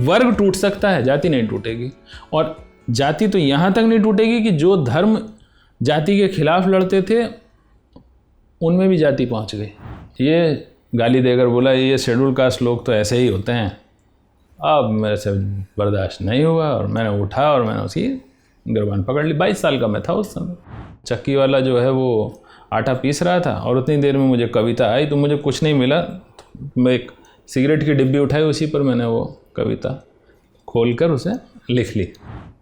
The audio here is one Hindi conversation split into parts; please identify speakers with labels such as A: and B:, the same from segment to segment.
A: वर्ग टूट सकता है, जाति नहीं टूटेगी। और जाति तो यहाँ तक नहीं टूटेगी कि जो धर्म जाति के खिलाफ लड़ते थे उनमें भी जाति पहुँच गई। ये गाली देकर बोला ये शेड्यूल कास्ट लोग तो ऐसे ही होते हैं। अब मेरे से बर्दाश्त नहीं हुआ और मैंने उठा और मैंने उसकी गिरबान पकड़ ली। 22 साल का मैं था उस समय। चक्की वाला जो है वो आटा पीस रहा था और उतनी देर में मुझे कविता आई, तो मुझे कुछ नहीं मिला। मैं एक सिगरेट की डिब्बी उठाई, उसी पर मैंने वो कविता खोलकर उसे लिख ली।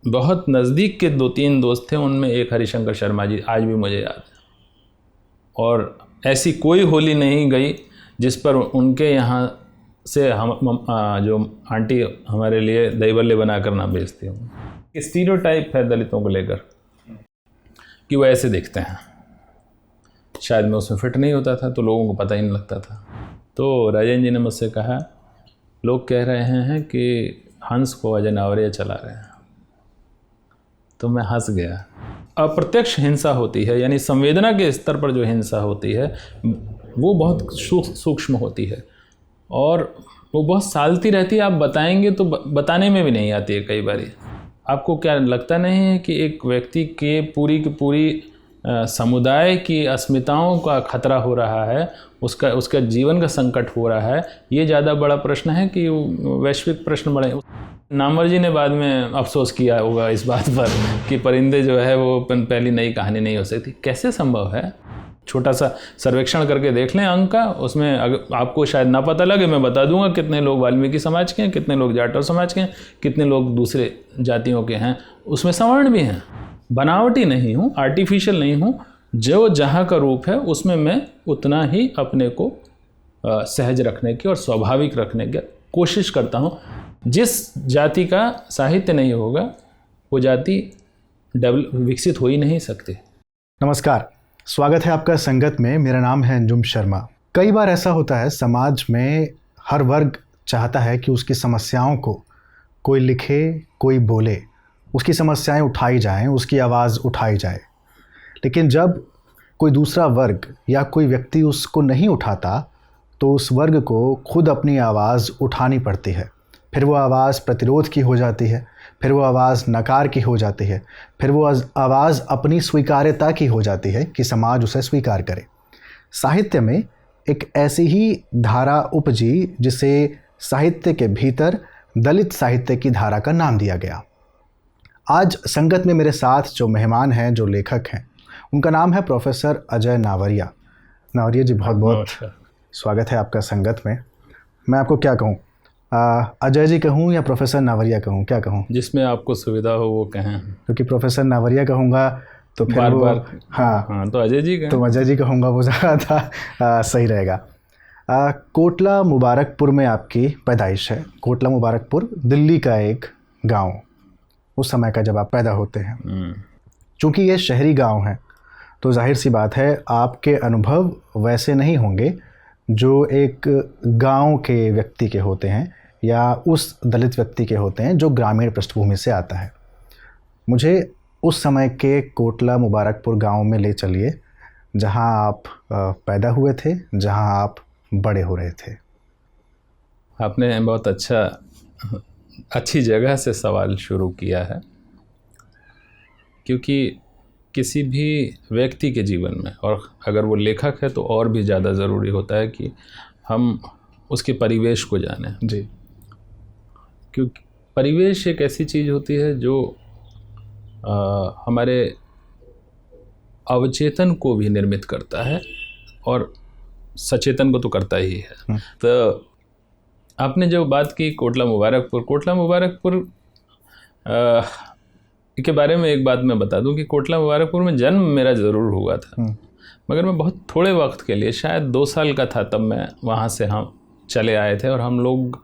A: बहुत नज़दीक के 2-3 दोस्त थे, उनमें एक हरिशंकर शर्मा जी आज भी मुझे याद है। और ऐसी कोई होली नहीं गई जिस पर उनके यहाँ से हम जो आंटी हमारे लिए दही बल्ले बनाकर ना बेचती हूँ। स्टीरियोटाइप है दलितों को लेकर कि वो ऐसे दिखते हैं। शायद मैं उसमें फिट नहीं होता था तो लोगों को पता ही नहीं लगता था। तो राजेंद्र जी ने मुझसे कहा, लोग कह रहे हैं कि हंस को अजय नावरिया चला रहे हैं। तो मैं हंस गया। अप्रत्यक्ष हिंसा होती है, यानी संवेदना के स्तर पर जो हिंसा होती है वो बहुत सूक्ष्म होती है और वो बहुत सालती रहती है। आप बताएंगे तो बताने में भी नहीं आती है कई बार। आपको क्या लगता नहीं है कि एक व्यक्ति के पूरी की पूरी समुदाय की अस्मिताओं का खतरा हो रहा है, उसका जीवन का संकट हो रहा है, ये ज़्यादा बड़ा प्रश्न है कि वैश्विक प्रश्न बड़े। नामवर जी ने बाद में अफसोस किया होगा इस बात पर कि परिंदे जो है वो पहली नई कहानी नहीं हो सकती। कैसे संभव है? छोटा सा सर्वेक्षण करके देख लें अंक का, उसमें अगर आपको शायद ना पता लगे मैं बता दूंगा कितने लोग वाल्मीकि समाज के हैं, कितने लोग जाटव समाज के हैं, कितने लोग दूसरे जातियों के हैं। उसमें सवर्ण भी हैं। बनावटी नहीं हूँ, आर्टिफिशियल नहीं हूँ। जो जहाँ का रूप है उसमें मैं उतना ही अपने को सहज रखने की और स्वाभाविक रखने की कोशिश करता हूँ। जिस जाति का साहित्य नहीं होगा वो जाति विकसित हो ही नहीं सकती।
B: नमस्कार, स्वागत है आपका संगत में। मेरा नाम है अंजुम शर्मा। कई बार ऐसा होता है समाज में, हर वर्ग चाहता है कि उसकी समस्याओं को कोई लिखे, कोई बोले, उसकी समस्याएं उठाई जाएं, उसकी आवाज़ उठाई जाए। लेकिन जब कोई दूसरा वर्ग या कोई व्यक्ति उसको नहीं उठाता तो उस वर्ग को खुद अपनी आवाज़ उठानी पड़ती है। फिर वो आवाज़ प्रतिरोध की हो जाती है, फिर वो आवाज़ नकार की हो जाती है, फिर वो आवाज़ अपनी स्वीकार्यता की हो जाती है कि समाज उसे स्वीकार करे। साहित्य में एक ऐसी ही धारा उपजी जिसे साहित्य के भीतर दलित साहित्य की धारा का नाम दिया गया। आज संगत में मेरे साथ जो मेहमान हैं, जो लेखक हैं, उनका नाम है प्रोफेसर अजय नावरिया। नावरिया जी, बहुत बहुत स्वागत है आपका संगत में। मैं आपको क्या कहूँ, अजय जी कहूँ या प्रोफेसर नावरिया कहूँ, क्या कहूँ?
A: जिसमें आपको सुविधा हो वो कहें।
B: क्योंकि प्रोफेसर नावरिया कहूँगा तो फिर बार
A: हाँ तो अजय जी कहें।
B: तो अजय जी कहूँगा वो ज़्यादा सही रहेगा। कोटला मुबारकपुर में आपकी पैदाइश है। कोटला मुबारकपुर दिल्ली का एक गांव, उस समय का जब आप पैदा होते हैं। चूँकि ये शहरी गांव है तो जाहिर सी बात है आपके अनुभव वैसे नहीं होंगे जो एक गांव के व्यक्ति के होते हैं या उस दलित व्यक्ति के होते हैं जो ग्रामीण पृष्ठभूमि से आता है। मुझे उस समय के कोटला मुबारकपुर गांव में ले चलिए जहां आप पैदा हुए थे, जहां आप बड़े हो रहे थे।
A: आपने बहुत अच्छी जगह से सवाल शुरू किया है, क्योंकि किसी भी व्यक्ति के जीवन में, और अगर वो लेखक है तो और भी ज़्यादा ज़रूरी होता है कि हम उसके परिवेश को जानें।
B: जी,
A: क्योंकि परिवेश एक ऐसी चीज़ होती है जो हमारे अवचेतन को भी निर्मित करता है और सचेतन को तो करता ही है। तो आपने जो बात की कोटला मुबारकपुर के बारे में एक बात मैं बता दूं कि कोटला मुबारकपुर में जन्म मेरा ज़रूर हुआ था, मगर मैं बहुत थोड़े वक्त के लिए, शायद 2 साल का था, तब मैं वहाँ से हम चले आए थे। और हम लोग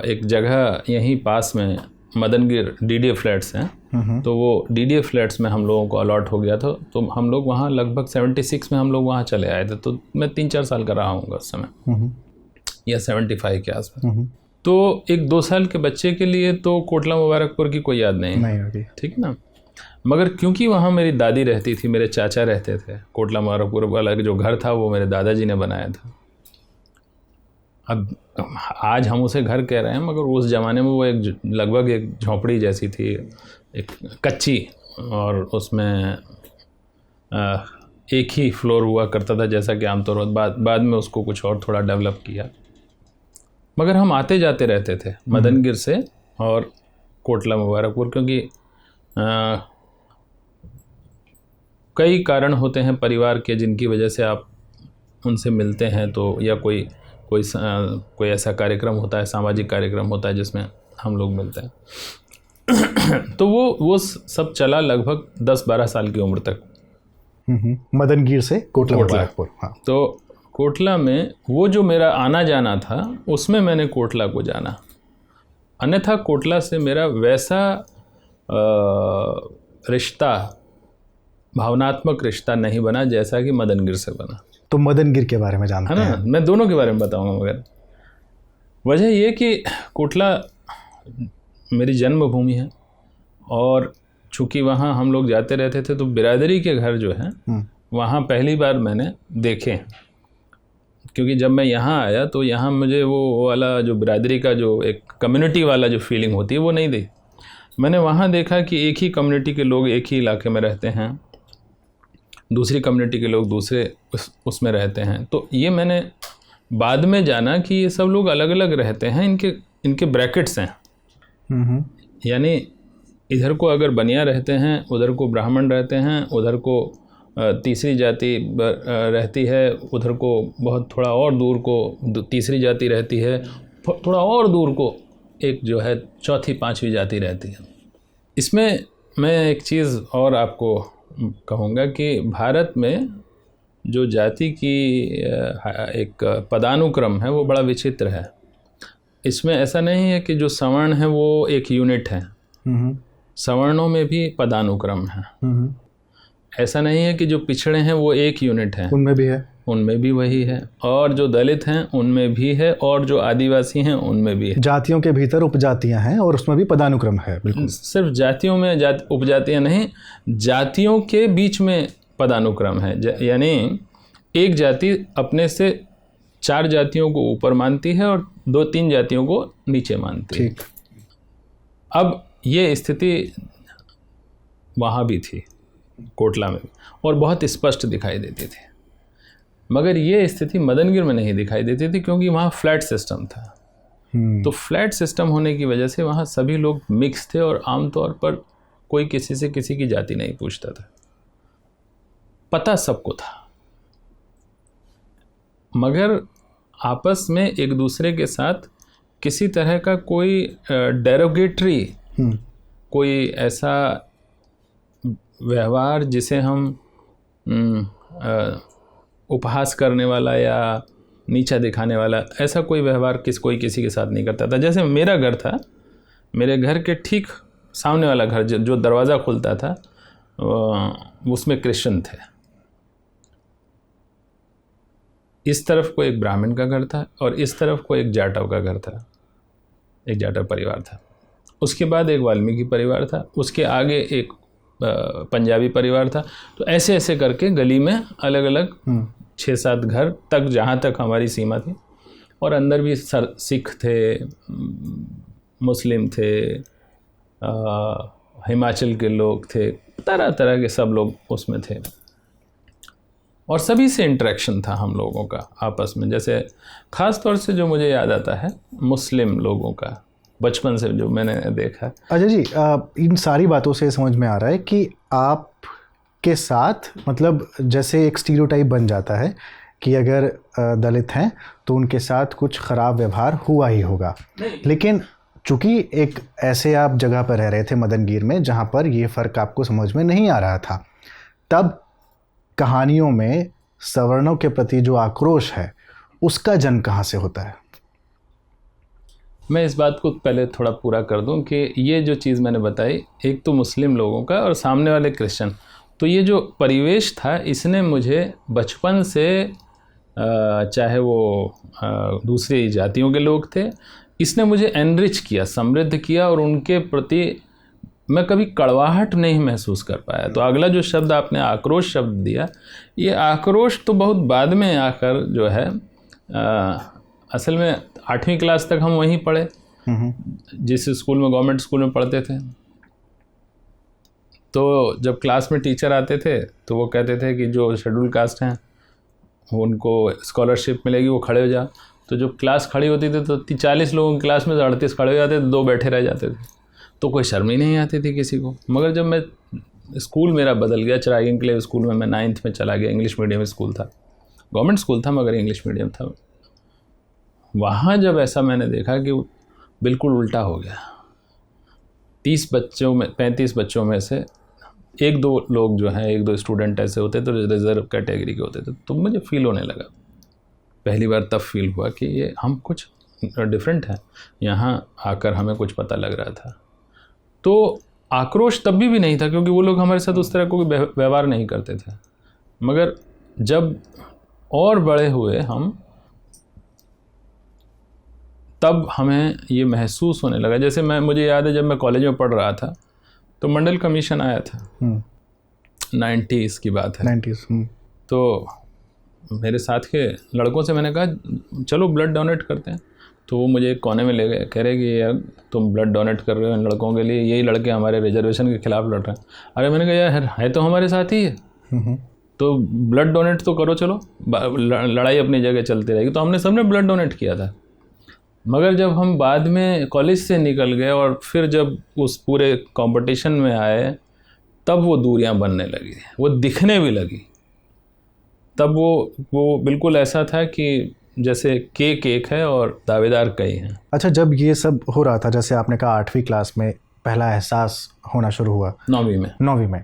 A: एक जगह यहीं पास में मदनगिर डीडीए फ्लैट्स हैं, तो वो डीडीए फ्लैट्स में हम लोगों को अलॉट हो गया था। तो हम लोग वहाँ लगभग 76 में हम लोग वहाँ चले आए थे। तो मैं 3-4 साल का रहा हूँगा उस समय, या 75 के आसपास। तो एक 2 साल के बच्चे के लिए तो कोटला मुबारकपुर की कोई याद नहीं
B: होगी,
A: ठीक है ना। मगर क्योंकि वहाँ मेरी दादी रहती थी, मेरे चाचा रहते थे, कोटला मुबारकपुर वाला जो घर था वो मेरे दादाजी ने बनाया था। अब आज हम उसे घर कह रहे हैं, मगर उस ज़माने में वो लगभग एक झोंपड़ी जैसी थी, एक कच्ची, और उसमें एक ही फ्लोर हुआ करता था जैसा कि आमतौर पर बाद में उसको कुछ और थोड़ा डेवलप किया। मगर हम आते जाते रहते थे मदनगिर से और कोटला मुबारकपुर, क्योंकि कई कारण होते हैं परिवार के जिनकी वजह से आप उनसे मिलते हैं, तो या कोई ऐसा कार्यक्रम होता है, सामाजिक कार्यक्रम होता है जिसमें हम लोग मिलते हैं। तो वो सब चला लगभग 10-12 साल की उम्र तक।
B: मदनगिर से कोटला मुबारकपुर। हाँ।
A: तो कोटला में वो जो मेरा आना जाना था उसमें मैंने कोटला को जाना, अन्यथा कोटला से मेरा वैसा रिश्ता, भावनात्मक रिश्ता नहीं बना जैसा कि मदनगिर से बना।
B: तो मदनगिर के बारे में जानते हैं?
A: है ना, मैं दोनों के बारे में बताऊंगा। मगर वजह ये कि कोटला मेरी जन्मभूमि है, और चूँकि वहाँ हम लोग जाते रहते थे तो बिरादरी के घर जो हैं वहाँ पहली बार मैंने देखे, क्योंकि जब मैं यहाँ आया तो यहाँ मुझे वो वाला जो बिरादरी का जो एक कम्युनिटी वाला जो फीलिंग होती है वो नहीं दी। मैंने वहाँ देखा कि एक ही कम्युनिटी के लोग एक ही इलाके में रहते हैं, दूसरी कम्युनिटी के लोग दूसरे उसमें रहते हैं। तो ये मैंने बाद में जाना कि ये सब लोग अलग अलग रहते हैं, इनके ब्रैकेट्स हैं। यानी इधर को अगर बनिया रहते हैं, उधर को ब्राह्मण रहते हैं, उधर को तीसरी जाति रहती है, उधर को बहुत थोड़ा और दूर को तीसरी जाति रहती है, थोड़ा और दूर को एक जो है चौथी पांचवी जाति रहती है। इसमें मैं एक चीज़ और आपको कहूँगा कि भारत में जो जाति की एक पदानुक्रम है वो बड़ा विचित्र है। इसमें ऐसा नहीं है कि जो सवर्ण है वो एक यूनिट है, सवर्णों में भी पदानुक्रम है। ऐसा नहीं है कि जो पिछड़े हैं वो एक यूनिट है,
B: उनमें भी है,
A: उनमें भी वही है, और जो दलित हैं उनमें भी है, और जो आदिवासी हैं उनमें भी है।
B: जातियों के भीतर उपजातियां हैं और उसमें भी पदानुक्रम है। बिल्कुल,
A: सिर्फ जातियों में उपजातियां नहीं, जातियों के बीच में पदानुक्रम है। यानी एक जाति अपने से 4 जातियों को ऊपर मानती है और 2-3 जातियों को नीचे मानती है। अब ये स्थिति वहाँ भी थी, कोटला में भी, और बहुत स्पष्ट दिखाई देती थी। मगर ये स्थिति मदनगिर में नहीं दिखाई देती थी, क्योंकि वहाँ फ्लैट सिस्टम था। तो फ्लैट सिस्टम होने की वजह से वहाँ सभी लोग मिक्स थे, और आमतौर पर कोई किसी से किसी की जाति नहीं पूछता था, पता सबको था। मगर आपस में एक दूसरे के साथ किसी तरह का कोई डेरोगेटरी, कोई ऐसा व्यवहार जिसे हम उपहास करने वाला या नीचा दिखाने वाला, ऐसा कोई व्यवहार कोई किसी के साथ नहीं करता था। जैसे मेरा घर था, मेरे घर के ठीक सामने वाला घर जो दरवाज़ा खुलता था उसमें क्रिश्चियन थे। इस तरफ को एक ब्राह्मण का घर था और इस तरफ को एक जाटव का घर था, एक जाटव परिवार था। उसके बाद एक वाल्मीकि परिवार था, उसके आगे एक पंजाबी परिवार था। तो ऐसे ऐसे करके गली में अलग अलग 6-7 घर तक, जहाँ तक हमारी सीमा थी। और अंदर भी सिख थे, मुस्लिम थे, हिमाचल के लोग थे, तरह तरह के सब लोग उसमें थे, और सभी से इंटरेक्शन था हम लोगों का आपस में। जैसे ख़ास तौर से जो मुझे याद आता है मुस्लिम लोगों का, बचपन से जो मैंने देखा।
B: अच्छा जी, इन सारी बातों से समझ में आ रहा है कि आपके साथ, मतलब जैसे एक स्टीरियोटाइप बन जाता है कि अगर दलित हैं तो उनके साथ कुछ ख़राब व्यवहार हुआ ही होगा। लेकिन चूँकि एक ऐसे आप जगह पर रह रहे थे मदनगिर में जहाँ पर ये फ़र्क आपको समझ में नहीं आ रहा था, तब कहानियों में सवर्णों के प्रति जो आक्रोश है उसका जन्म कहाँ से होता है?
A: मैं इस बात को पहले थोड़ा पूरा कर दूं कि ये जो चीज़ मैंने बताई, एक तो मुस्लिम लोगों का और सामने वाले क्रिश्चियन, तो ये जो परिवेश था इसने मुझे बचपन से, चाहे वो दूसरी जातियों के लोग थे, इसने मुझे एनरिच किया, समृद्ध किया, और उनके प्रति मैं कभी कड़वाहट नहीं महसूस कर पाया। तो अगला जो शब्द आपने आक्रोश शब्द दिया, ये आक्रोश तो बहुत बाद में आकर जो है असल में 8वीं क्लास तक हम वहीं पढ़े, जिस स्कूल में, गवर्नमेंट स्कूल में पढ़ते थे। तो जब क्लास में टीचर आते थे तो वो कहते थे कि जो शेड्यूल कास्ट हैं उनको स्कॉलरशिप मिलेगी, वो खड़े हो जा। तो जब क्लास खड़ी होती थी तो 40 लोगों की क्लास में से 38 खड़े हो जाते थे, 2 बैठे रह जाते थे। तो कोई शर्म ही नहीं आती थी किसी को। मगर जब मैं, स्कूल मेरा बदल गया, चिराग इंक्लेव स्कूल में मैं 9th में चला गया। इंग्लिश मीडियम स्कूल था, गवर्नमेंट स्कूल था मगर इंग्लिश मीडियम था। वहाँ जब ऐसा मैंने देखा कि बिल्कुल उल्टा हो गया। 30 बच्चों में, 35 बच्चों में से 1-2 लोग जो हैं, 1-2 स्टूडेंट ऐसे होते तो रिजर्व कैटेगरी के होते थे। तो मुझे फील होने लगा, पहली बार तब फील हुआ कि ये हम कुछ डिफरेंट हैं। यहाँ आकर हमें कुछ पता लग रहा था। तो आक्रोश तब भी नहीं था, क्योंकि वो लोग हमारे साथ उस तरह को व्यवहार नहीं करते थे। मगर जब और बड़े हुए हम, तब हमें ये महसूस होने लगा। जैसे मुझे याद है, जब मैं कॉलेज में पढ़ रहा था तो मंडल कमीशन आया था, 90s की बात है।
B: 90s।
A: तो मेरे साथ के लड़कों से मैंने कहा चलो ब्लड डोनेट करते हैं। तो वो मुझे एक कोने में ले गए, कह रहे कि यार तुम ब्लड डोनेट कर रहे हो इन लड़कों के लिए, यही लड़के हमारे रिजर्वेशन के खिलाफ लड़ रहे हैं। अरे मैंने कहा यार है तो हमारे साथ ही है, तो ब्लड डोनेट तो करो, चलो लड़ाई अपनी जगह चलती रहेगी। तो हमने सबने ब्लड डोनेट किया था। मगर जब हम बाद में कॉलेज से निकल गए और फिर जब उस पूरे कंपटीशन में आए, तब वो दूरियां बनने लगी, वो दिखने भी लगी। तब वो बिल्कुल ऐसा था कि जैसे केक एक है और दावेदार कई हैं।
B: अच्छा, जब ये सब हो रहा था, जैसे आपने कहा 8वीं क्लास में पहला एहसास होना शुरू हुआ,
A: 9वीं में,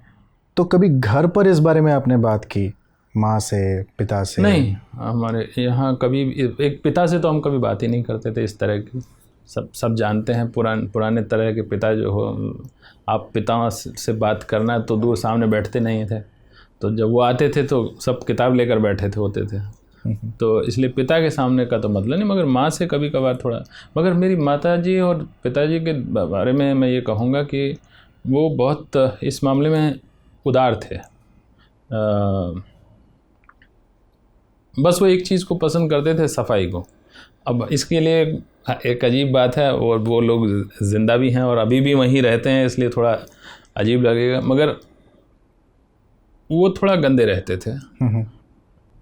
B: तो कभी घर पर इस बारे में आपने बात की माँ से, पिता से?
A: नहीं, हमारे यहाँ कभी, एक पिता से तो हम कभी बात ही नहीं करते थे इस तरह की। सब जानते हैं पुराने तरह के पिता जो हो, आप पिता से बात करना तो दूर, सामने बैठते नहीं थे। तो जब वो आते थे तो सब किताब लेकर बैठे होते थे। तो इसलिए पिता के सामने का तो मतलब नहीं, मगर माँ से कभी कभार थोड़ा। मगर मेरी माताजी और पिताजी के बारे में मैं ये कहूँगा कि वो बहुत इस मामले में उदार थे। बस वो एक चीज़ को पसंद करते थे, सफाई को। अब इसके लिए एक अजीब बात है, और वो लोग ज़िंदा भी हैं और अभी भी वहीं रहते हैं, इसलिए थोड़ा अजीब लगेगा, मगर वो थोड़ा गंदे रहते थे,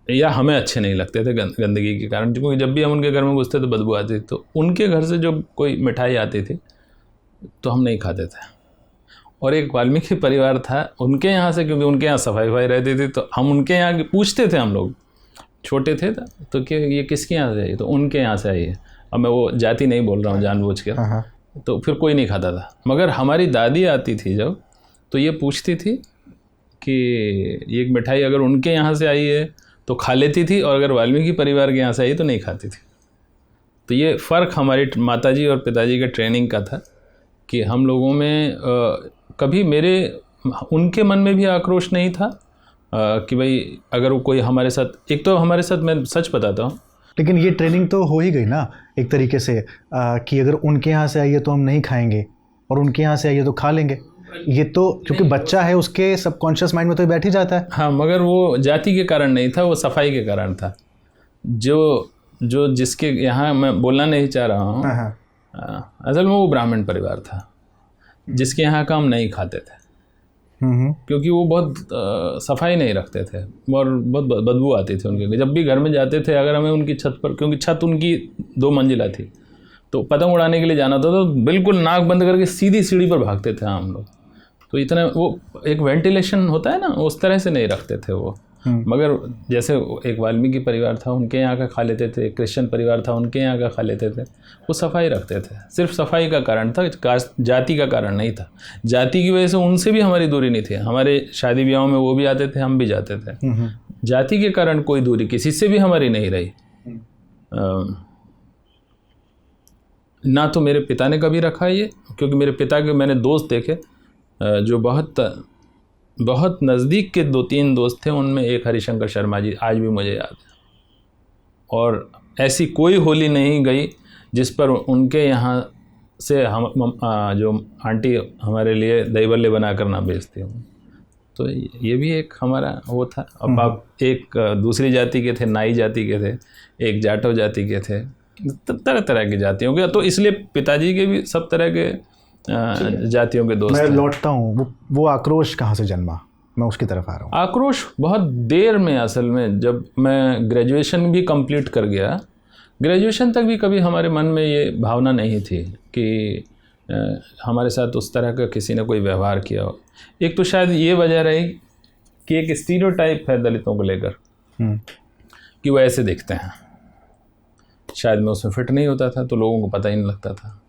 A: या हमें अच्छे नहीं लगते थे गंदगी के कारण, क्योंकि जब भी हम उनके घर में घुसते तो बदबू आती थी। तो उनके घर से जो कोई मिठाई आती थी तो हम नहीं खाते थे। और एक वाल्मीकि परिवार था, उनके यहाँ से, क्योंकि उनके यहाँ सफाई रहती थी, तो हम उनके यहाँ पूछते थे, हम लोग छोटे थे तो कि ये किसके यहाँ से आई, तो उनके यहाँ से आई है। अब मैं वो जाति नहीं बोल रहा हूँ जानबूझ के, तो फिर कोई नहीं खाता था। मगर हमारी दादी आती थी जब, तो ये पूछती थी कि ये मिठाई अगर उनके यहाँ से आई है तो खा लेती थी, और अगर वाल्मीकि परिवार के यहाँ से आई तो नहीं खाती थी। तो ये फ़र्क हमारी माताजी और पिताजी के ट्रेनिंग का था कि हम लोगों में कभी उनके मन में भी आक्रोश नहीं था कि भाई अगर वो कोई हमारे साथ, एक तो हमारे साथ, मैं सच बताता हूँ,
B: लेकिन ये ट्रेनिंग तो हो ही गई ना एक तरीके से, कि अगर उनके यहाँ से आई है तो हम नहीं खाएंगे, और उनके यहाँ से आई है तो खा लेंगे। ये तो क्योंकि बच्चा है, उसके सबकॉन्शियस माइंड में तो बैठ ही जाता है।
A: हाँ, मगर वो जाति के कारण नहीं था, वो सफाई के कारण था। जो जिसके यहाँ मैं बोलना नहीं चाह रहा हूँ, असल में वो ब्राह्मण परिवार था जिसके यहाँ का हम नहीं खाते थे, क्योंकि वो बहुत सफाई नहीं रखते थे और बहुत बदबू आती थी उनके। जब भी घर में जाते थे, अगर हमें उनकी छत पर, क्योंकि छत उनकी 2 मंजिला थी, तो पतंग उड़ाने के लिए जाना था तो बिल्कुल नाक बंद करके सीधी सीढ़ी पर भागते थे हम लोग। तो इतना वो एक वेंटिलेशन होता है ना, उस तरह से नहीं रखते थे वो। मगर जैसे एक वाल्मीकि परिवार था, उनके यहाँ का खा लेते थे, क्रिश्चियन परिवार था, उनके यहाँ का खा लेते थे। वो सफाई रखते थे, सिर्फ सफाई का कारण था, जाति का कारण नहीं था। जाति की वजह से उनसे भी हमारी दूरी नहीं थी। हमारे शादी ब्याहों में वो भी आते थे, हम भी जाते थे। जाति के कारण कोई दूरी किसी से भी हमारी नहीं रही। ना तो मेरे पिता ने कभी रखा ये, क्योंकि मेरे पिता के मैंने दोस्त देखे जो बहुत नज़दीक के 2-3 दोस्त थे, उनमें एक हरिशंकर शर्मा जी आज भी मुझे याद है। और ऐसी कोई होली नहीं गई जिस पर उनके यहाँ से हम जो आंटी हमारे लिए दही बल्ले बनाकर ना बेचती हूँ। तो ये भी एक हमारा वो था। अब आप एक दूसरी जाति के थे, नाई जाति के थे, एक जाटव जाति के थे, तरह तरह की जातियों के, तो इसलिए पिताजी के भी सब तरह के जातियों के दोस्त
B: मैं
A: हैं।
B: लौटता हूँ, वो आक्रोश कहाँ से जन्मा, मैं उसकी तरफ आ रहा हूँ।
A: आक्रोश बहुत देर में, असल में जब मैं ग्रेजुएशन भी कंप्लीट कर गया, ग्रेजुएशन तक भी कभी हमारे मन में ये भावना नहीं थी कि हमारे साथ उस तरह का किसी ने कोई व्यवहार किया हो। एक तो शायद ये वजह रही कि एक स्टीरियोटाइप है दलितों को लेकर कि वो ऐसे दिखते हैं, शायद मैं उसमें फिट नहीं होता था तो लोगों को पता ही नहीं लगता था।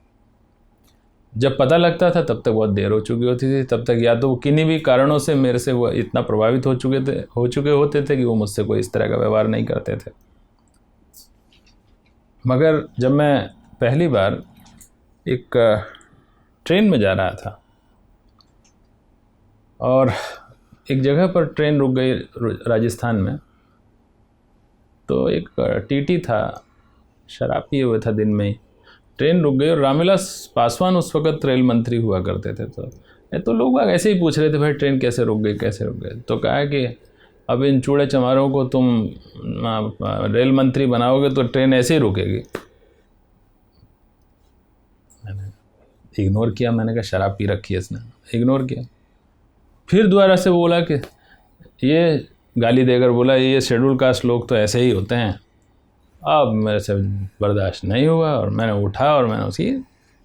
A: जब पता लगता था तब तक बहुत देर हो चुकी होती थी, तब तक या तो वो किन्हीं भी कारणों से मेरे से वो इतना प्रभावित हो चुके होते थे कि वो मुझसे कोई इस तरह का व्यवहार नहीं करते थे। मगर जब मैं पहली बार एक ट्रेन में जा रहा था और एक जगह पर ट्रेन रुक गई राजस्थान में, तो एक टीटी था, शराब पिए हुए था दिन में ही, ट्रेन रुक गई और रामविलास पासवान उस वक्त रेल मंत्री हुआ करते थे। तो लोग ऐसे ही पूछ रहे थे, भाई ट्रेन कैसे रुक गई, कैसे रुक गई। तो कहा कि अब इन चूड़े चमारों को तुम रेल मंत्री बनाओगे तो ट्रेन ऐसे ही रुकेगी। मैंने इग्नोर किया, मैंने कहा शराब पी रखी है इसने, इग्नोर किया। फिर दोबारा से बोला कि ये गाली देकर बोला ये शेड्यूल कास्ट लोग तो ऐसे ही होते हैं। अब मेरे से बर्दाश्त नहीं हुआ और मैंने उठा और मैंने उसकी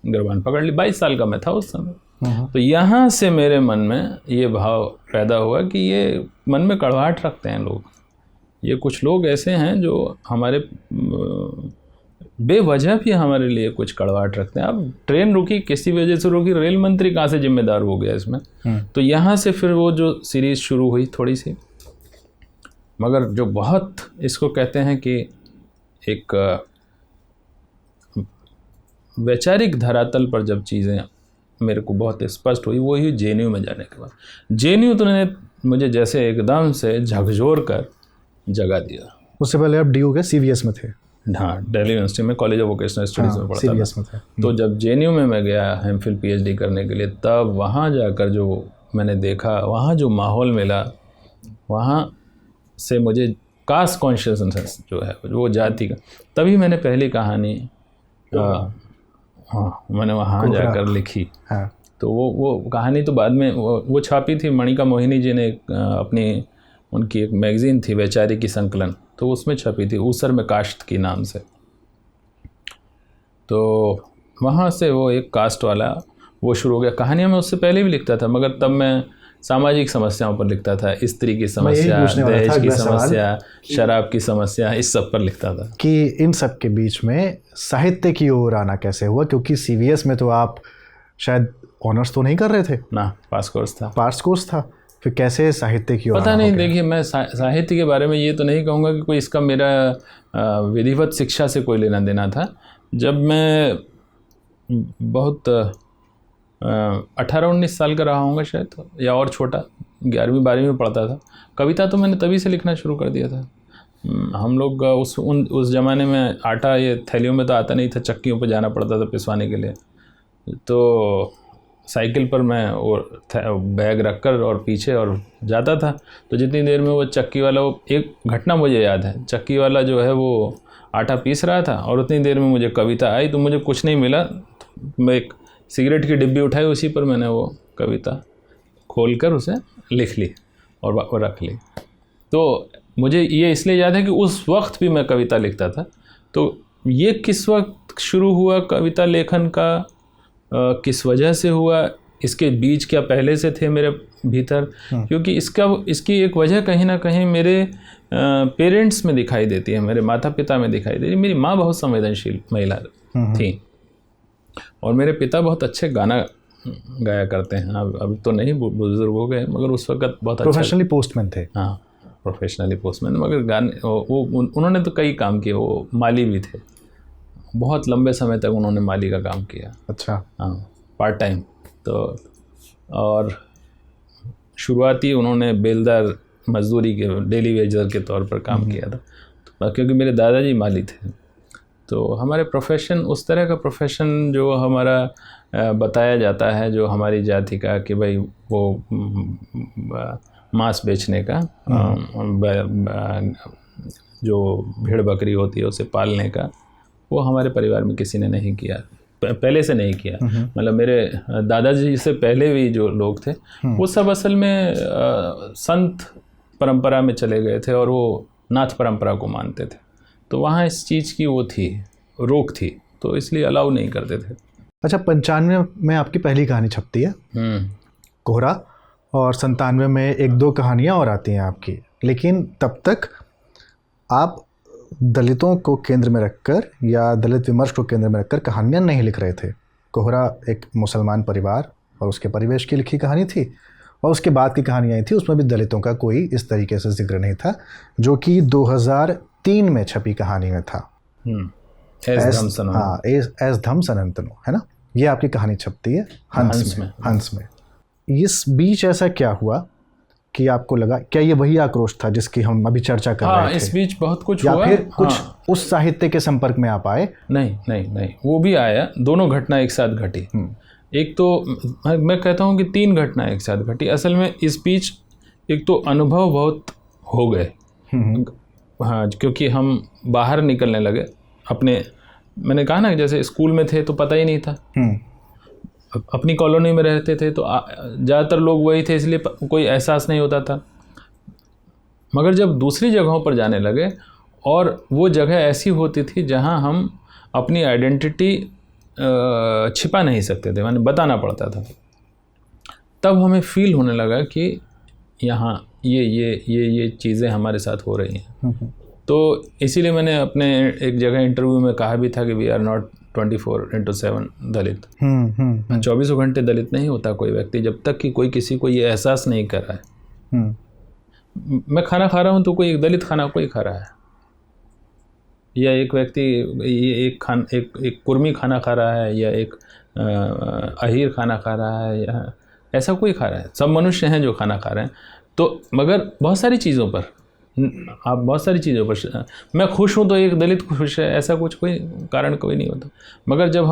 A: गिरबान पकड़ ली। 22 साल का मैं था उस समय। तो यहाँ से मेरे मन में ये भाव पैदा हुआ कि ये मन में कड़वाहट रखते हैं लोग, ये कुछ लोग ऐसे हैं जो हमारे बेवजह भी हमारे लिए कुछ कड़वाहट रखते हैं। अब ट्रेन रुकी, किसी वजह से रुकी, रेल मंत्री कहाँ से जिम्मेदार हो गया इसमें। तो यहाँ से फिर वो जो सीरीज़ शुरू हुई थोड़ी सी, मगर जो बहुत इसको कहते हैं कि एक वैचारिक धरातल पर जब चीज़ें मेरे को बहुत स्पष्ट हुई, वो ही जेएनयू में जाने के बाद। जेएनयू तो ने मुझे जैसे एकदम से झकझोर कर जगा दिया।
B: उससे पहले आप डीयू के सीवीएस में थे?
A: हाँ, दिल्ली यूनिवर्सिटी में कॉलेज ऑफ वोकेशनल स्टडीज़ में पढ़ता
B: सीवीएस में थे।
A: तो जब जेएनयू में मैं गया एमफिल पीएचडी करने के लिए, तब वहाँ जाकर जो मैंने देखा, वहाँ जो माहौल मिला, वहाँ से मुझे कास्ट कॉन्शियसनेस जो है वो जाति का, तभी मैंने पहली कहानी मैंने वहाँ जाकर लिखी। तो वो कहानी तो बाद में वो छापी थी, मणिका मोहिनी जी ने अपनी, उनकी एक मैगज़ीन थी वैचारिकी संकलन, तो उसमें छपी थी, ऊसर में कास्ट की नाम से। तो वहाँ से वो एक कास्ट वाला वो शुरू हो गया। कहानियाँ मैं उससे पहले भी लिखता था, मगर तब मैं सामाजिक समस्याओं पर लिखता था, स्त्री की समस्या, दहेज की समस्या, शराब की समस्या, इस सब पर लिखता था।
B: कि इन सब के बीच में साहित्य की ओर आना कैसे हुआ? क्योंकि सीवीएस में तो आप शायद ऑनर्स तो नहीं कर रहे थे
A: ना, पास कोर्स था,
B: फिर कैसे साहित्य की ओर?
A: पता नहीं, देखिए मैं साहित्य के बारे में ये तो नहीं कहूँगा कि कोई इसका मेरा विधिवत शिक्षा से कोई लेना देना था। जब मैं बहुत 18-19 साल का रहा हूँगा शायद, या और छोटा, 11वीं-12वीं में पढ़ता था। कविता तो मैंने तभी से लिखना शुरू कर दिया था। हम लोग उस ज़माने में आटा ये थैलियों में तो आता नहीं था, चक्कियों पर जाना पड़ता था पिसवाने के लिए। तो साइकिल पर मैं और बैग रखकर और पीछे और जाता था। तो जितनी देर में वो चक्की वाला, वो एक घटना मुझे याद है, चक्की वाला जो है वो आटा पीस रहा था और उतनी देर में मुझे कविता आई। तो मुझे कुछ नहीं मिला, तो मैं एक सिगरेट की डिब्बी उठाई, उसी पर मैंने वो कविता खोलकर उसे लिख ली और रख ली। तो मुझे ये इसलिए याद है कि उस वक्त भी मैं कविता लिखता था। तो ये किस वक्त शुरू हुआ कविता लेखन का, किस वजह से हुआ, इसके बीज क्या पहले से थे मेरे भीतर? क्योंकि इसकी एक वजह कहीं ना कहीं मेरे पेरेंट्स में दिखाई देती है, मेरे माता पिता में दिखाई देती है। मेरी माँ बहुत संवेदनशील महिला थी और मेरे पिता बहुत अच्छे गाना गाया करते हैं। अब तो नहीं, बुजुर्ग हो गए, मगर उस वक्त बहुत अच्छा।
B: प्रोफेशनली पोस्टमैन थे? हाँ,
A: प्रोफेशनली पोस्टमैन, मगर गाने उन्होंने तो कई काम किए। वो माली भी थे, बहुत लंबे समय तक उन्होंने माली का काम किया।
B: अच्छा।
A: हाँ, पार्ट टाइम। तो और शुरुआती उन्होंने बेलदार मजदूरी के डेली वेजर के तौर पर काम किया था, तो क्योंकि मेरे दादाजी माली थे। तो हमारे प्रोफेशन, उस तरह का प्रोफेशन जो हमारा बताया जाता है, जो हमारी जाति का, कि भाई वो मांस बेचने का, जो भेड़ बकरी होती है उसे पालने का, वो हमारे परिवार में किसी ने नहीं किया, पहले से नहीं किया। मतलब मेरे दादाजी से पहले भी जो लोग थे वो सब असल में संत परंपरा में चले गए थे और वो नाथ परंपरा को मानते थे, तो वहाँ इस चीज़ की वो थी, रोक थी, तो इसलिए अलाउ नहीं करते थे।
B: अच्छा, 95 में आपकी पहली कहानी छपती है कोहरा, और 97 में 1-2 कहानियाँ और आती हैं आपकी, लेकिन तब तक आप दलितों को केंद्र में रखकर या दलित विमर्श को केंद्र में रखकर कहानियाँ नहीं लिख रहे थे। कोहरा एक मुसलमान परिवार और उसके परिवेश की लिखी कहानी थी, और उसके बाद की कहानियाँ आई थी, उसमें भी दलितों का कोई इस तरीके से जिक्र नहीं था, जो कि 2003 में छपी कहानी में था। एस धम सनंतनो, है ना, ये आपकी कहानी छपती है हंस में। इस बीच ऐसा क्या हुआ कि आपको लगा, क्या ये वही आक्रोश था जिसकी हम अभी चर्चा कर रहे थे?
A: इस बीच बहुत कुछ
B: या
A: हुआ,
B: फिर कुछ उस साहित्य के संपर्क में आप आए?
A: नहीं, वो भी आया, दोनों घटना एक साथ घटी। एक तो मैं कहता हूँ कि 3 घटना एक साथ घटी असल में। इस बीच एक तो अनुभव बहुत हो गए, हाँ, क्योंकि हम बाहर निकलने लगे अपने, मैंने कहा ना जैसे स्कूल में थे तो पता ही नहीं था, अपनी कॉलोनी में रहते थे तो ज़्यादातर लोग वही थे, इसलिए कोई एहसास नहीं होता था। मगर जब दूसरी जगहों पर जाने लगे और वो जगह ऐसी होती थी जहाँ हम अपनी आइडेंटिटी छिपा नहीं सकते थे, माने बताना पड़ता था, तब हमें फील होने लगा कि यहाँ ये चीज़ें हमारे साथ हो रही हैं। तो इसीलिए मैंने अपने एक जगह इंटरव्यू में कहा भी था कि वी आर नॉट 24/7 दलित। 24 घंटे दलित नहीं होता कोई व्यक्ति जब तक कि कोई किसी को ये एहसास नहीं कर रहा है। मैं खाना खा रहा हूँ तो कोई एक दलित खाना कोई खा रहा है, या एक व्यक्ति एक कुर्मी खाना खा रहा है, या एक अहीर खाना खा रहा है, या ऐसा कोई खा रहा है। सब मनुष्य हैं जो खाना खा रहे हैं। तो मगर बहुत सारी चीज़ों पर मैं खुश हूँ तो एक दलित खुश है, ऐसा कुछ कोई कारण कोई नहीं होता। मगर जब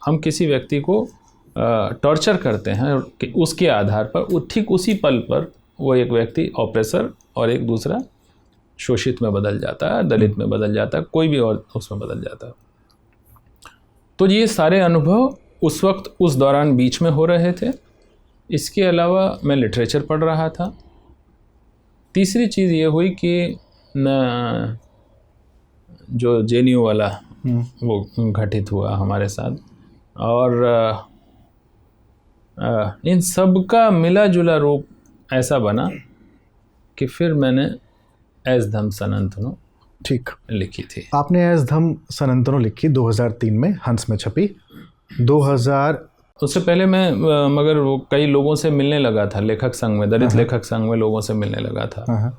A: हम किसी व्यक्ति को टॉर्चर करते हैं कि उसके आधार पर, ठीक उसी पल पर वो एक व्यक्ति ऑप्रेसर और एक दूसरा शोषित में बदल जाता है, दलित में बदल जाता है, कोई भी और उसमें बदल जाता है। तो ये सारे अनुभव उस वक्त उस दौरान बीच में हो रहे थे। इसके अलावा मैं लिटरेचर पढ़ रहा था। तीसरी चीज़ ये हुई कि जो जेएनयू वाला वो घटित हुआ हमारे साथ, और इन सब का मिला जुला रूप ऐसा बना कि फिर मैंने एस धम सनंतनो
B: ठीक
A: लिखी थी।
B: आपने एस धम सनंतनो लिखी 2003 में, हंस में छपी। 2000
A: उससे पहले मैं मगर वो कई लोगों से मिलने लगा था, लेखक संघ में, दलित लेखक संघ में लोगों से मिलने लगा था,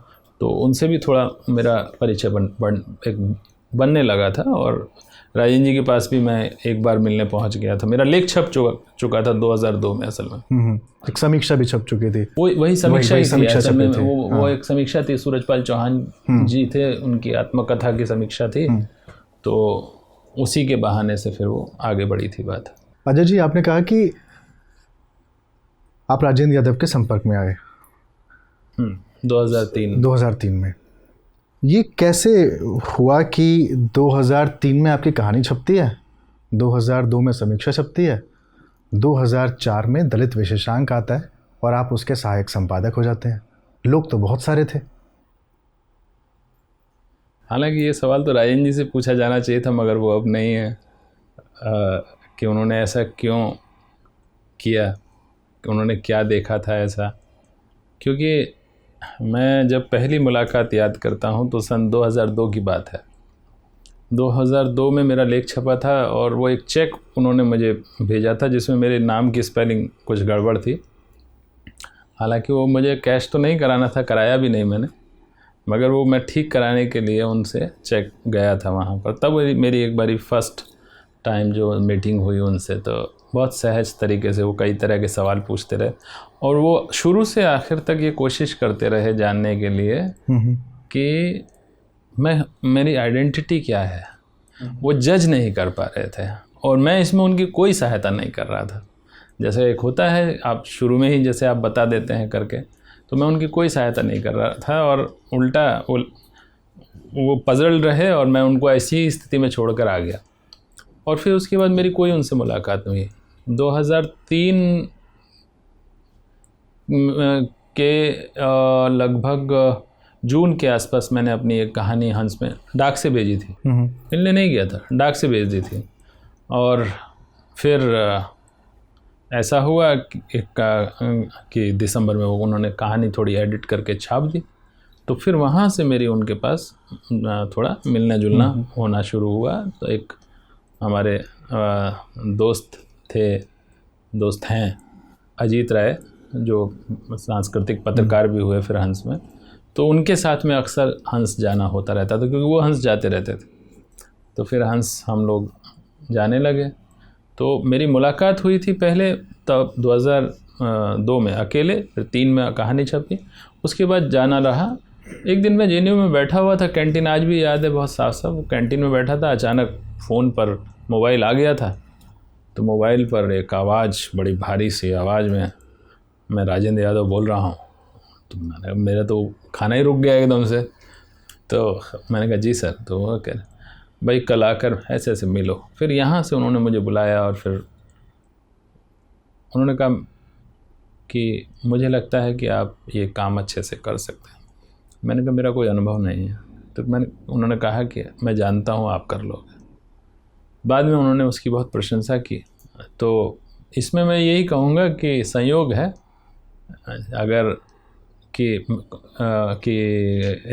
A: तो उनसे भी थोड़ा मेरा परिचय बनने लगा था। और राजेंद्र जी के पास भी मैं एक बार मिलने पहुंच गया था। मेरा लेख छप चुका था 2002 में असल में।
B: एक समीक्षा भी छप चुकी थी।
A: वही समीक्षा ही थी असल में। वो एक समीक्षा थी, सूरजपाल चौहान जी थे, उनकी आत्मकथा की समीक्षा थी, तो उसी के बहाने से फिर वो आगे बढ़ी थी बात।
B: अजय जी, आपने कहा कि आप राजेंद्र यादव के संपर्क में आए 2003 में। ये कैसे हुआ कि 2003 में आपकी कहानी छपती है, 2002 में समीक्षा छपती है, 2004 में दलित विशेषांक आता है और आप उसके सहायक संपादक हो जाते हैं? लोग तो बहुत सारे थे।
A: हालांकि ये सवाल तो राजेंद्र जी से पूछा जाना चाहिए था, मगर वो अब नहीं है कि उन्होंने ऐसा क्यों किया, कि उन्होंने क्या देखा था ऐसा। क्योंकि मैं जब पहली मुलाकात याद करता हूँ तो सन 2002 की बात है। 2002 में मेरा लेख छपा था और वो एक चेक उन्होंने मुझे भेजा था जिसमें मेरे नाम की स्पेलिंग कुछ गड़बड़ थी। हालांकि वो मुझे कैश तो नहीं कराना था, कराया भी नहीं मैंने, मगर वो मैं ठीक कराने के लिए उनसे चेक गया था वहाँ पर। तब मेरी एक बारी फर्स्ट टाइम जो मीटिंग हुई उनसे, तो बहुत सहज तरीके से वो कई तरह के सवाल पूछते रहे और वो शुरू से आखिर तक ये कोशिश करते रहे जानने के लिए कि मेरी आइडेंटिटी क्या है। वो जज नहीं कर पा रहे थे और मैं इसमें उनकी कोई सहायता नहीं कर रहा था। जैसे एक होता है, आप शुरू में ही जैसे आप बता देते हैं करके, तो मैं उनकी कोई सहायता नहीं कर रहा था और उल्टा वो पजल्ड रहे और मैं उनको ऐसी स्थिति में छोड़कर आ गया। और फिर उसके बाद मेरी कोई उनसे मुलाकात नहीं हुई। 2003 के लगभग जून के आसपास मैंने अपनी एक कहानी हंस में डाक से भेजी थी। मिलने नहीं गया था, डाक से भेज दी थी। और फिर ऐसा हुआ कि दिसंबर में वो उन्होंने कहानी थोड़ी एडिट करके छाप दी। तो फिर वहाँ से मेरी उनके पास थोड़ा मिलना जुलना होना शुरू हुआ। तो एक हमारे दोस्त हैं अजीत राय, जो सांस्कृतिक पत्रकार भी हुए फिर हंस में। तो उनके साथ में अक्सर हंस जाना होता रहता था, क्योंकि वो हंस जाते रहते थे। तो फिर हंस हम लोग जाने लगे। तो मेरी मुलाकात हुई थी पहले तब 2002 में अकेले, फिर 3 में कहानी छपी। उसके बाद जाना रहा। एक दिन मैं जेएनयू में बैठा हुआ था, कैंटीन आज भी याद है बहुत साफ साफ। कैंटीन में बैठा था, अचानक फ़ोन पर मोबाइल आ गया था। तो मोबाइल पर एक आवाज़, बड़ी भारी सी आवाज़ में, मैं राजेंद्र यादव बोल रहा हूँ। तो मेरा तो खाना ही रुक गया एकदम से। तो मैंने कहा जी सर। तो वो कह रहे भाई कल आकर ऐसे ऐसे मिलो। फिर यहाँ से उन्होंने मुझे बुलाया और फिर उन्होंने कहा कि मुझे लगता है कि आप ये काम अच्छे से कर सकते हैं। मैंने कहा मेरा कोई अनुभव नहीं है। तो उन्होंने कहा कि मैं जानता हूँ आप कर लोगे। बाद में उन्होंने उसकी बहुत प्रशंसा की। तो इसमें मैं यही कहूँगा कि संयोग है, अगर कि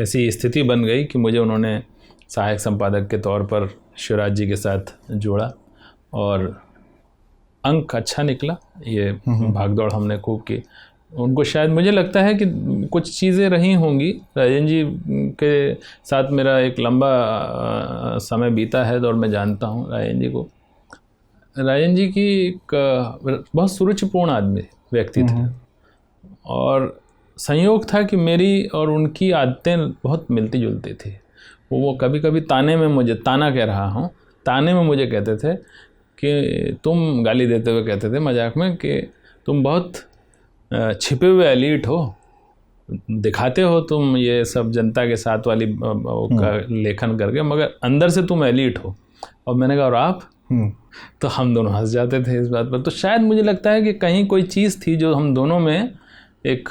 A: ऐसी स्थिति बन गई कि मुझे उन्होंने सहायक संपादक के तौर पर शिवराज जी के साथ जोड़ा और अंक अच्छा निकला। ये भागदौड़ हमने खूब की। उनको शायद मुझे लगता है कि कुछ चीज़ें रही होंगी। राजेंद्र जी के साथ मेरा एक लंबा समय बीता है और मैं जानता हूँ राजेंद्र जी को। राजेंद्र जी की एक बहुत सुरुचिपूर्ण व्यक्ति थे और संयोग था कि मेरी और उनकी आदतें बहुत मिलती जुलती थी। वो कभी कभी ताने में मुझे कहते थे कि तुम, गाली देते हुए कहते थे मजाक में, कि तुम बहुत छिपे हुए एलीट हो, दिखाते हो तुम ये सब जनता के साथ वाली का लेखन करके, मगर अंदर से तुम एलीट हो। और मैंने कहा और आप? तो हम दोनों हंस जाते थे इस बात पर। तो शायद मुझे लगता है कि कहीं कोई चीज़ थी जो हम दोनों में एक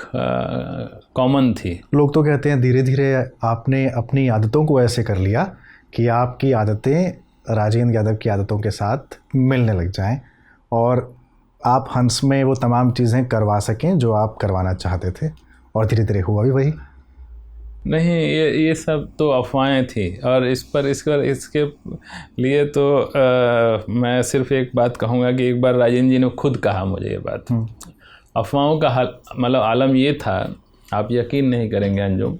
A: कॉमन थी।
B: लोग तो कहते हैं धीरे धीरे आपने अपनी आदतों को ऐसे कर लिया कि आपकी आदतें राजेंद्र यादव की आदतों के साथ मिलने लग जाएं और आप हंस में वो तमाम चीज़ें करवा सकें जो आप करवाना चाहते थे। और धीरे धीरे हुआ भी वही।
A: नहीं, ये सब तो अफवाहें थी। और इसके लिए तो मैं सिर्फ एक बात कहूँगा कि एक बार राजेंद्र जी ने खुद कहा मुझे ये बात। अफवाहों का मतलब आलम ये था, आप यकीन नहीं करेंगे अंजुम,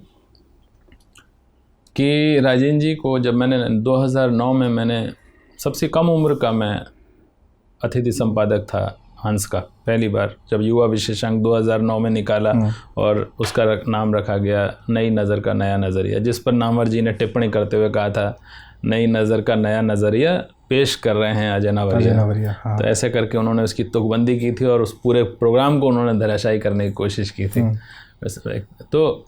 A: कि राजेंद्र जी को जब मैंने 2009 में, मैंने सबसे कम उम्र का मैं अतिथि संपादक था हंस का, पहली बार जब युवा विशेषांक 2009 में निकाला और उसका नाम रखा गया नई नज़र का नया नज़रिया, जिस पर नामवर जी ने टिप्पणी करते हुए कहा था नई नज़र का नया नज़रिया पेश कर रहे हैं अजय नावरिया। हाँ। तो ऐसे करके उन्होंने उसकी तुकबंदी की थी और उस पूरे प्रोग्राम को उन्होंने धराशायी करने की कोशिश की थी। तो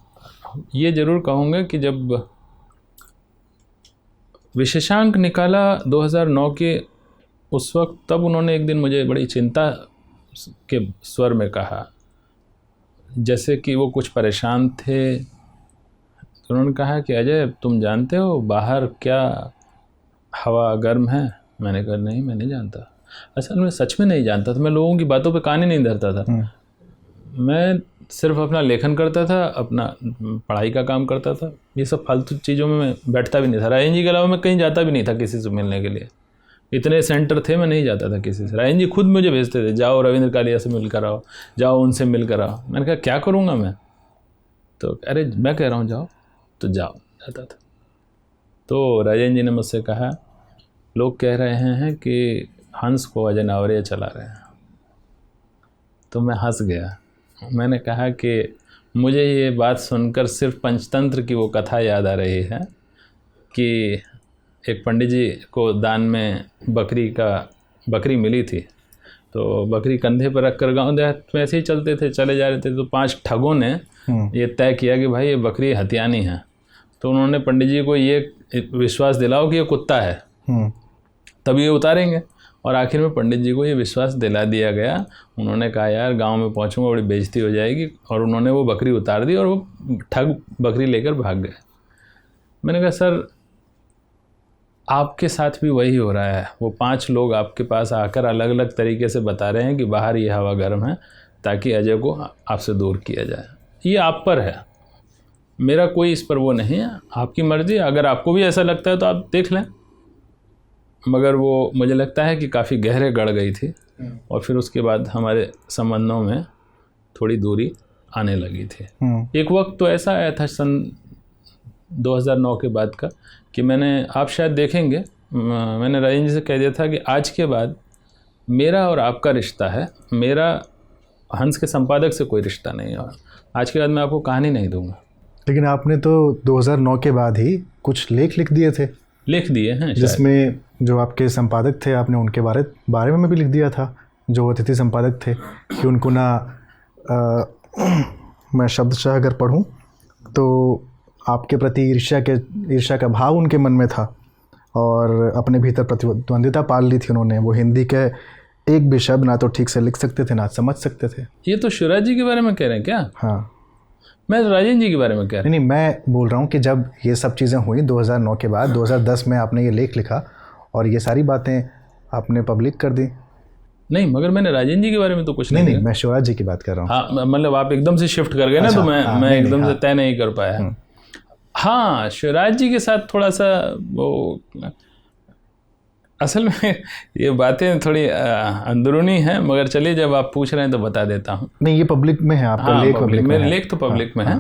A: ये ज़रूर कहूँगा कि जब विशेषांक निकाला 2009 के उस वक्त, तब उन्होंने एक दिन मुझे बड़ी चिंता के स्वर में कहा, जैसे कि वो कुछ परेशान थे। तो उन्होंने कहा कि अजय तुम जानते हो बाहर क्या हवा गर्म है? मैंने कहा नहीं, मैं नहीं जानता। असल में सच में नहीं जानता था। मैं लोगों की बातों पे कान ही नहीं धरता था। मैं सिर्फ अपना लेखन करता था, अपना पढ़ाई का काम करता था। ये सब फालतू चीज़ों में मैं बैठता भी नहीं था। राजेंद्र जी के अलावा मैं कहीं जाता भी नहीं था किसी से मिलने के लिए। इतने सेंटर थे, मैं नहीं जाता था किसी से। राजेंद्र जी खुद मुझे भेजते थे, जाओ रविंद्र कालिया से मिल कर आओ, जाओ उनसे मिल कर आओ। मैंने कहा क्या करूँगा मैं? तो अरे मैं कह रहा हूँ जाओ, तो जाओ, जाता था। तो राजेंद्र जी ने मुझसे कहा लोग कह रहे हैं कि हंस को अजय नावरिया चला रहे हैं। तो मैं हंस गया। मैंने कहा कि मुझे ये बात सुनकर सिर्फ पंचतंत्र की वो कथा याद आ रही है कि एक पंडित जी को दान में बकरी मिली थी। तो बकरी कंधे पर रख कर गाँव देहात में ऐसे ही चले जा रहे थे। तो 5 ठगों ने ये तय किया कि भाई ये बकरी हथियानी है, तो उन्होंने पंडित जी को ये विश्वास दिलाओ कि ये कुत्ता है, तब ये उतारेंगे। और आखिर में पंडित जी को ये विश्वास दिला दिया गया। उन्होंने कहा यार गांव में पहुंचूंगा बड़ी बेइज्जती हो जाएगी, और उन्होंने वो बकरी उतार दी और वो ठग बकरी लेकर भाग गए। मैंने कहा सर आपके साथ भी वही हो रहा है। वो 5 लोग आपके पास आकर अलग अलग तरीके से बता रहे हैं कि बाहर ये हवा गर्म है ताकि अजय को आपसे दूर किया जाए। ये आप पर है, मेरा कोई इस पर वो नहीं है, आपकी मर्ज़ी। अगर आपको भी ऐसा लगता है तो आप देख लें। मगर वो मुझे लगता है कि काफ़ी गहरे गड़ गई थी, और फिर उसके बाद हमारे संबंधों में थोड़ी दूरी आने लगी थी। एक वक्त तो ऐसा आया था सन 2009 के बाद का कि आप शायद देखेंगे, मैंने राजेंद्र जी से कह दिया था कि आज के बाद मेरा और आपका रिश्ता है, मेरा हंस के संपादक से कोई रिश्ता नहीं है, और आज के बाद मैं आपको कहानी नहीं दूंगा।
B: लेकिन आपने तो 2009 के बाद ही कुछ लेख लिख दिए थे।
A: लिख दिए हैं,
B: जिसमें जो आपके संपादक थे आपने उनके बारे में भी लिख दिया था, जो अतिथि संपादक थे, कि उनको ना मैं शब्दशः अगर पढ़ूं तो आपके प्रति ईर्ष्या का भाव उनके मन में था, और अपने भीतर प्रतिद्वंदिता पाल ली थी उन्होंने। वो हिंदी के एक भी शब्द ना तो ठीक से लिख सकते थे ना समझ सकते थे।
A: ये तो शिवराज जी के बारे में कह रहे हैं क्या?
B: हाँ,
A: मैं राजेंद्र जी के बारे में कह रहा हूँ।
B: नहीं, मैं बोल रहा हूँ कि जब ये सब चीज़ें हुई 2009 के बाद, 2010 में आपने ये लेख लिखा और ये सारी बातें आपने पब्लिक कर दी।
A: नहीं, मगर मैंने राजेंद्र जी के बारे में तो कुछ
B: नहीं, मैं शिवराज जी की बात कर रहा हूँ।
A: हाँ, मतलब आप एकदम से शिफ्ट कर गए ना, तो मैं एकदम से तय नहीं कर पाया। हाँ, शिवराज जी के साथ थोड़ा सा वो, असल में ये बातें थोड़ी अंदरूनी हैं, मगर चलिए जब आप पूछ रहे हैं तो बता देता हूँ।
B: नहीं, ये पब्लिक में है आपका।
A: हाँ,
B: लेख पब्लिक में है।
A: लेख तो पब्लिक में है।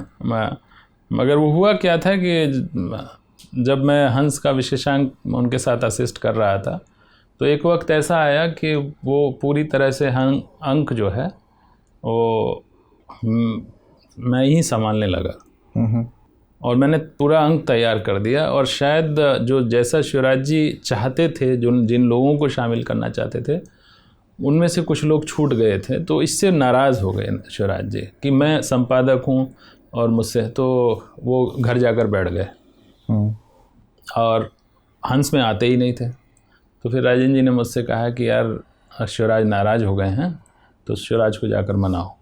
A: मगर वो हुआ क्या था कि जब मैं हंस का विशेषांक उनके साथ असिस्ट कर रहा था, तो एक वक्त ऐसा आया कि वो पूरी तरह से अंक जो है वो मैं ही संभालने लगा, और मैंने पूरा अंक तैयार कर दिया। और शायद जो जैसा शिवराज जी चाहते थे, जिन लोगों को शामिल करना चाहते थे, उनमें से कुछ लोग छूट गए थे। तो इससे नाराज़ हो गए शिवराज जी कि मैं संपादक हूँ और मुझसे, तो वो घर जाकर बैठ गए और हंस में आते ही नहीं थे। तो फिर राजेंद्र जी ने मुझसे कहा कि यार शिवराज नाराज़ हो गए हैं, तो शिवराज को जाकर मनाओ।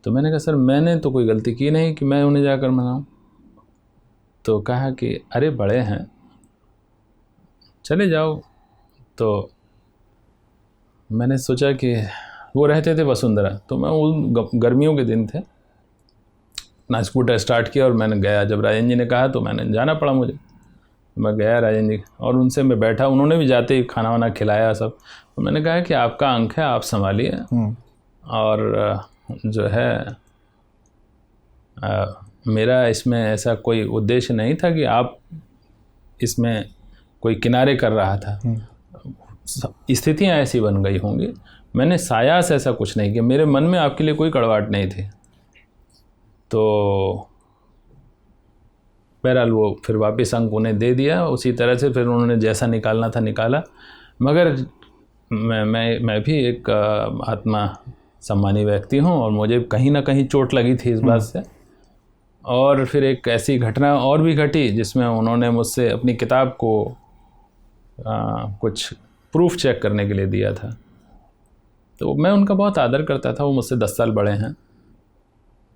A: तो मैंने कहा सर मैंने तो कोई गलती की नहीं कि मैं उन्हें जाकर मनाऊं। तो कहा कि अरे बड़े हैं, चले जाओ। तो मैंने सोचा कि वो रहते थे वसुंधरा, तो मैं उन गर्मियों के दिन थे, अपना स्कूटर स्टार्ट किया और मैंने गया। जब राजेंद्र जी ने कहा तो मैंने जाना पड़ा मुझे। मैं गया राजेंद्र जी, और उनसे मैं बैठा, उन्होंने भी जाते ही खाना वाना खिलाया सब। तो मैंने कहा कि आपका अंक है, आप संभालिए, और जो है मेरा इसमें ऐसा कोई उद्देश्य नहीं था कि आप इसमें कोई किनारे कर रहा था। स्थितियाँ ऐसी बन गई होंगी, मैंने सायास ऐसा कुछ नहीं किया, मेरे मन में आपके लिए कोई कड़वाहट नहीं थी। तो बहरहाल वो फिर वापस अंक उन्हें दे दिया, उसी तरह से फिर उन्होंने जैसा निकालना था निकाला। मगर मैं भी एक आत्मा सम्मानी व्यक्ति हूँ, और मुझे कहीं ना कहीं चोट लगी थी इस बात से। और फिर एक ऐसी घटना और भी घटी जिसमें उन्होंने मुझसे अपनी किताब को कुछ प्रूफ चेक करने के लिए दिया था। तो मैं उनका बहुत आदर करता था, वो मुझसे 10 साल बड़े हैं।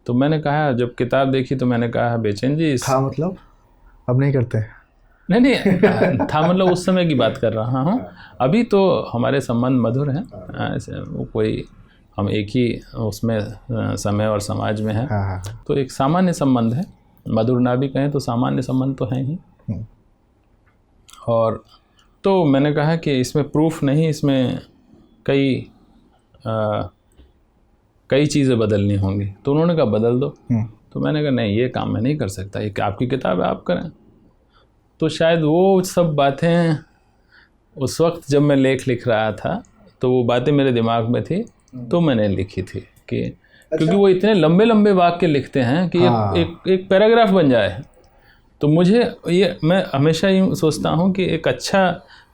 A: तो मैंने कहा, जब किताब देखी तो मैंने कहा बेचैन जी
B: था मतलब अब नहीं करते?
A: नहीं था मतलब उस समय की बात कर रहा हूँ। अभी तो हमारे संबंध मधुर हैं, ऐसे वो कोई, हम एक ही उसमें समय और समाज में हैं।
B: हाँ।
A: तो एक सामान्य संबंध है, मधुर ना भी कहें तो सामान्य संबंध तो हैं ही। और तो मैंने कहा कि इसमें प्रूफ नहीं, इसमें कई चीज़ें बदलनी होंगी। तो उन्होंने कहा बदल दो। तो मैंने कहा नहीं, ये काम मैं नहीं कर सकता, ये आपकी किताब है, आप करें। तो शायद वो सब बातें उस वक्त जब मैं लेख लिख रहा था तो वो बातें मेरे दिमाग में थी, तो मैंने लिखी थी कि क्योंकि वो इतने लंबे लंबे वाक्य लिखते हैं कि एक पैराग्राफ बन जाए। तो मुझे मैं हमेशा यूँ सोचता हूँ कि एक अच्छा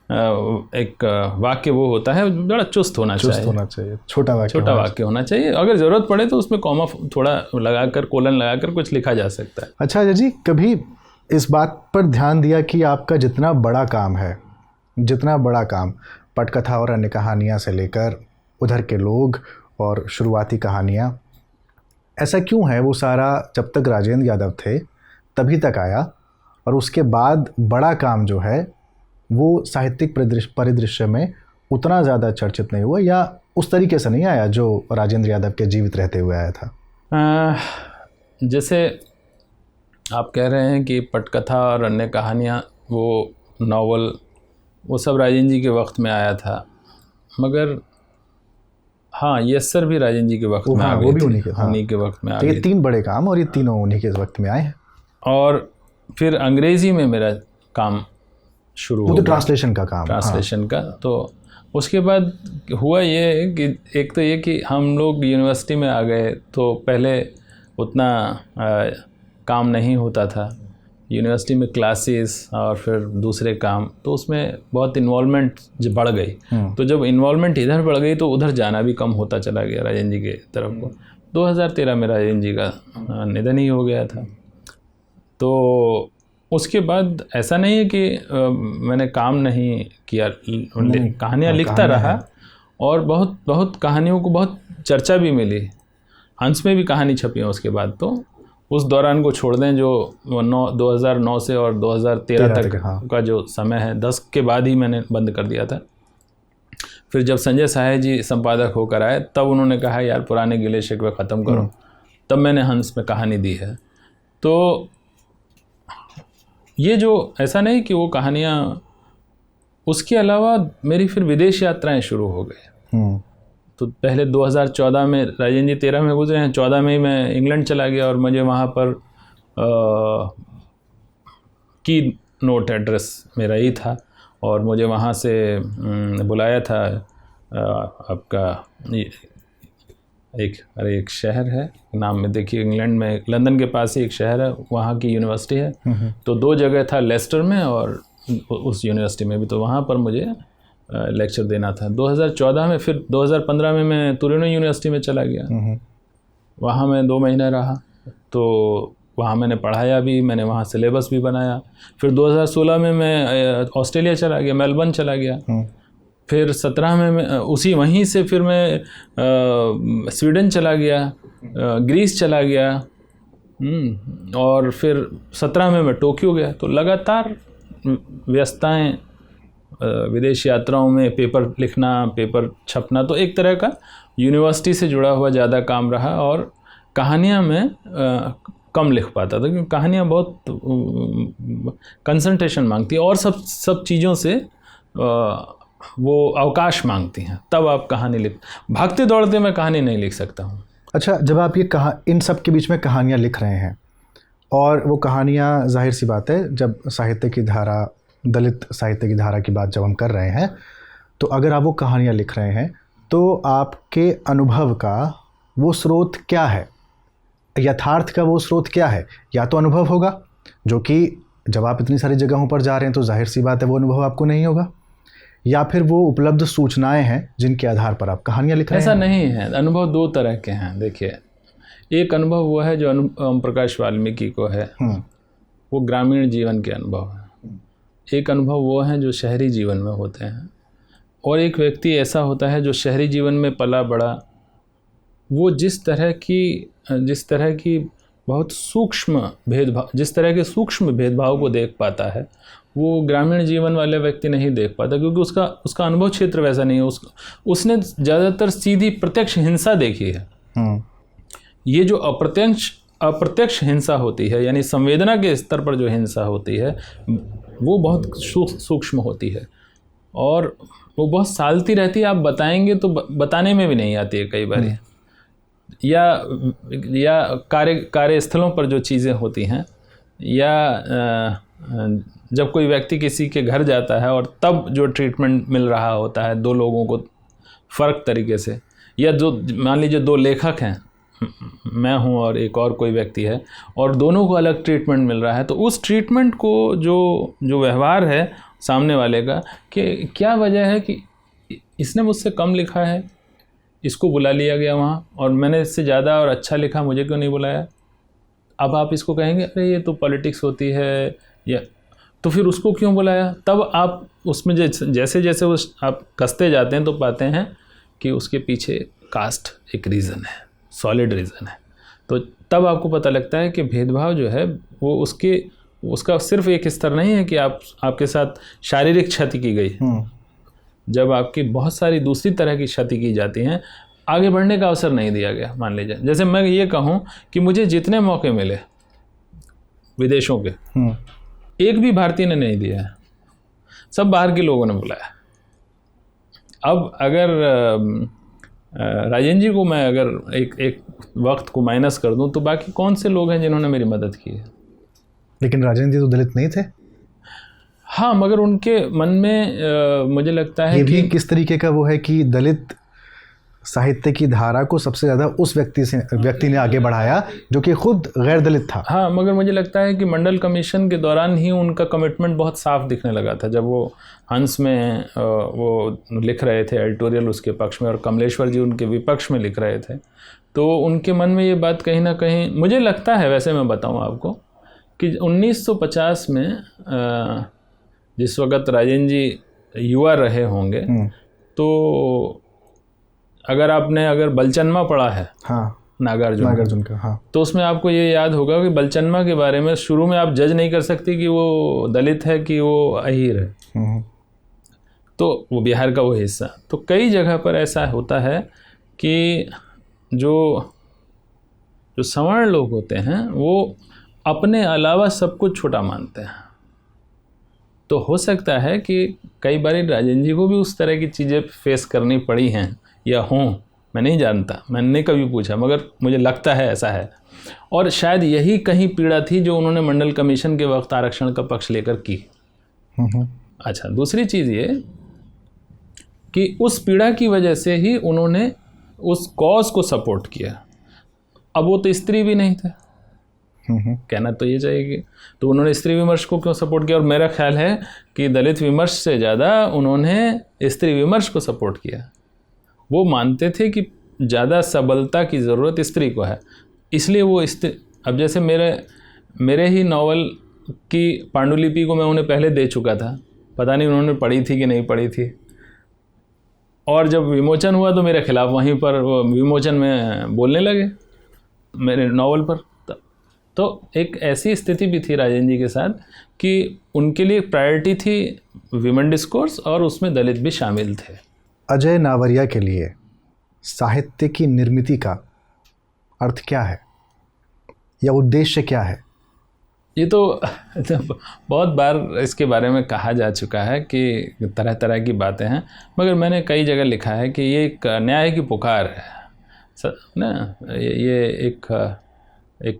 A: एक वाक्य वो होता है बड़ा चुस्त होना चाहिए, छोटा वाक्य होना चाहिए। अगर ज़रूरत पड़े तो उसमें कॉमा थोड़ा लगाकर, कोलन लगाकर कुछ लिखा जा सकता है।
B: अच्छा अजय जी, कभी इस बात पर ध्यान दिया कि आपका जितना बड़ा काम है, जितना बड़ा काम पटकथा और अन्य कहानियाँ से लेकर उधर के लोग और शुरुआती कहानियाँ, ऐसा क्यों है वो सारा जब तक राजेंद्र यादव थे तभी तक आया और उसके बाद बड़ा काम जो है वो साहित्यिक परिदृश्य में उतना ज़्यादा चर्चित नहीं हुआ या उस तरीके से नहीं आया जो राजेंद्र यादव के जीवित रहते हुए आया था?
A: जैसे आप कह रहे हैं कि पटकथा और अन्य कहानियाँ, वो नावल, वो सब राजेंद्र जी के वक्त में आया था, मगर हाँ यस सर भी राजेंद्र जी के वक्त में आ गए,
B: वो भी
A: थे, उन्हीं के वक्त में आ
B: गए।
A: गए।
B: ये 3 बड़े काम और ये तीनों उन्हीं के वक्त में आए हैं।
A: और फिर अंग्रेज़ी में मेरा काम शुरू हो
B: तो
A: गया,
B: ट्रांसलेशन का काम,
A: ट्रांसलेशन का। तो उसके बाद हुआ ये कि एक तो ये कि हम लोग यूनिवर्सिटी में आ गए, तो पहले उतना काम नहीं होता था यूनिवर्सिटी में, क्लासेस और फिर दूसरे काम, तो उसमें बहुत इन्वॉल्वमेंट बढ़ गई। तो जब इन्वॉल्वमेंट इधर बढ़ गई तो उधर जाना भी कम होता चला गया राजेंद्र जी के तरफ को। 2013 में राजेंद्र जी का निधन ही हो गया था। तो उसके बाद ऐसा नहीं है कि मैंने काम नहीं किया, कहानियाँ लिखता रहा और बहुत बहुत कहानियों को बहुत चर्चा भी मिली, हंस में भी कहानी छपी है उसके बाद। तो उस दौरान को छोड़ दें जो 2009 से और 2013 तक का जो समय है, 10 के बाद ही मैंने बंद कर दिया था। फिर जब संजय साहे जी संपादक होकर आए तब उन्होंने कहा यार पुराने गिले शिकवे ख़त्म करो, तब मैंने हंस में कहानी दी है। तो ये जो ऐसा नहीं कि वो कहानियाँ, उसके अलावा मेरी फिर विदेश यात्राएं शुरू हो गई। तो पहले 2014 में, राजेंद्र जी 13 में गुजरे हैं, 14 में ही मैं इंग्लैंड चला गया और मुझे वहाँ पर की नोट एड्रेस मेरा ही था और मुझे वहाँ से बुलाया था आपका एक शहर है, नाम में देखिए, इंग्लैंड में लंदन के पास ही एक शहर है, वहाँ की यूनिवर्सिटी है। तो 2 जगह था, लेस्टर में और उस यूनिवर्सिटी में भी, तो वहाँ पर मुझे लेक्चर देना था 2014 में। फिर 2015 में मैं तुरिनो यूनिवर्सिटी में चला गया, वहाँ मैं 2 महीने रहा, तो वहाँ मैंने पढ़ाया भी, मैंने वहाँ सिलेबस भी बनाया। फिर 2016 में मैं ऑस्ट्रेलिया चला गया, मेलबर्न चला गया। फिर 17 में मैं वहीं से फिर मैं स्वीडन चला गया, ग्रीस चला गया, और फिर 17 में मैं टोक्यो गया। तो लगातार व्यस्तताएं, विदेश यात्राओं में पेपर लिखना, पेपर छपना, तो एक तरह का यूनिवर्सिटी से जुड़ा हुआ ज़्यादा काम रहा। और कहानियाँ में कम लिख पाता था क्योंकि कहानियाँ बहुत कंसंट्रेशन मांगती है और सब चीज़ों से वो अवकाश मांगती हैं, तब आप कहानी भागते दौड़ते मैं कहानी नहीं लिख सकता हूँ।
B: अच्छा, जब आप ये इन सब के बीच में कहानियाँ लिख रहे हैं, और वो कहानियाँ जाहिर सी बात है जब साहित्य की धारा, दलित साहित्य की धारा की बात जब हम कर रहे हैं, तो अगर आप वो कहानियाँ लिख रहे हैं तो आपके अनुभव का वो स्रोत क्या है, यथार्थ का वो स्रोत क्या है? या तो अनुभव होगा, जो कि जब आप इतनी सारी जगहों पर जा रहे हैं तो जाहिर सी बात है वो अनुभव आपको नहीं होगा, या फिर वो उपलब्ध सूचनाएं हैं जिनके आधार पर आप कहानियाँ लिख रहे हैं।
A: ऐसा नहीं है, अनुभव 2 तरह के हैं। देखिए, एक अनुभव वो है जो ओम प्रकाश वाल्मीकि को है, वो ग्रामीण जीवन के अनुभव है। एक अनुभव वो है जो शहरी जीवन में होते हैं, और एक व्यक्ति ऐसा होता है जो शहरी जीवन में पला बड़ा, वो जिस तरह की बहुत सूक्ष्म भेदभाव, जिस तरह के सूक्ष्म भेदभाव को देख पाता है, वो ग्रामीण जीवन वाले व्यक्ति नहीं देख पाता, क्योंकि उसका अनुभव क्षेत्र वैसा नहीं है। उसने ज़्यादातर सीधी प्रत्यक्ष हिंसा देखी है। ये जो अप्रत्यक्ष हिंसा होती है, यानी संवेदना के स्तर पर जो हिंसा होती है, वो बहुत सूक्ष्म होती है और वो बहुत सालती रहती है। आप बताएंगे तो बताने में भी नहीं आती है कई बार। या कार्यस्थलों पर जो चीज़ें होती हैं, या जब कोई व्यक्ति किसी के घर जाता है और तब जो ट्रीटमेंट मिल रहा होता है 2 लोगों को फ़र्क तरीके से, या जो मान लीजिए 2 लेखक हैं, मैं हूं और एक और कोई व्यक्ति है, और दोनों को अलग ट्रीटमेंट मिल रहा है, तो उस ट्रीटमेंट को जो व्यवहार है सामने वाले का, कि क्या वजह है कि इसने मुझसे कम लिखा है, इसको बुला लिया गया वहाँ, और मैंने इससे ज़्यादा और अच्छा लिखा, मुझे क्यों नहीं बुलाया। अब आप इसको कहेंगे अरे ये तो पॉलिटिक्स होती है, या तो फिर उसको क्यों बुलाया? तब आप उसमें जैसे जैसे उस आप कसते जाते हैं तो पाते हैं कि उसके पीछे कास्ट एक रीज़न है, सॉलिड रीज़न है। तो तब आपको पता लगता है कि भेदभाव जो है वो उसका सिर्फ एक स्तर नहीं है कि आपके साथ शारीरिक क्षति की गई, जब आपकी बहुत सारी दूसरी तरह की क्षति की जाती हैं, आगे बढ़ने का अवसर नहीं दिया गया। मान लीजिए जैसे मैं ये कहूँ कि मुझे जितने मौके मिले विदेशों के, एक भी भारतीय ने नहीं दिया है, सब बाहर के लोगों ने बुलाया। अब अगर राजेंद्र जी को मैं अगर एक वक्त को माइनस कर दूं तो बाकी कौन से लोग हैं जिन्होंने मेरी मदद की है?
B: लेकिन राजेंद्र जी तो दलित नहीं थे।
A: हाँ, मगर उनके मन में मुझे लगता है
B: ये भी किस तरीके का वो है कि दलित साहित्य की धारा को सबसे ज़्यादा उस व्यक्ति ने आगे बढ़ाया जो कि खुद गैर दलित था।
A: हाँ, मगर मुझे लगता है कि मंडल कमीशन के दौरान ही उनका कमिटमेंट बहुत साफ दिखने लगा था। जब वो हंस में वो लिख रहे थे एडिटोरियल उसके पक्ष में और कमलेश्वर जी उनके विपक्ष में लिख रहे थे, तो उनके मन में ये बात कहीं ना कहीं मुझे लगता है, वैसे मैं बताऊँ आपको कि 1950 में जिस वक़्त राजेंद्र जी युवा रहे होंगे, तो अगर बलचन्मा पढ़ा है,
B: हाँ,
A: नागार्जुन
B: का, हाँ,
A: तो उसमें आपको ये याद होगा कि बलचन्मा के बारे में शुरू में आप जज नहीं कर सकते कि वो दलित है कि वो अहीर है, तो वो बिहार का वो हिस्सा। तो कई जगह पर ऐसा होता है कि जो सवर्ण लोग होते हैं वो अपने अलावा सब कुछ छोटा मानते हैं। तो हो सकता है कि कई बार राजेंद्र जी को भी उस तरह की चीज़ें फेस करनी पड़ी हैं या हों, मैं नहीं जानता, मैंने कभी पूछा, मगर मुझे लगता है ऐसा है। और शायद यही कहीं पीड़ा थी जो उन्होंने मंडल कमीशन के वक्त आरक्षण का पक्ष लेकर की। अच्छा, दूसरी चीज़ ये कि उस पीड़ा की वजह से ही उन्होंने उस कॉज को सपोर्ट किया। अब वो तो स्त्री भी नहीं थे, कहना तो ये चाहिए, तो उन्होंने स्त्री विमर्श को क्यों सपोर्ट किया? और मेरा ख्याल है कि दलित विमर्श से ज़्यादा उन्होंने स्त्री विमर्श को सपोर्ट किया। वो मानते थे कि ज़्यादा सबलता की ज़रूरत स्त्री को है, इसलिए वो स्त्री। अब जैसे मेरे ही नावल की पांडुलिपि को मैं उन्हें पहले दे चुका था, पता नहीं उन्होंने पढ़ी थी कि नहीं पढ़ी थी, और जब विमोचन हुआ तो मेरे खिलाफ वहीं पर विमोचन में बोलने लगे मेरे नावल पर। तो एक ऐसी स्थिति भी थी राजेंद्र जी के साथ कि उनके लिए प्रायोरिटी थी विमेन डिस्कोर्स और उसमें दलित भी शामिल थे।
B: अजय नावरिया के लिए साहित्य की निर्मित का अर्थ क्या है या उद्देश्य क्या है?
A: ये तो बहुत बार इसके बारे में कहा जा चुका है कि तरह तरह की बातें हैं, मगर मैंने कई जगह लिखा है कि ये एक न्याय की पुकार है ना, ये एक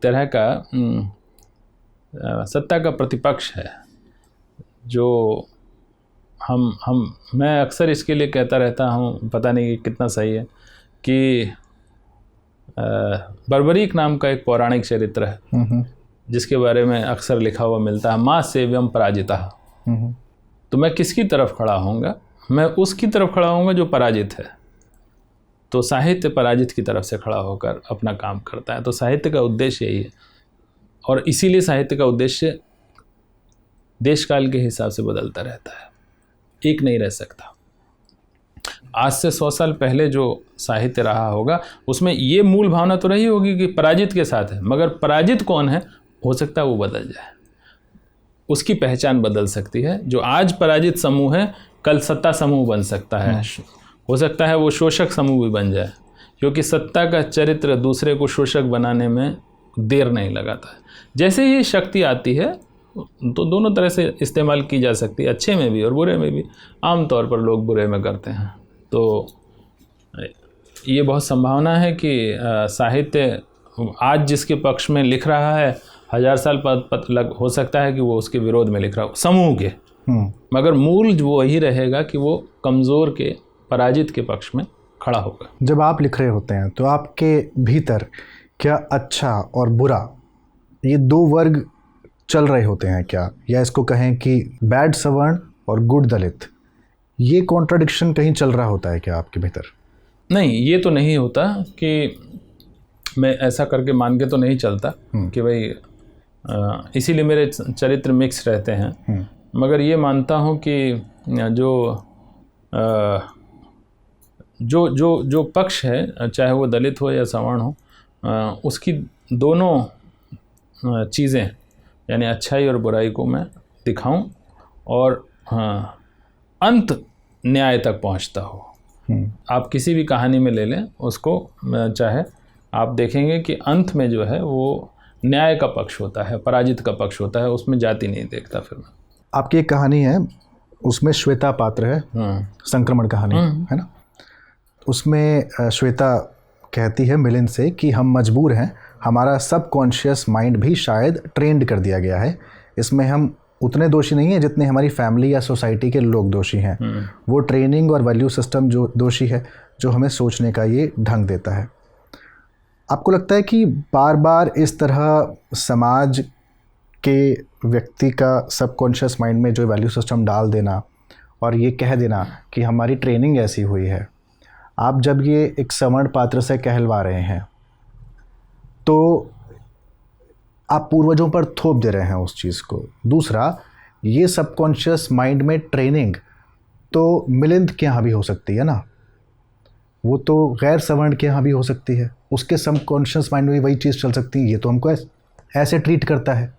A: तरह का सत्ता का प्रतिपक्ष है जो मैं अक्सर इसके लिए कहता रहता हूँ, पता नहीं कितना सही है, कि बर्बरीक नाम का एक पौराणिक चरित्र है जिसके बारे में अक्सर लिखा हुआ मिलता है, माँ सेव्यम पराजिता। तो मैं किसकी तरफ खड़ा होऊंगा? मैं उसकी तरफ खड़ा होऊंगा जो पराजित है। तो साहित्य पराजित की तरफ से खड़ा होकर अपना काम करता है। तो साहित्य का उद्देश्य यही है, और इसीलिए साहित्य का उद्देश्य देश काल के हिसाब से बदलता रहता है, एक नहीं रह सकता। आज से 100 साल पहले जो साहित्य रहा होगा उसमें ये मूल भावना तो रही होगी कि पराजित के साथ है, मगर पराजित कौन है हो सकता है वो बदल जाए, उसकी पहचान बदल सकती है। जो आज पराजित समूह है कल सत्ता समूह बन सकता है, हो सकता है वो शोषक समूह भी बन जाए, क्योंकि सत्ता का चरित्र दूसरे को शोषक बनाने में देर नहीं लगाता है। जैसे ही शक्ति आती है तो दोनों तरह से इस्तेमाल की जा सकती है, अच्छे में भी और बुरे में भी। आमतौर पर लोग बुरे में करते हैं, तो ये बहुत संभावना है कि साहित्य आज जिसके पक्ष में लिख रहा है 1000 साल हो सकता है कि वो उसके विरोध में लिख रहा हो, समूह के, मगर मूल वो वही रहेगा कि वो कमज़ोर के पराजित के पक्ष में खड़ा होगा।
B: जब आप लिख रहे होते हैं तो आपके भीतर क्या अच्छा और बुरा ये दो वर्ग चल रहे होते हैं क्या, या इसको कहें कि बैड सवर्ण और गुड दलित, ये कॉन्ट्राडिक्शन कहीं चल रहा होता है क्या आपके भीतर?
A: नहीं, ये तो नहीं होता कि मैं ऐसा करके मान के तो नहीं चलता कि भाई इसीलिए मेरे चरित्र मिक्स रहते हैं, मगर ये मानता हूँ कि जो पक्ष है, चाहे वो दलित हो या सवर्ण हो, उसकी दोनों चीज़ें यानी अच्छाई और बुराई को मैं दिखाऊं और अंत न्याय तक पहुंचता हो। आप किसी भी कहानी में ले लें उसको, चाहे आप देखेंगे कि अंत में जो है वो न्याय का पक्ष होता है, पराजित का पक्ष होता है, उसमें जाति नहीं देखता। फिर मैं
B: आपकी एक कहानी है, उसमें श्वेता पात्र है, संक्रमण कहानी है ना। उसमें श्वेता कहती है मिलिंद से कि हम मजबूर हैं, हमारा सबकॉन्शियस माइंड भी शायद ट्रेंड कर दिया गया है, इसमें हम उतने दोषी नहीं हैं जितने हमारी फैमिली या सोसाइटी के लोग दोषी हैं। वो ट्रेनिंग और वैल्यू सिस्टम जो दोषी है, जो हमें सोचने का ये ढंग देता है। आपको लगता है कि बार बार इस तरह समाज के व्यक्ति का सबकॉन्शियस माइंड में जो वैल्यू सिस्टम डाल देना और ये कह देना कि हमारी ट्रेनिंग ऐसी हुई है, आप जब ये एक सवर्ण पात्र से कहलवा रहे हैं तो आप पूर्वजों पर थोप दे रहे हैं उस चीज़ को। दूसरा, ये सबकॉन्शियस माइंड में ट्रेनिंग तो मिलिंद के यहाँ भी हो सकती है ना, वो तो गैर सवर्ण के यहाँ भी हो सकती है, उसके सबकॉन्शियस माइंड में भी वही चीज़ चल सकती है। ये तो हमको ऐसे ट्रीट करता है,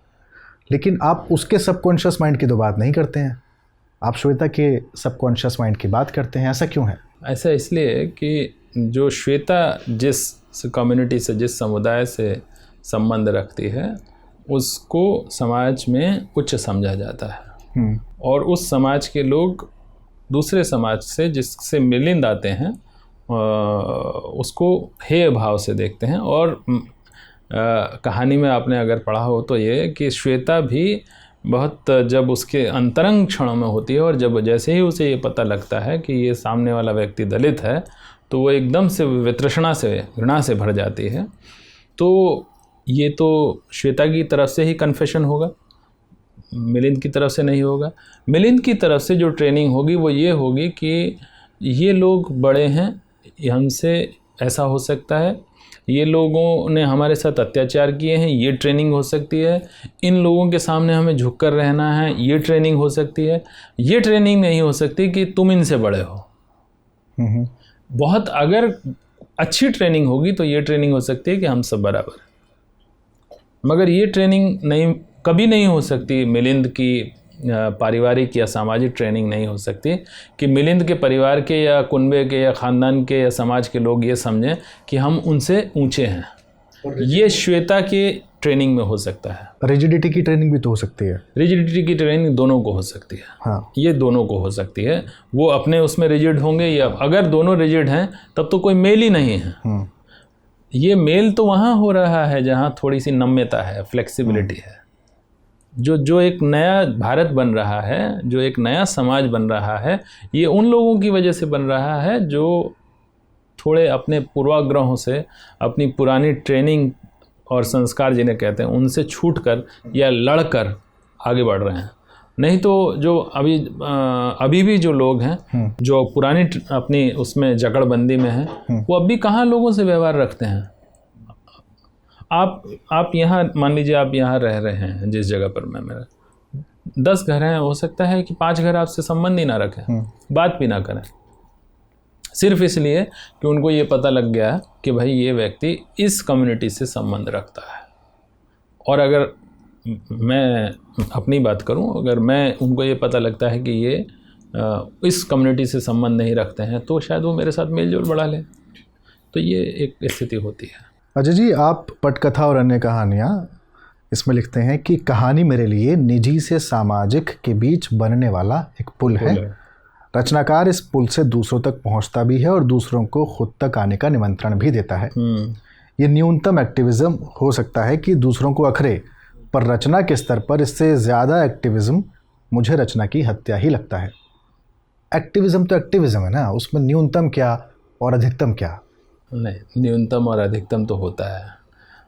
B: लेकिन आप उसके सबकॉन्शियस माइंड की तो बात नहीं करते हैं, आप श्वेता के सबकॉन्शियस माइंड की बात करते हैं। ऐसा क्यों है?
A: ऐसा इसलिए कि जो श्वेता जिस कम्युनिटी से, जिस समुदाय से संबंध रखती है, उसको समाज में उच्च समझा जाता है और उस समाज के लोग दूसरे समाज से जिससे मिलिंद आते हैं उसको हेय भाव से देखते हैं। और कहानी में आपने अगर पढ़ा हो तो ये कि श्वेता भी बहुत जब उसके अंतरंग क्षणों में होती है और जब जैसे ही उसे ये पता लगता है कि ये सामने वाला व्यक्ति दलित है तो वो एकदम से वितृष्णा से, घृणा से भर जाती है। तो ये तो श्वेता की तरफ से ही कन्फेशन होगा, मिलिंद की तरफ से नहीं होगा। मिलिंद की तरफ से जो ट्रेनिंग होगी वो ये होगी कि ये लोग बड़े हैं, हमसे ऐसा हो सकता है, ये लोगों ने हमारे साथ अत्याचार किए हैं, ये ट्रेनिंग हो सकती है, इन लोगों के सामने हमें झुक कर रहना है, ये ट्रेनिंग हो सकती है। ये ट्रेनिंग नहीं हो सकती कि तुम इनसे बड़े हो। बहुत अगर अच्छी ट्रेनिंग होगी तो ये ट्रेनिंग हो सकती है कि हम सब बराबर हैं, मगर ये ट्रेनिंग नहीं, कभी नहीं हो सकती। मिलिंद की पारिवारिक या सामाजिक ट्रेनिंग नहीं हो सकती कि मिलिंद के परिवार के या कुनबे के या ख़ानदान के या समाज के लोग ये समझें कि हम उनसे ऊंचे हैं। ये श्वेता के ट्रेनिंग में हो सकता है।
B: रिजिडिटी की ट्रेनिंग भी तो हो सकती है।
A: रिजिडिटी की ट्रेनिंग दोनों को हो सकती है।
B: हाँ,
A: ये दोनों को हो सकती है। वो अपने उसमें रिजिड होंगे या अगर दोनों रिजिड हैं तब तो कोई मेल ही नहीं है। ये मेल तो वहाँ हो रहा है जहाँ थोड़ी सी नम्यता है, फ्लेक्सिबिलिटी है। जो एक नया भारत बन रहा है, जो एक नया समाज बन रहा है, ये उन लोगों की वजह से बन रहा है जो थोड़े अपने पूर्वाग्रहों से, अपनी पुरानी ट्रेनिंग और संस्कार जिन्हें कहते हैं उनसे छूटकर या लड़कर आगे बढ़ रहे हैं। नहीं तो जो अभी भी जो लोग हैं जो पुरानी अपनी उसमें जकड़बंदी में हैं, वो अभी कहाँ लोगों से व्यवहार रखते हैं। आप यहाँ मान लीजिए, आप यहाँ रह रहे हैं जिस जगह पर मैं, मेरा 10 घर हैं, हो सकता है कि 5 घर आपसे संबंध ही ना रखें, बात भी ना करें, सिर्फ इसलिए कि उनको ये पता लग गया कि भाई ये व्यक्ति इस कम्युनिटी से संबंध रखता है। और अगर मैं अपनी बात करूं, अगर मैं उनको ये पता लगता है कि ये इस कम्युनिटी से संबंध नहीं रखते हैं तो शायद वो मेरे साथ मेल जोल बढ़ा लें। तो ये एक स्थिति होती है।
B: अजय जी, आप पटकथा और अन्य कहानियाँ इसमें लिखते हैं कि कहानी मेरे लिए निजी से सामाजिक के बीच बनने वाला एक पुल है। रचनाकार इस पुल से दूसरों तक पहुंचता भी है और दूसरों को खुद तक आने का निमंत्रण भी देता है। ये न्यूनतम एक्टिविज्म हो सकता है कि दूसरों को अखरे, पर रचना के स्तर पर इससे ज़्यादा एक्टिविज्म मुझे रचना की हत्या ही लगता है। एक्टिविज्म तो एक्टिविज्म है ना, उसमें न्यूनतम क्या और अधिकतम क्या?
A: नहीं, न्यूनतम और अधिकतम तो होता है।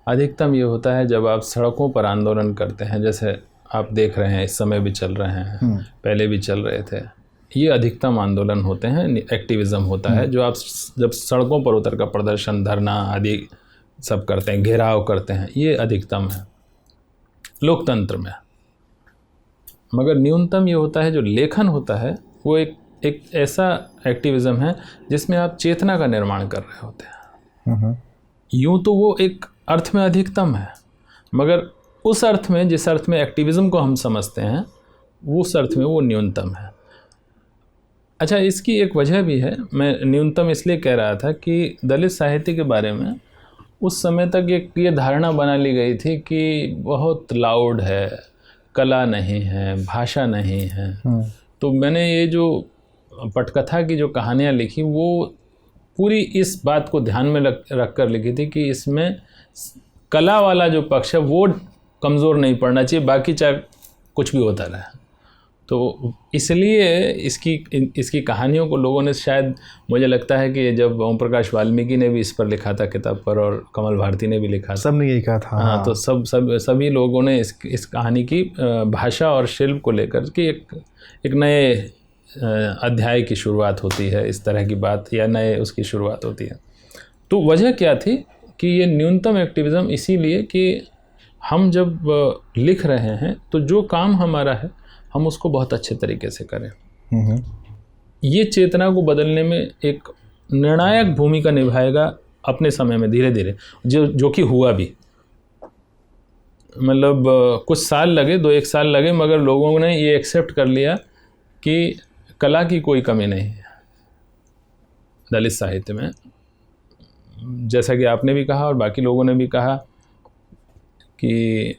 A: अधिकतम ये होता है जब आप सड़कों पर आंदोलन करते हैं, जैसे आप देख रहे हैं इस समय भी चल रहे हैं, पहले भी चल रहे थे। ये अधिकतम आंदोलन होते हैं, एक्टिविज़म होता है जो आप जब सड़कों पर उतर कर प्रदर्शन, धरना आदि सब करते हैं, घेराव करते हैं, ये अधिकतम है लोकतंत्र में। मगर न्यूनतम ये होता है, जो लेखन होता है वो एक ऐसा एक्टिविज़म है जिसमें आप चेतना का निर्माण कर रहे होते हैं। यूँ तो वो एक अर्थ में अधिकतम है, मगर उस अर्थ में, जिस अर्थ में एक्टिविज़म को हम समझते हैं, उस अर्थ में वो न्यूनतम है। अच्छा, इसकी एक वजह भी है, मैं न्यूनतम इसलिए कह रहा था कि दलित साहित्य के बारे में उस समय तक ये धारणा बना ली गई थी कि बहुत लाउड है, कला नहीं है, भाषा नहीं है। तो मैंने ये जो पटकथा की जो कहानियाँ लिखी वो पूरी इस बात को ध्यान में रख कर लिखी थी कि इसमें कला वाला जो पक्ष है वो कमज़ोर नहीं पड़ना चाहिए, बाकी चाहे कुछ भी होता रहे। तो इसलिए इसकी कहानियों को लोगों ने, शायद मुझे लगता है कि जब ओम प्रकाश वाल्मीकि ने भी इस पर लिखा था किताब पर, और कमल भारती ने भी लिखा था,
B: सब ने यही कहा था।
A: हाँ, तो सभी लोगों ने इस कहानी की भाषा और शिल्प को लेकर कि एक नए अध्याय की शुरुआत होती है, इस तरह की बात, या नए उसकी शुरुआत होती है। तो वजह क्या थी कि ये न्यूनतम एक्टिविज़म इसीलिए कि हम जब लिख रहे हैं तो जो काम हमारा है हम उसको बहुत अच्छे तरीके से करें। ये चेतना को बदलने में एक निर्णायक भूमिका निभाएगा अपने समय में, धीरे धीरे, जो कि हुआ भी। मतलब कुछ साल लगे, 2-1 साल लगे, मगर लोगों ने ये एक्सेप्ट कर लिया कि कला की कोई कमी नहीं है दलित साहित्य में। जैसा कि आपने भी कहा और बाकी लोगों ने भी कहा कि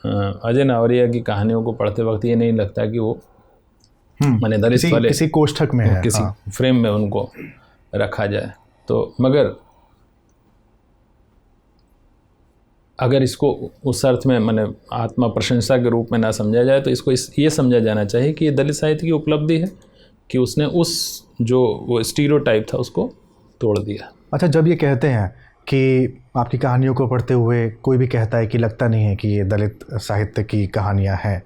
A: अजय नावरिया की कहानियों को पढ़ते वक्त ये नहीं लगता कि वो माने दलित वाले
B: किसी कोष्ठक में है,
A: किसी फ्रेम में उनको रखा जाए। तो मगर अगर इसको उस अर्थ में माने आत्मा प्रशंसा के रूप में ना समझा जाए, तो इसको ये समझा जाना चाहिए कि ये दलित साहित्य की उपलब्धि है कि उसने उस जो वो स्टीरियोटाइप था उसको तोड़ दिया।
B: अच्छा, जब ये कहते हैं कि आपकी कहानियों को पढ़ते हुए कोई भी कहता है कि लगता नहीं है कि ये दलित साहित्य की कहानियां हैं,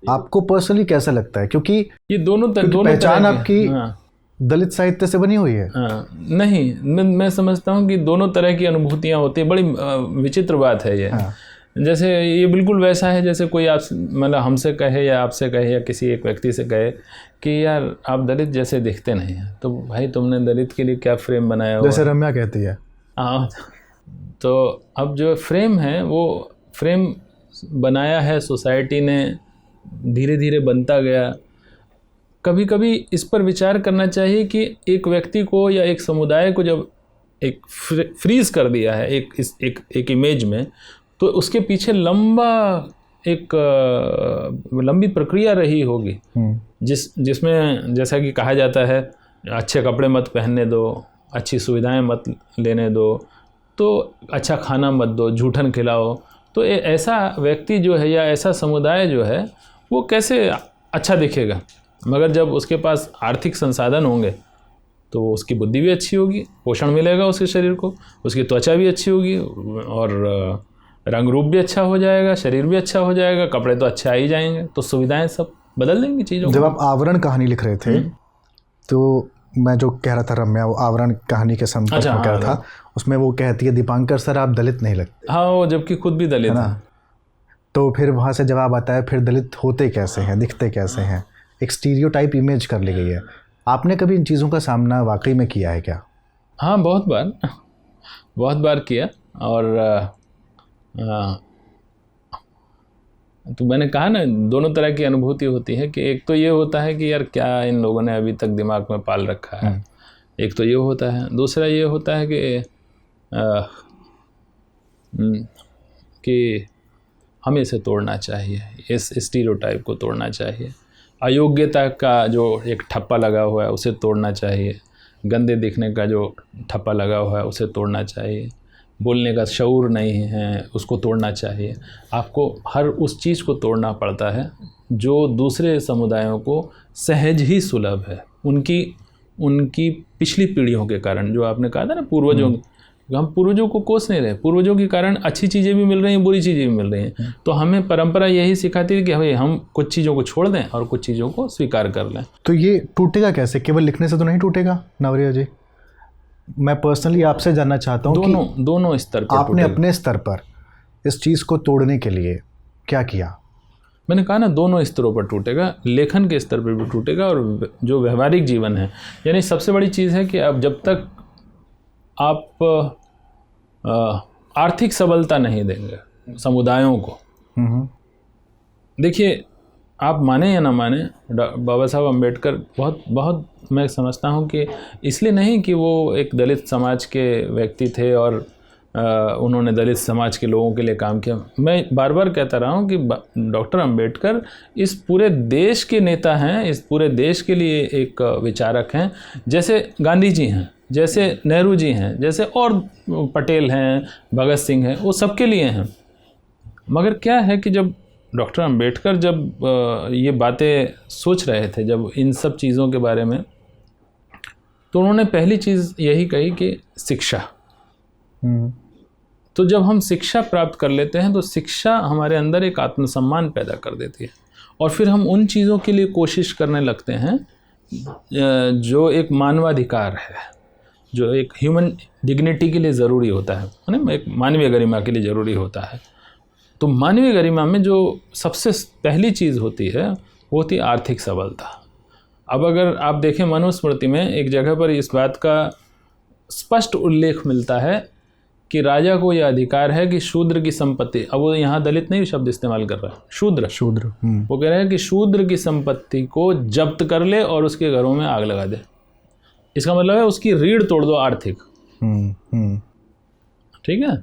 B: आपको पर्सनली कैसा लगता है? क्योंकि
A: ये दोनों
B: पहचान आपकी दलित साहित्य से बनी हुई है।
A: नहीं, मैं समझता हूँ कि दोनों तरह की अनुभूतियाँ होती हैं। बड़ी विचित्र बात है ये। जैसे ये बिल्कुल वैसा है जैसे कोई आप मतलब हमसे कहे या आपसे कहे या किसी एक व्यक्ति से कहे कि यार आप दलित जैसे दिखते नहीं हैं। तो भाई तुमने दलित के लिए क्या फ्रेम बनाया हुआ?
B: जैसे रम्या कहती है।
A: तो अब जो फ्रेम है वो फ्रेम बनाया है सोसाइटी ने, धीरे धीरे बनता गया। कभी कभी इस पर विचार करना चाहिए कि एक व्यक्ति को या एक समुदाय को जब एक फ्रीज कर दिया है एक इमेज में, तो उसके पीछे लंबी प्रक्रिया रही होगी जिसमें जैसा कि कहा जाता है अच्छे कपड़े मत पहनने दो, अच्छी सुविधाएं मत लेने दो, तो अच्छा खाना मत दो, जूठन खिलाओ। तो ऐसा व्यक्ति जो है या ऐसा समुदाय जो है वो कैसे अच्छा दिखेगा? मगर जब उसके पास आर्थिक संसाधन होंगे तो उसकी बुद्धि भी अच्छी होगी, पोषण मिलेगा उसके शरीर को, उसकी त्वचा भी अच्छी होगी और रंग रूप भी अच्छा हो जाएगा, शरीर भी अच्छा हो जाएगा, कपड़े तो अच्छे आ ही जाएंगे। तो सुविधाएं सब बदल देंगी चीज़ों को।
B: जब आप आवरण कहानी लिख रहे थे तो मैं जो कह रहा था रम्या, वो आवरण कहानी के संपर्क में कह रहा था, उसमें वो कहती है दीपांकर सर आप दलित नहीं लगते।
A: हाँ, वो जबकि खुद भी दलित है।
B: तो फिर वहाँ से जवाब आता है फिर दलित होते कैसे हैं, दिखते कैसे हैं? एक स्टीरियोटाइप इमेज कर ली गई है। आपने कभी इन चीज़ों का सामना वाकई में किया है क्या?
A: हाँ, बहुत बार किया। और तो मैंने कहा ना, दोनों तरह की अनुभूति होती है कि एक तो ये होता है कि यार क्या इन लोगों ने अभी तक दिमाग में पाल रखा है, एक तो ये होता है। दूसरा ये होता है कि हमें इसे तोड़ना चाहिए, इस स्टीरियोटाइप को तोड़ना चाहिए। अयोग्यता का जो एक ठप्पा लगा हुआ है उसे तोड़ना चाहिए, गंदे दिखने का जो ठप्पा लगा हुआ है उसे तोड़ना चाहिए, बोलने का शऊर नहीं है उसको तोड़ना चाहिए। आपको हर उस चीज़ को तोड़ना पड़ता है जो दूसरे समुदायों को सहज ही सुलभ है, उनकी पिछली पीढ़ियों के कारण। जो आपने कहा था ना पूर्वजों, हम पूर्वजों को कोस नहीं रहे, पूर्वजों के कारण अच्छी चीज़ें भी मिल रही हैं, बुरी चीज़ें भी मिल रही हैं। तो हमें परंपरा यही सिखाती है कि भाई हम कुछ चीज़ों को छोड़ दें और कुछ चीज़ों को स्वीकार कर लें।
B: तो ये टूटेगा कैसे? केवल लिखने से तो नहीं टूटेगा नावरिया जी? मैं पर्सनली आपसे जानना चाहता हूँ कि
A: दोनों स्तर पर
B: आपने अपने स्तर पर इस चीज़ को तोड़ने के लिए क्या किया?
A: मैंने कहा ना, दोनों स्तरों पर टूटेगा, लेखन के स्तर पर भी टूटेगा और जो व्यवहारिक जीवन है, यानी सबसे बड़ी चीज़ है कि अब जब तक आप आर्थिक सबलता नहीं देंगे समुदायों को, देखिए आप माने या ना माने, बाबा साहब अम्बेडकर बहुत मैं समझता हूँ कि इसलिए नहीं कि वो एक दलित समाज के व्यक्ति थे और उन्होंने दलित समाज के लोगों के लिए काम किया। मैं बार बार कहता रहा हूँ कि डॉक्टर अम्बेडकर इस पूरे देश के नेता हैं, इस पूरे देश के लिए एक विचारक हैं, जैसे गांधी जी हैं, जैसे नेहरू जी हैं, जैसे और पटेल हैं, भगत सिंह हैं, वो सबके लिए हैं। मगर क्या है कि जब डॉक्टर अम्बेडकर जब ये बातें सोच रहे थे, जब इन सब चीज़ों के बारे में, तो उन्होंने पहली चीज़ यही कही कि शिक्षा। तो जब हम शिक्षा प्राप्त कर लेते हैं तो शिक्षा हमारे अंदर एक आत्मसम्मान पैदा कर देती है और फिर हम उन चीज़ों के लिए कोशिश करने लगते हैं जो एक मानवाधिकार है, जो एक ह्यूमन डिग्निटी के लिए ज़रूरी होता है, एक मानवीय गरिमा के लिए ज़रूरी होता है। तो मानवीय गरिमा में जो सबसे पहली चीज़ होती है वो होती है आर्थिक सबलता। अब अगर आप देखें मनुस्मृति में एक जगह पर इस बात का स्पष्ट उल्लेख मिलता है कि राजा को यह अधिकार है कि शूद्र की संपत्ति, अब वो यहाँ दलित नहीं शब्द इस्तेमाल कर रहा है, शूद्र वो कह रहे हैं कि शूद्र की संपत्ति को जब्त कर ले और उसके घरों में आग लगा दे। इसका मतलब है उसकी रीढ़ तोड़ दो आर्थिक। ठीक है,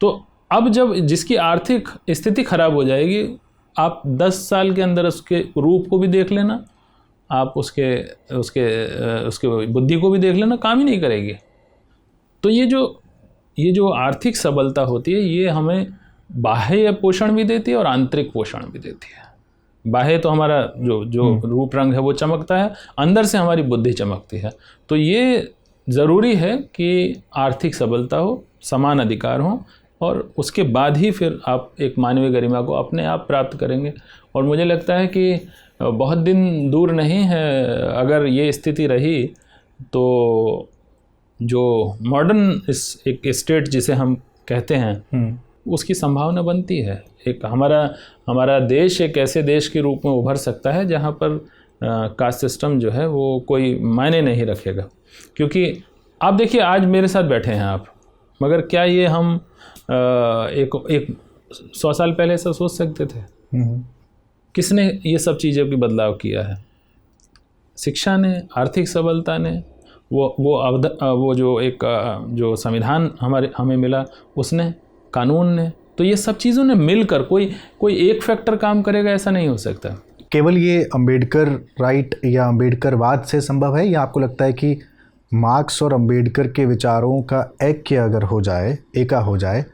A: तो अब जब जिसकी आर्थिक स्थिति खराब हो जाएगी, आप 10 साल के अंदर उसके रूप को भी देख लेना, आप उसके बुद्धि को भी देख लेना, काम ही नहीं करेगी। तो ये जो आर्थिक सबलता होती है, ये हमें बाह्य पोषण भी देती है और आंतरिक पोषण भी देती है। बाह्य तो हमारा जो रूप रंग है वो चमकता है, अंदर से हमारी बुद्धि चमकती है। तो ये ज़रूरी है कि आर्थिक सबलता हो, समान अधिकार हो, और उसके बाद ही फिर आप एक मानवीय गरिमा को अपने आप प्राप्त करेंगे। और मुझे लगता है कि बहुत दिन दूर नहीं है, अगर ये स्थिति रही तो जो मॉडर्न एक स्टेट जिसे हम कहते हैं उसकी संभावना बनती है। एक हमारा देश एक ऐसे देश के रूप में उभर सकता है जहाँ पर कास्ट सिस्टम जो है वो कोई मायने नहीं रखेगा। क्योंकि आप देखिए, आज मेरे साथ बैठे हैं आप, मगर क्या ये हम एक 100 साल पहले ऐसा सोच सकते थे? किसने ये सब चीज़ों की बदलाव किया है? शिक्षा ने, आर्थिक सबलता ने, वो जो संविधान हमें मिला उसने, कानून ने। तो ये सब चीज़ों ने मिलकर कोई एक फैक्टर काम करेगा ऐसा नहीं हो सकता।
B: केवल ये अम्बेडकर राइट या अम्बेडकरवाद से संभव है, या आपको लगता है कि मार्क्स और अम्बेडकर के विचारों का ऐक्य अगर हो जाए, एका हो जाए,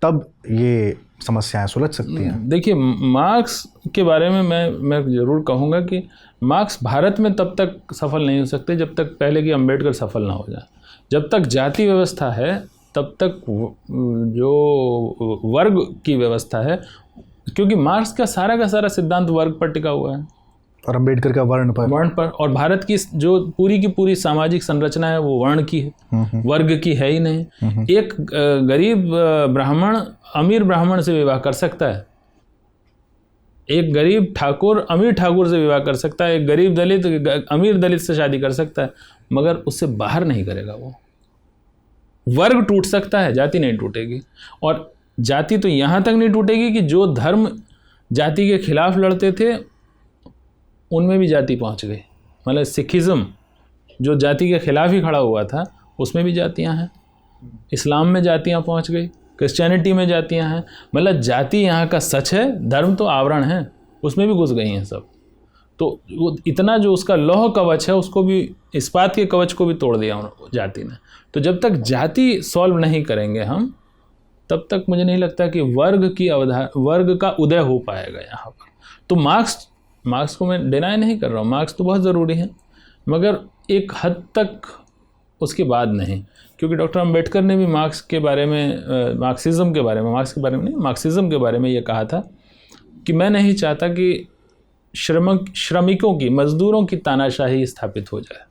B: तब ये समस्याएं सुलझ सकती हैं? देखिए,
A: मार्क्स के बारे में मैं ज़रूर कहूँगा कि मार्क्स भारत में तब तक सफल नहीं हो सकते जब तक पहले कि अम्बेडकर सफल ना हो जाए। जब तक जाति व्यवस्था है तब तक जो वर्ग की व्यवस्था है, क्योंकि मार्क्स का सारा सिद्धांत वर्ग पर टिका हुआ है
B: और अम्बेडकर का वर्ण पर।
A: और भारत की जो पूरी की पूरी सामाजिक संरचना है वो वर्ण की है, वर्ग की है ही नहीं। एक गरीब ब्राह्मण अमीर ब्राह्मण से विवाह कर सकता है, एक गरीब ठाकुर अमीर ठाकुर से विवाह कर सकता है, एक गरीब दलित अमीर दलित से शादी कर सकता है, मगर उससे बाहर नहीं करेगा। वो वर्ग टूट सकता है, जाति नहीं टूटेगी। और जाति तो यहाँ तक नहीं टूटेगी कि जो धर्म जाति के खिलाफ लड़ते थे उनमें भी जाति पहुँच गई। मतलब सिखिज़्म जो जाति के खिलाफ ही खड़ा हुआ था उसमें भी जातियाँ हैं, इस्लाम में जातियाँ पहुँच गई, क्रिश्चियनिटी में जातियाँ हैं। मतलब जाति यहाँ का सच है, धर्म तो आवरण है, उसमें भी घुस गई हैं सब। तो वो इतना जो उसका लौह कवच है उसको भी, इस्पात के कवच को भी तोड़ दिया जाति ने। तो जब तक जाति सॉल्व नहीं करेंगे हम, तब तक मुझे नहीं लगता कि वर्ग का उदय हो पाएगा यहाँ पर। तो मार्क्स को मैं डिनाई नहीं कर रहा हूँ, मार्क्स तो बहुत ज़रूरी है, मगर एक हद तक उसके बाद नहीं। क्योंकि डॉक्टर अम्बेडकर ने भी मार्क्स के बारे में, मार्क्सिज़म के बारे में ये कहा था कि मैं नहीं चाहता कि श्रमिकों की, मज़दूरों की तानाशाही स्थापित हो जाए।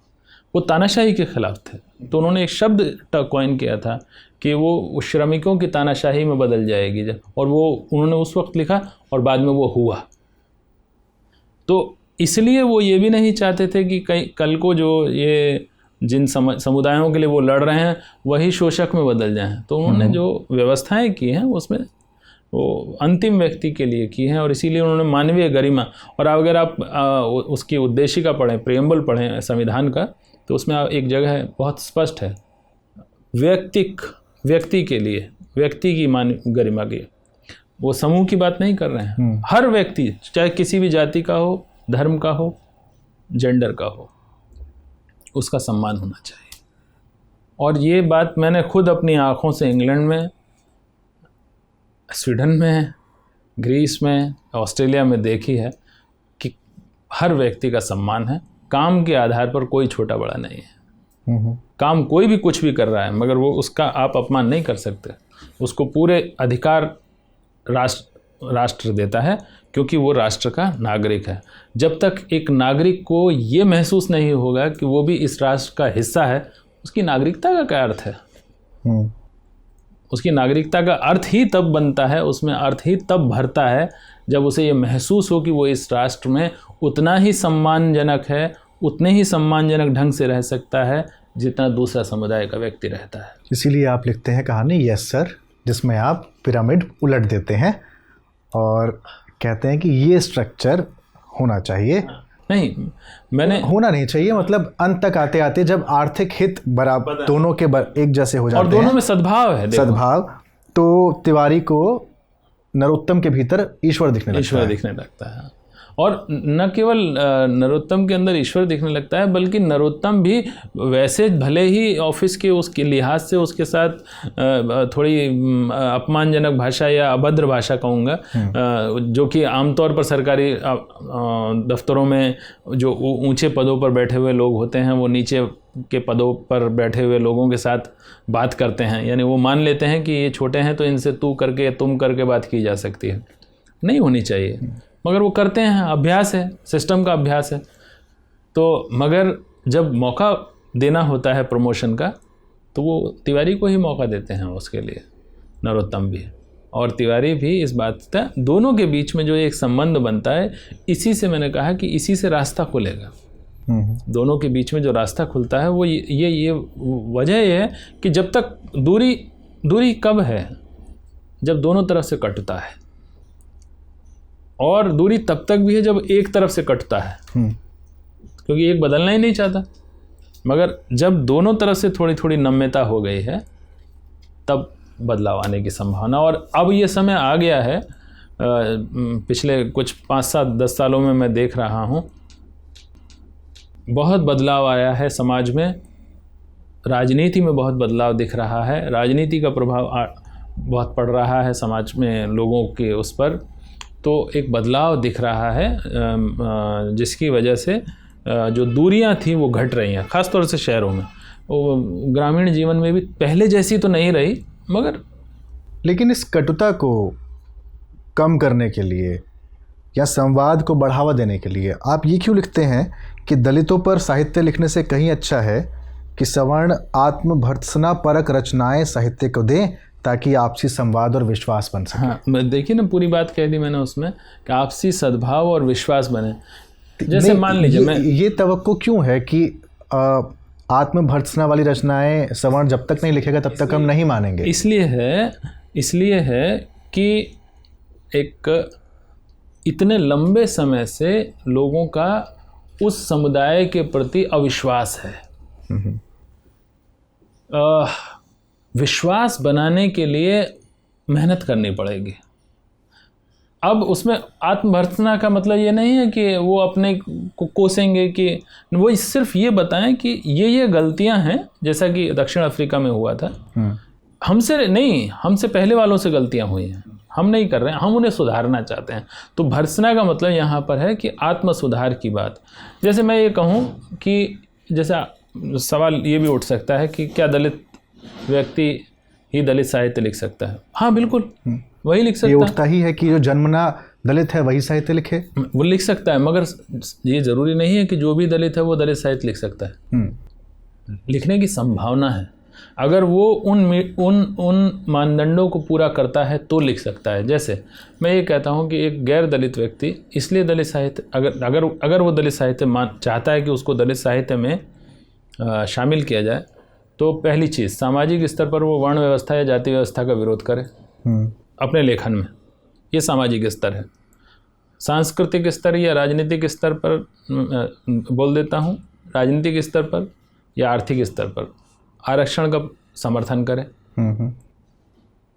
A: वो तानाशाही के खिलाफ थे। तो उन्होंने एक शब्द कॉइन किया था कि वो श्रमिकों की तानाशाही में बदल जाएगी जब, और वो उन्होंने उस वक्त लिखा और बाद में वो हुआ। तो इसलिए वो ये भी नहीं चाहते थे कि कल को जो ये जिन समुदायों के लिए वो लड़ रहे हैं वही शोषक में बदल जाएं। तो उन्होंने जो व्यवस्थाएं की हैं उसमें वो अंतिम व्यक्ति के लिए की हैं, और इसीलिए उन्होंने मानवीय गरिमा, और अगर आप उसकी उद्देशिका पढ़ें, प्रियम्बल पढ़ें संविधान का, तो उसमें एक जगह है बहुत स्पष्ट है, व्यक्ति के लिए, व्यक्ति की गरिमा की, वो समूह की बात नहीं कर रहे हैं। हर व्यक्ति, चाहे किसी भी जाति का हो, धर्म का हो, जेंडर का हो, उसका सम्मान होना चाहिए। और ये बात मैंने खुद अपनी आँखों से इंग्लैंड में, स्वीडन में, ग्रीस में, ऑस्ट्रेलिया में देखी है कि हर व्यक्ति का सम्मान है। काम के आधार पर कोई छोटा बड़ा नहीं है। काम कोई भी कुछ भी कर रहा है, मगर वो उसका आप अपमान नहीं कर सकते। उसको पूरे अधिकार राष्ट्र देता है, क्योंकि वो राष्ट्र का नागरिक है। जब तक एक नागरिक को ये महसूस नहीं होगा कि वो भी इस राष्ट्र का हिस्सा है, उसकी नागरिकता का क्या अर्थ है? उसकी नागरिकता का अर्थ ही तब बनता है, उसमें अर्थ ही तब भरता है जब उसे ये महसूस हो कि वो इस राष्ट्र में उतना ही सम्मानजनक है, उतने ही सम्मानजनक ढंग से रह सकता है जितना दूसरा समुदाय का व्यक्ति रहता है।
B: इसीलिए आप लिखते हैं कहानी यस सर, जिसमें आप पिरामिड उलट देते हैं और कहते हैं कि ये स्ट्रक्चर होना चाहिए।
A: नहीं, मैंने
B: होना नहीं चाहिए, मतलब अंत तक आते आते जब आर्थिक हित बराबर दोनों के एक जैसे हो जाते हैं,
A: और दोनों में सद्भाव है,
B: सद्भाव, तो तिवारी को नरोत्तम के भीतर ईश्वर दिखने
A: लगता है। और न केवल नरोत्तम के अंदर ईश्वर दिखने लगता है, बल्कि नरोत्तम भी वैसे भले ही ऑफिस के उसके लिहाज से उसके साथ थोड़ी अपमानजनक भाषा या अभद्र भाषा कहूँगा, जो कि आमतौर पर सरकारी दफ्तरों में जो ऊंचे पदों पर बैठे हुए लोग होते हैं, वो नीचे के पदों पर बैठे हुए लोगों के साथ बात करते हैं। यानी वो मान लेते हैं कि ये छोटे हैं तो इनसे तू करके तुम करके बात की जा सकती है। नहीं होनी चाहिए, मगर वो करते हैं, अभ्यास है, सिस्टम का अभ्यास है। तो मगर जब मौका देना होता है प्रमोशन का, तो वो तिवारी को ही मौका देते हैं उसके लिए, नरोत्तम भी और तिवारी भी। इस बात का दोनों के बीच में जो एक संबंध बनता है, इसी से मैंने कहा कि इसी से रास्ता खुलेगा। दोनों के बीच में जो रास्ता खुलता है वो ये वजह ये है कि जब तक दूरी कब है, जब दोनों तरफ से कटता है, और दूरी तब तक भी है जब एक तरफ से कटता है, क्योंकि एक बदलना ही नहीं चाहता। मगर जब दोनों तरफ से थोड़ी थोड़ी नम्यता हो गई है, तब बदलाव आने की संभावना। और अब ये समय आ गया है, पिछले कुछ 5-7-10 सालों में मैं देख रहा हूँ, बहुत बदलाव आया है समाज में, राजनीति में बहुत बदलाव दिख रहा है, राजनीति का प्रभाव बहुत पड़ रहा है समाज में लोगों के उस पर। तो एक बदलाव दिख रहा है जिसकी वजह से जो दूरियां थी वो घट रही हैं, ख़ासतौर से शहरों में। वो ग्रामीण जीवन में भी पहले जैसी तो नहीं रही, मगर
B: लेकिन इस कटुता को कम करने के लिए या संवाद को बढ़ावा देने के लिए आप ये क्यों लिखते हैं कि दलितों पर साहित्य लिखने से कहीं अच्छा है कि सवर्ण आत्मभर्त्सना परक रचनाएं साहित्य को दें, ताकि आपसी संवाद और विश्वास बन सके।
A: हाँ, देखिए ना, पूरी बात कह दी मैंने उसमें कि आपसी सद्भाव और विश्वास बने। जैसे मान लीजिए
B: ये तवक्को क्यों है कि आत्मभर्त्सना वाली रचनाएं सवर्ण जब तक नहीं लिखेगा तब तक हम नहीं मानेंगे?
A: इसलिए है कि एक इतने लंबे समय से लोगों का उस समुदाय के प्रति अविश्वास है। विश्वास बनाने के लिए मेहनत करनी पड़ेगी। अब उसमें आत्मभर्त्सना का मतलब ये नहीं है कि वो अपने को कोसेंगे, कि वो सिर्फ ये बताएं कि ये गलतियां हैं, जैसा कि दक्षिण अफ्रीका में हुआ था। हमसे नहीं, हमसे पहले वालों से गलतियां हुई हैं, हम नहीं कर रहे हैं, हम उन्हें सुधारना चाहते हैं। तो भर्त्सना का मतलब यहाँ पर है कि आत्म सुधार की बात। जैसे मैं ये कहूँ कि जैसा सवाल ये भी उठ सकता है कि क्या दलित व्यक्ति ही दलित साहित्य लिख सकता है? हाँ, बिल्कुल, वही लिख सकता है।
B: ये उठता ही है कि जो जन्मना दलित है वही साहित्य लिखे,
A: वो लिख सकता है, मगर ये ज़रूरी नहीं है कि जो भी दलित है वो दलित साहित्य लिख सकता है। लिखने की संभावना है। अगर वो उन मानदंडों को पूरा करता है तो लिख सकता है। जैसे मैं ये कहता हूँ कि एक गैर दलित व्यक्ति इसलिए दलित साहित्य अगर वो दलित साहित्य चाहता है कि उसको दलित साहित्य में शामिल किया जाए, तो पहली चीज़ सामाजिक स्तर पर वो वर्ण व्यवस्था या जाति व्यवस्था का विरोध करे अपने लेखन में, ये सामाजिक स्तर है। सांस्कृतिक स्तर या राजनीतिक स्तर पर बोल देता हूँ, राजनीतिक स्तर पर या आर्थिक स्तर पर आरक्षण का समर्थन करे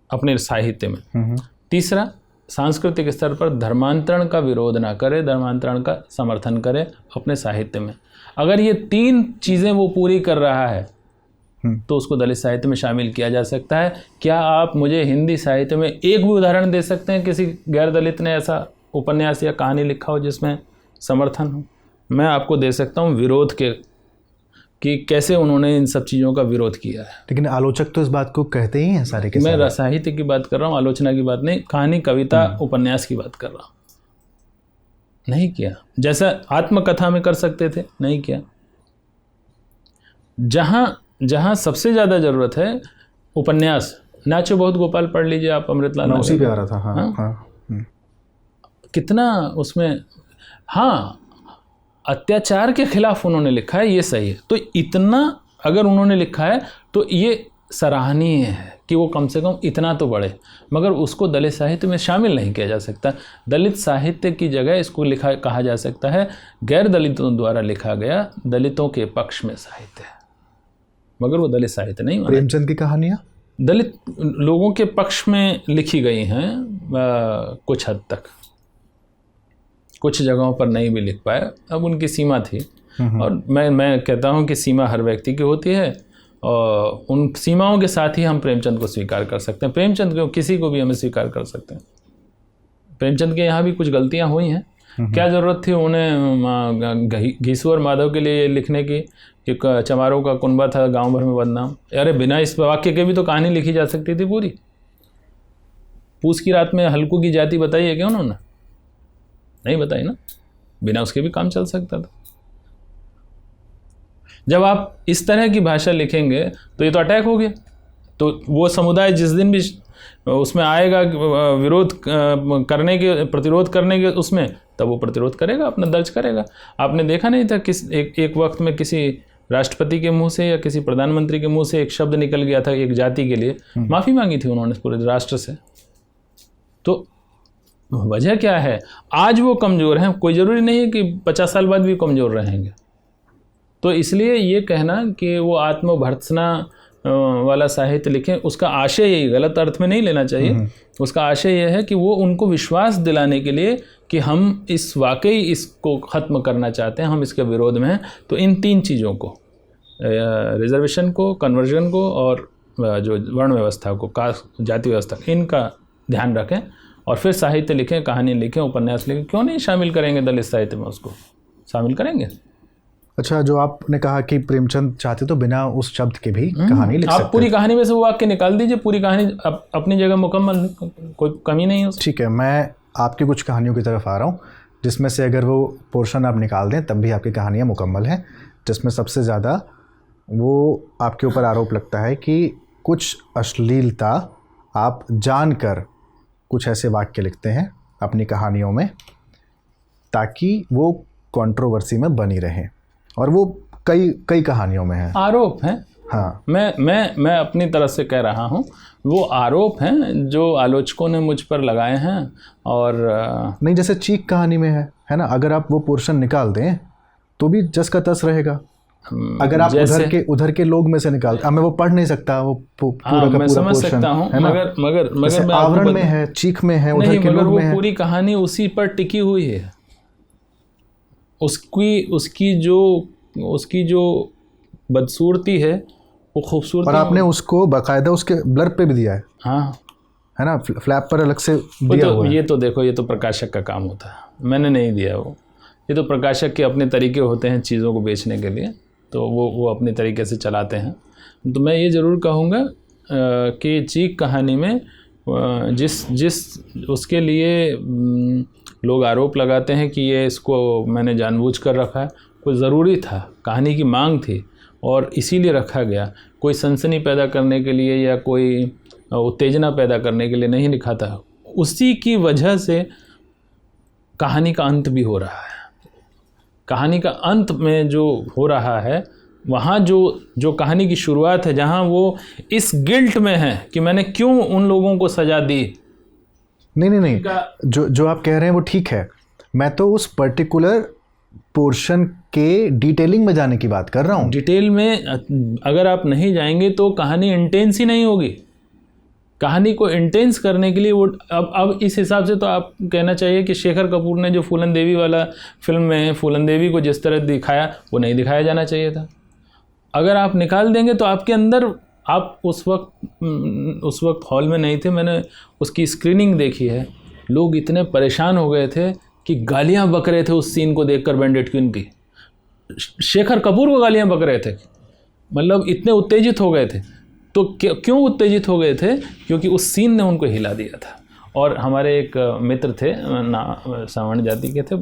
A: अपने साहित्य में। तीसरा, सांस्कृतिक स्तर पर धर्मांतरण का विरोध ना करे, धर्मांतरण का समर्थन करे अपने साहित्य में। अगर ये 3 चीज़ें वो पूरी कर रहा है तो उसको दलित साहित्य में शामिल किया जा सकता है। क्या आप मुझे हिंदी साहित्य में एक भी उदाहरण दे सकते हैं किसी गैर दलित ने ऐसा उपन्यास या कहानी लिखा हो जिसमें समर्थन हो? मैं आपको दे सकता हूँ विरोध के, कि कैसे उन्होंने इन सब चीज़ों का विरोध किया है।
B: लेकिन आलोचक तो इस बात को कहते ही हैं सारे के सारे।
A: मैं साहित्य की बात कर रहा हूँ, आलोचना की बात नहीं, कहानी, कविता, उपन्यास की बात कर रहा हूँ। नहीं किया। जैसा आत्मकथा में कर सकते थे, नहीं किया। जहाँ सबसे ज़्यादा ज़रूरत है उपन्यास, नाचो बहुत गोपाल पढ़ लीजिए आप, अमृतलाल
B: उसी पे आ रहा था। हाँ।
A: कितना उसमें, हाँ, अत्याचार के खिलाफ उन्होंने लिखा है, ये सही है। तो इतना अगर उन्होंने लिखा है तो ये सराहनीय है कि वो कम से कम इतना तो बढ़े, मगर उसको दलित साहित्य में शामिल नहीं किया जा सकता। दलित साहित्य की जगह इसको कहा जा सकता है गैर दलितों द्वारा लिखा गया दलितों के पक्ष में साहित्य है, मगर वो दलित साहित्य नहीं।
B: प्रेमचंद की कहानियाँ
A: दलित लोगों के पक्ष में लिखी गई हैं कुछ हद तक, कुछ जगहों पर नहीं भी लिख पाए, अब उनकी सीमा थी। और मैं कहता हूँ कि सीमा हर व्यक्ति की होती है, और उन सीमाओं के साथ ही हम प्रेमचंद को स्वीकार कर सकते हैं। प्रेमचंद को, किसी को भी हमें स्वीकार कर सकते हैं। प्रेमचंद के यहाँ भी कुछ गलतियाँ हुई हैं। क्या ज़रूरत थी उन्हें घीसू और माधव के लिए लिखने की, एक चमारों का कुनबा था गांव भर में बदनाम? अरे बिना इस वाक्य के भी तो कहानी लिखी जा सकती थी पूरी। पूस की रात में हल्कू की जाति बताई है क्या उन्होंने? नहीं बताई ना, बिना उसके भी काम चल सकता था। जब आप इस तरह की भाषा लिखेंगे तो ये तो अटैक हो गया। तो वो समुदाय जिस दिन भी उसमें आएगा विरोध करने के, प्रतिरोध करने के उसमें, तब वो प्रतिरोध करेगा, अपना दर्ज करेगा। आपने देखा नहीं था एक वक्त में किसी राष्ट्रपति के मुंह से या किसी प्रधानमंत्री के मुंह से एक शब्द निकल गया था एक जाति के लिए, माफ़ी मांगी थी उन्होंने पूरे राष्ट्र से। तो वजह क्या है? आज वो कमज़ोर हैं, कोई ज़रूरी नहीं है कि 50 साल बाद भी कमज़ोर रहेंगे। तो इसलिए ये कहना कि वो आत्मभर्त्सना वाला साहित्य लिखें, उसका आशय यही, गलत अर्थ में नहीं लेना चाहिए। उसका आशय यह है कि वो उनको विश्वास दिलाने के लिए कि हम वाकई इसको ख़त्म करना चाहते हैं, हम इसके विरोध में हैं। तो इन 3 चीज़ों को, रिजर्वेशन को, कन्वर्जन को और जो वर्ण व्यवस्था को, कास्ट जाति व्यवस्था, इनका ध्यान रखें और फिर साहित्य लिखें, कहानी लिखें, उपन्यास लिखें। क्यों नहीं शामिल करेंगे दलित साहित्य में? उसको शामिल करेंगे।
B: अच्छा, जो आपने कहा कि प्रेमचंद चाहते तो बिना उस शब्द के भी कहानी लिख सकते।
A: आप पूरी कहानी में से वो वाक्य निकाल दीजिए, पूरी कहानी अपनी जगह मुकम्मल, कोई कमी नहीं है।
B: ठीक है, मैं आपकी कुछ कहानियों की तरफ आ रहा हूँ जिसमें से अगर वो पोर्शन आप निकाल दें तब भी आपकी कहानियाँ मुकम्मल हैं। जिसमें सबसे ज़्यादा वो आपके ऊपर आरोप लगता है कि कुछ अश्लीलता आप जानकर कुछ ऐसे वाक्य लिखते हैं अपनी कहानियों में ताकि वो कंट्रोवर्सी में बनी रहें, और वो कई कहानियों में है।
A: आरोप हैं।
B: हाँ,
A: मैं अपनी तरफ से कह रहा हूँ, वो आरोप हैं जो आलोचकों ने मुझ पर लगाए हैं। और
B: नहीं, जैसे चीख कहानी में है ना, अगर आप वो पोर्शन निकाल दें तो भी जस का तस रहेगा। अगर आप उधर के लोग में से निकाल, मैं वो पढ़ नहीं सकता, वो पूरा का पूरा
A: समझ सकता हूँ, मगर
B: आवरण में है, चीख में है, उधर के लोग में है।
A: पूरी कहानी उसी पर टिकी हुई है। उसकी जो बदसूरती है वो खूबसूरती,
B: और आपने उसको बाकायदा उसके ब्लर पे भी दिया है।
A: हाँ,
B: है ना, फ्लैप पर अलग से दिया हुआ है।
A: ये तो देखो, ये तो प्रकाशक का काम होता है, मैंने नहीं दिया वो। ये तो प्रकाशक के अपने तरीके होते हैं चीज़ों को बेचने के लिए, तो वो अपने तरीके से चलाते हैं। तो मैं ये ज़रूर कहूँगा कि चीख कहानी में जिस उसके लिए लोग आरोप लगाते हैं कि ये इसको मैंने जानबूझकर रखा है, कोई ज़रूरी था, कहानी की मांग थी, और इसीलिए रखा गया। कोई सनसनी पैदा करने के लिए या कोई उत्तेजना पैदा करने के लिए नहीं लिखा था। उसी की वजह से कहानी का अंत भी हो रहा है। कहानी का अंत में जो हो रहा है, वहाँ जो कहानी की शुरुआत है, जहाँ वो इस गिल्ट में है कि मैंने क्यों उन लोगों को सज़ा दी।
B: नहीं, जो आप कह रहे हैं वो ठीक है। मैं तो उस पर्टिकुलर पोर्शन के डिटेलिंग में जाने की बात कर रहा हूँ।
A: डिटेल में अगर आप नहीं जाएंगे तो कहानी इंटेंस ही नहीं होगी। कहानी को इंटेंस करने के लिए वो अब इस हिसाब से तो आप कहना चाहिए कि शेखर कपूर ने जो फूलन देवी वाला फिल्म में फूलन देवी को जिस तरह दिखाया वो नहीं दिखाया जाना चाहिए था। अगर आप निकाल देंगे तो आपके अंदर, आप उस वक्त हॉल में नहीं थे, मैंने उसकी स्क्रीनिंग देखी है, लोग इतने परेशान हो गए थे कि गालियां बक रहे थे उस सीन को देखकर बैंडिट क्वीन की। शेखर कपूर को गालियां बक रहे थे, मतलब इतने उत्तेजित हो गए थे। तो क्यों उत्तेजित हो गए थे? क्योंकि उस सीन ने उनको हिला दिया था। और हमारे एक मित्र थे, सावर्ण जाति के थे,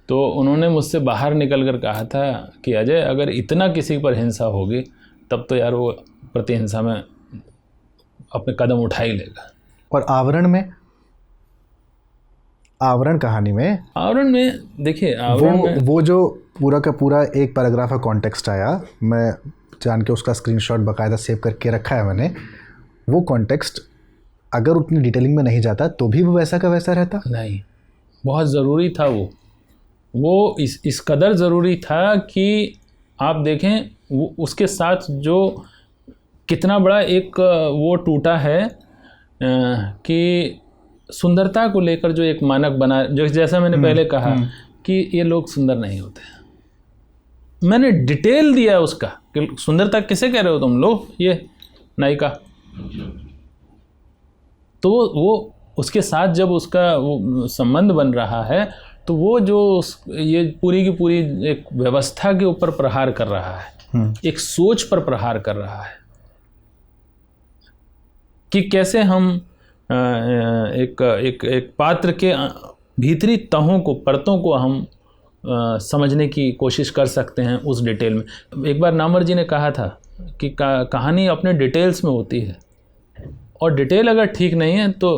A: तो उन्होंने मुझसे बाहर निकल कर कहा था कि अजय, अगर इतना किसी पर हिंसा होगी तब तो यार वो प्रतिहिंसा में अपने कदम उठा ही लेगा।
B: और आवरण कहानी में,
A: आवरण में देखिए, आवरण में
B: वो जो पूरा का पूरा एक पैराग्राफ का कॉन्टेक्स्ट आया, मैं जान के उसका स्क्रीनशॉट बाकायदा सेव करके रखा है मैंने। वो कॉन्टेक्स्ट अगर उतनी डिटेलिंग में नहीं जाता तो भी वो वैसा का वैसा रहता।
A: नहीं, बहुत ज़रूरी था वो इस कदर ज़रूरी था कि आप देखें वो उसके साथ जो कितना बड़ा एक वो टूटा है कि सुंदरता को लेकर जो एक मानक बना, जो जैसा मैंने पहले कहा कि ये लोग सुंदर नहीं होते। मैंने डिटेल दिया उसका कि सुंदरता किसे कह रहे हो तुम लोग, ये नायिका। तो वो उसके साथ जब उसका वो संबंध बन रहा है तो वो जो ये पूरी की पूरी एक व्यवस्था के ऊपर प्रहार कर रहा है, एक सोच पर प्रहार कर रहा है कि कैसे हम एक पात्र के भीतरी तहों को, परतों को हम समझने की कोशिश कर सकते हैं उस डिटेल में। एक बार नामर जी ने कहा था कि कहानी अपने डिटेल्स में होती है, और डिटेल अगर ठीक नहीं है तो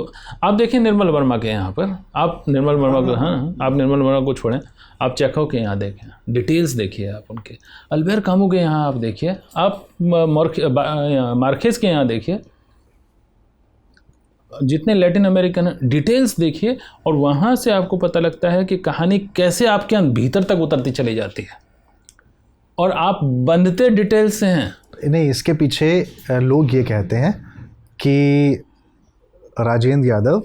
A: आप देखिए निर्मल वर्मा के यहाँ पर, आप निर्मल वर्मा को, हाँ, आप निर्मल वर्मा को छोड़ें, आप चेखव के यहाँ देखें, डिटेल्स देखिए आप उनके, अल्बेर कामू के यहाँ आप देखिए, आप मार्केस के यहाँ देखिए, जितने लैटिन अमेरिकन डिटेल्स देखिए, और वहाँ से आपको पता लगता है कि कहानी कैसे आपके भीतर तक उतरती चली जाती है, और आप बंधते डिटेल्स से हैं।
B: नहीं, इसके पीछे लोग ये कहते हैं कि राजेंद्र यादव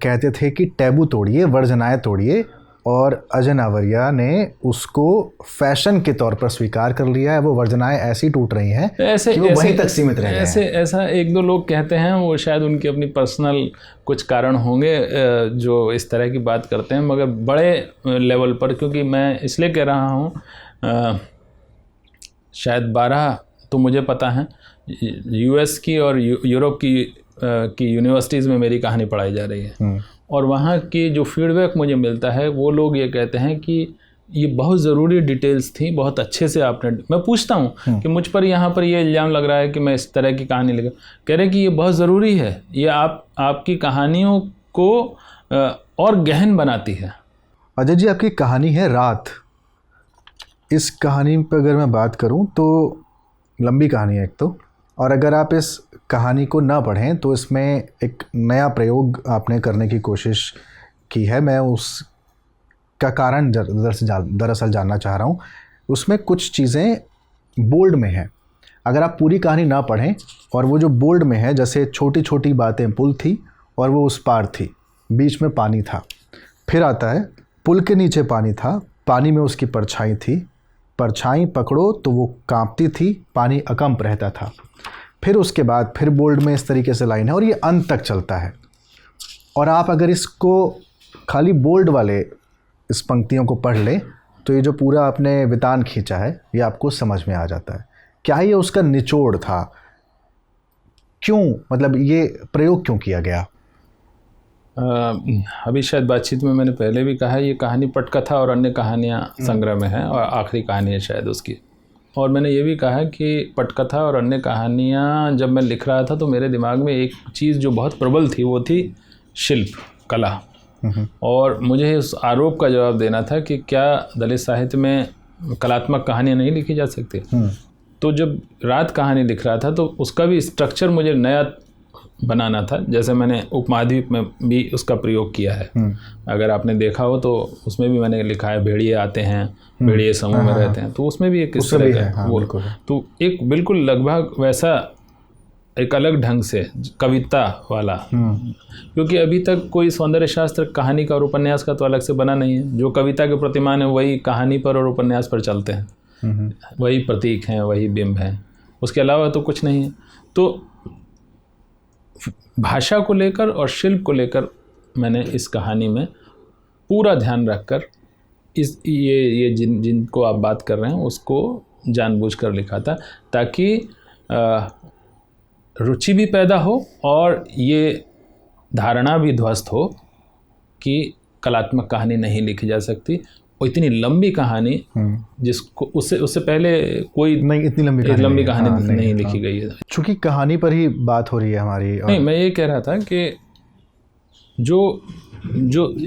B: कहते थे कि टैबू तोड़िए, वर्जनाएं तोड़िए, और अजय नावरिया ने उसको फैशन के तौर पर स्वीकार कर लिया है। वो वर्जनाएं ऐसी टूट रही हैं कि वो वहीं तक सीमित रह गए हैं।
A: ऐसा एक दो लोग कहते हैं, वो शायद उनकी अपनी पर्सनल कुछ कारण होंगे जो इस तरह की बात करते हैं, मगर बड़े लेवल पर, क्योंकि मैं इसलिए कह रहा हूँ, शायद 12 तो मुझे पता है, यूएस की और यूरोप की यूनिवर्सिटीज़ में मेरी कहानी पढ़ाई जा रही है, और वहाँ की जो फीडबैक मुझे मिलता है, वो लोग ये कहते हैं कि ये बहुत ज़रूरी डिटेल्स थी, बहुत अच्छे से आपने, मैं पूछता हूँ कि मुझ पर यहाँ पर ये इल्ज़ाम लग रहा है कि मैं इस तरह की कहानी लिखा, कह रहे कि ये बहुत ज़रूरी है, ये आपकी कहानियों को और गहन बनाती है।
B: अजय जी, आपकी कहानी है रात। इस कहानी पर अगर मैं बात करूँ तो लंबी कहानी है एक तो, और अगर आप इस कहानी को ना पढ़ें तो इसमें एक नया प्रयोग आपने करने की कोशिश की है। मैं उसका कारण दरअसल जानना चाह रहा हूँ। उसमें कुछ चीज़ें बोल्ड में हैं, अगर आप पूरी कहानी ना पढ़ें, और वो जो बोल्ड में है, जैसे छोटी छोटी बातें, पुल थी और वो उस पार थी, बीच में पानी था, फिर आता है पुल के नीचे पानी था, पानी में उसकी परछाई थी, परछाई पकड़ो तो वो कांपती थी, पानी अकंप रहता था, फिर उसके बाद फिर बोल्ड में इस तरीके से लाइन है, और ये अंत तक चलता है। और आप अगर इसको खाली बोल्ड वाले इस पंक्तियों को पढ़ लें तो ये जो पूरा आपने वितान खींचा है ये आपको समझ में आ जाता है। क्या ये उसका निचोड़ था? क्यों, मतलब ये प्रयोग क्यों किया गया?
A: अभी शायद बातचीत में मैंने पहले भी कहा, ये कहानी पटकथा और अन्य कहानियाँ संग्रह में है, और आखिरी कहानी है शायद उसकी। और मैंने ये भी कहा कि पटकथा और अन्य कहानियाँ जब मैं लिख रहा था तो मेरे दिमाग में एक चीज़ जो बहुत प्रबल थी वो थी शिल्प, कला। और मुझे उस आरोप का जवाब देना था कि क्या दलित साहित्य में कलात्मक कहानियाँ नहीं लिखी जा सकती। तो जब रात कहानी लिख रहा था तो उसका भी स्ट्रक्चर मुझे नया बनाना था, जैसे मैंने उपमहाद्वीप में भी उसका प्रयोग किया है। अगर आपने देखा हो तो उसमें भी मैंने लिखा है भेड़िए आते हैं, भेड़िए समूह में रहते हैं, तो उसमें भी एक इस तरह का वो, तो एक बिल्कुल लगभग वैसा एक अलग ढंग से कविता वाला, क्योंकि अभी तक कोई सौंदर्य शास्त्र कहानी का और उपन्यास का तो अलग से बना नहीं है। जो कविता के प्रतिमान है वही कहानी पर और उपन्यास पर चलते हैं, वही प्रतीक हैं, वही बिंब हैं, उसके अलावा तो कुछ नहीं है। तो भाषा को लेकर और शिल्प को लेकर मैंने इस कहानी में पूरा ध्यान रखकर इस ये जिनको आप बात कर रहे हैं उसको जानबूझकर लिखा था, ताकि रुचि भी पैदा हो और ये धारणा भी ध्वस्त हो कि कलात्मक कहानी नहीं लिखी जा सकती। और इतनी लंबी कहानी जिसको उससे पहले कोई
B: नहीं, इतनी लंबी कहानी
A: नहीं लिखी गई है।
B: चूँकि कहानी पर ही बात हो रही है हमारी।
A: नहीं, मैं ये कह रहा था कि जो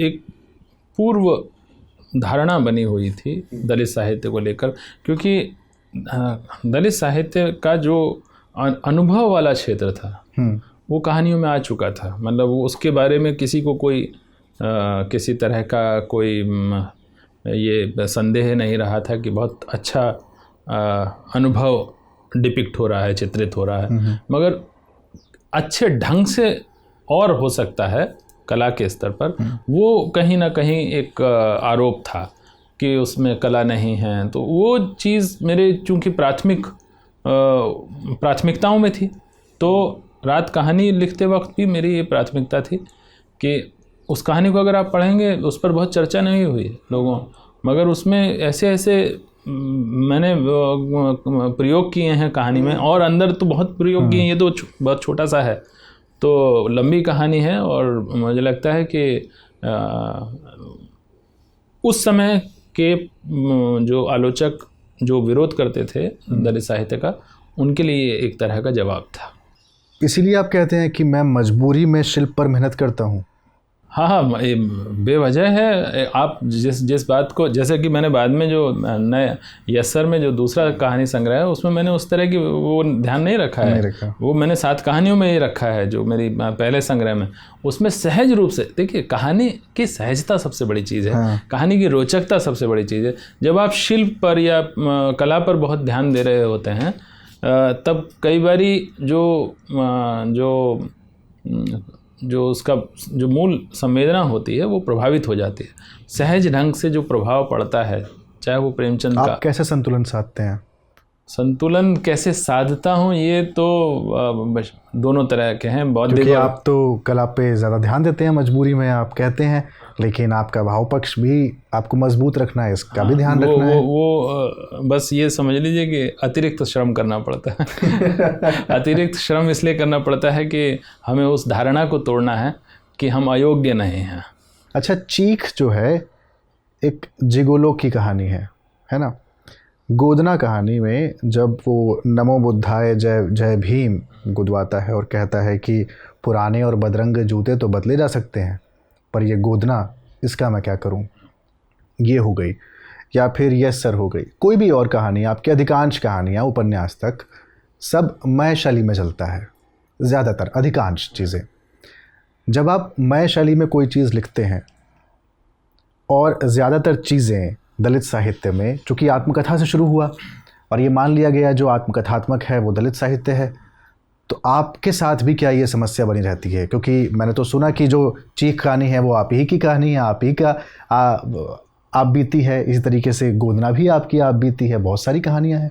A: एक पूर्व धारणा बनी हुई थी दलित साहित्य को लेकर, क्योंकि दलित साहित्य का जो अनुभव वाला क्षेत्र था वो कहानियों में आ चुका था। मतलब वो उसके बारे में किसी को कोई किसी तरह का कोई ये संदेह नहीं रहा था कि बहुत अच्छा अनुभव डिपिक्ट हो रहा है, चित्रित हो रहा है, मगर अच्छे ढंग से और हो सकता है कला के स्तर पर। वो कहीं ना कहीं एक आरोप था कि उसमें कला नहीं है। तो वो चीज़ मेरे चूँकि प्राथमिकताओं में थी, तो रात कहानी लिखते वक्त भी मेरी ये प्राथमिकता थी कि उस कहानी को अगर आप पढ़ेंगे उस पर बहुत चर्चा नहीं हुई लोगों, मगर उसमें ऐसे मैंने प्रयोग किए हैं कहानी में, और अंदर तो बहुत प्रयोग किए हैं। ये तो बहुत छोटा सा है, तो लंबी कहानी है। और मुझे लगता है कि उस समय के जो आलोचक जो विरोध करते थे दलित साहित्य का, उनके लिए एक तरह का जवाब था।
B: इसीलिए आप कहते हैं कि मैं मजबूरी में शिल्प पर मेहनत करता हूँ।
A: हाँ, बेवजह है। आप जिस बात को, जैसे कि मैंने बाद में जो नए यस्सर में जो दूसरा कहानी संग्रह है उसमें मैंने उस तरह की वो ध्यान नहीं रखा है। वो मैंने 7 कहानियों में ही रखा है जो मेरी पहले संग्रह में। उसमें सहज रूप से देखिए, कहानी की सहजता सबसे बड़ी चीज़ है। हाँ। कहानी की रोचकता सबसे बड़ी चीज़ है। जब आप शिल्प पर या कला पर बहुत ध्यान दे रहे होते हैं तब कई बारी जो उसका जो मूल संवेदना होती है वो प्रभावित हो जाती है। सहज ढंग से जो प्रभाव पड़ता है, चाहे वो प्रेमचंद का।
B: आप कैसे संतुलन साधते हैं?
A: संतुलन कैसे साधता हूँ, ये तो दोनों तरह के हैं।
B: क्योंकि आप तो कला पे ज़्यादा ध्यान देते हैं, मजबूरी में आप कहते हैं, लेकिन आपका भाव पक्ष भी आपको मजबूत रखना है, इसका भी ध्यान रखना है।
A: वो बस ये समझ लीजिए कि अतिरिक्त श्रम करना पड़ता है। अतिरिक्त श्रम इसलिए करना पड़ता है कि हमें उस धारणा को तोड़ना है कि हम अयोग्य नहीं हैं।
B: अच्छा, चीख जो है एक जिगोलो की कहानी है ना? गोदना कहानी में जब वो नमो बुद्धाय जय जय भीम गुदवाता है और कहता है कि पुराने और बदरंग जूते तो बदले जा सकते हैं, पर ये गोदना, इसका मैं क्या करूं, ये हो गई। या फिर यस्सर हो गई, कोई भी और कहानी, आपकी अधिकांश कहानियाँ उपन्यास तक सब मैं शैली में चलता है। ज़्यादातर अधिकांश चीज़ें जब आप मैं शैली में कोई चीज़ लिखते हैं, और ज़्यादातर चीज़ें दलित साहित्य में, चूँकि आत्मकथा से शुरू हुआ और ये मान लिया गया जो आत्मकथात्मक है वो दलित साहित्य है, तो आपके साथ भी क्या ये समस्या बनी रहती है? क्योंकि मैंने तो सुना कि जो चीख कहानी है वो आप ही की कहानी है, आप ही का आप बीती है, इसी तरीके से गोदना भी आपकी आप बीती है, बहुत सारी कहानियाँ हैं।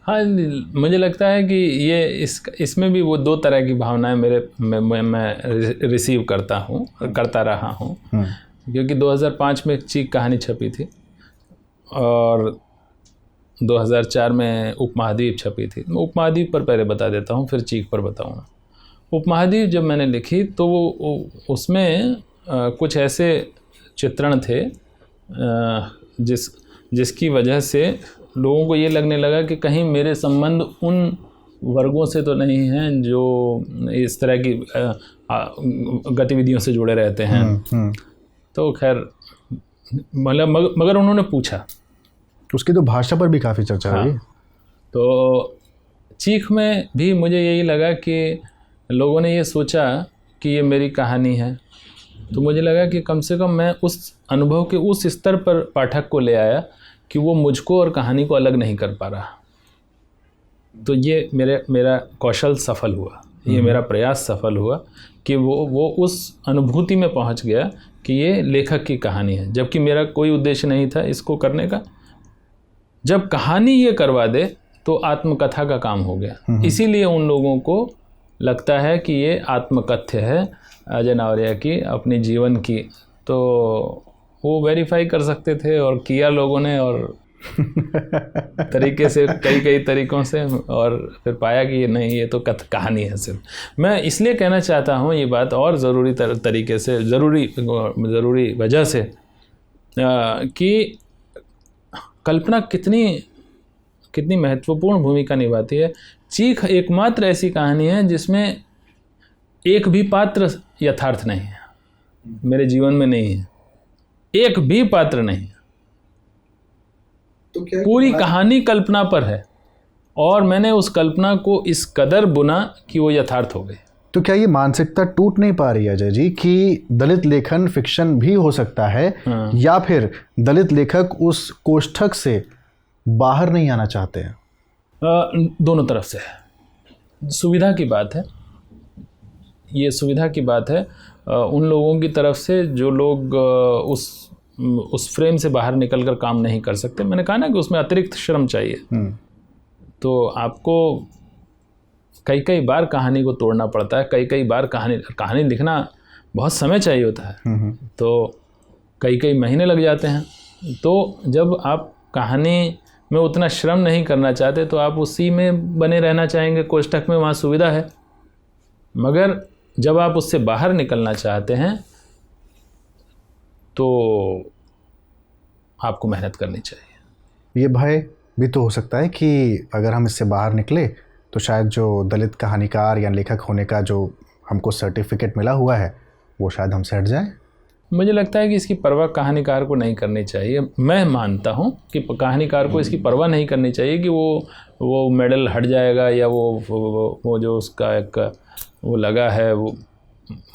A: हाँ, मुझे लगता है कि ये इसमें भी वो 2 तरह की भावनाएं मैं रिसीव करता रहा हूँ। क्योंकि 2005 में एक चीख कहानी छपी थी और 2004 में उपमहाद्वीप छपी थी। मैं उपमहाद्वीप पर पहले बता देता हूँ, फिर चीख पर बताऊँगा। उपमहाद्वीप जब मैंने लिखी तो वो उसमें कुछ ऐसे चित्रण थे जिसकी वजह से लोगों को ये लगने लगा कि कहीं मेरे संबंध उन वर्गों से तो नहीं हैं जो इस तरह की गतिविधियों से जुड़े रहते हैं। तो खैर मतलब मगर उन्होंने पूछा,
B: उसकी तो भाषा पर भी काफ़ी चर्चा हुई।
A: तो चीख में भी मुझे यही लगा कि लोगों ने ये सोचा कि ये मेरी कहानी है, तो मुझे लगा कि कम से कम मैं उस अनुभव के उस स्तर पर पाठक को ले आया कि वो मुझको और कहानी को अलग नहीं कर पा रहा। तो ये मेरा कौशल सफल हुआ, ये मेरा प्रयास सफल हुआ कि वो उस अनुभूति में पहुंच गया कि ये लेखक की कहानी है, जबकि मेरा कोई उद्देश्य नहीं था इसको करने का। जब कहानी ये करवा दे तो आत्मकथा का काम हो गया। इसीलिए उन लोगों को लगता है कि ये आत्मकथ्य है अजय नावरिया की, अपनी जीवन की। तो वो वेरीफाई कर सकते थे और किया लोगों ने, और तरीके से कई तरीकों से, और फिर पाया कि ये नहीं, ये तो कहानी है सिर्फ। मैं इसलिए कहना चाहता हूँ ये बात और ज़रूरी तरीके से, ज़रूरी वजह से कि कल्पना कितनी महत्वपूर्ण भूमिका निभाती है। चीख एकमात्र ऐसी कहानी है जिसमें एक भी पात्र यथार्थ नहीं है, मेरे जीवन में नहीं है, एक भी पात्र नहीं। तो पूरी कहानी कल्पना पर है और मैंने उस कल्पना को इस कदर बुना कि वो यथार्थ हो गई।
B: तो क्या ये मानसिकता टूट नहीं पा रही है अजय जी कि दलित लेखन फिक्शन भी हो सकता है? या फिर दलित लेखक उस कोष्ठक से बाहर नहीं आना चाहते हैं?
A: दोनों तरफ से है। सुविधा की बात है, ये सुविधा की बात है उन लोगों की तरफ से जो लोग उस फ्रेम से बाहर निकलकर काम नहीं कर सकते। मैंने कहा ना कि उसमें अतिरिक्त श्रम चाहिए। तो आपको कई बार कहानी को तोड़ना पड़ता है, कई बार कहानी लिखना बहुत समय चाहिए होता है, तो कई महीने लग जाते हैं। तो जब आप कहानी में उतना श्रम नहीं करना चाहते तो आप उसी में बने रहना चाहेंगे, कोष्ठक में, वहाँ सुविधा है। मगर जब आप उससे बाहर निकलना चाहते हैं तो आपको मेहनत करनी चाहिए।
B: ये भय भी तो हो सकता है कि अगर हम इससे बाहर निकले तो शायद जो दलित कहानीकार या लेखक होने का जो हमको सर्टिफिकेट मिला हुआ है वो शायद हमसे हट जाए।
A: मुझे लगता है कि इसकी परवाह कहानीकार को नहीं करनी चाहिए। मैं मानता हूँ कि कहानीकार को इसकी परवाह नहीं करनी चाहिए कि वो मेडल हट जाएगा या वो जो उसका एक वो लगा है। वो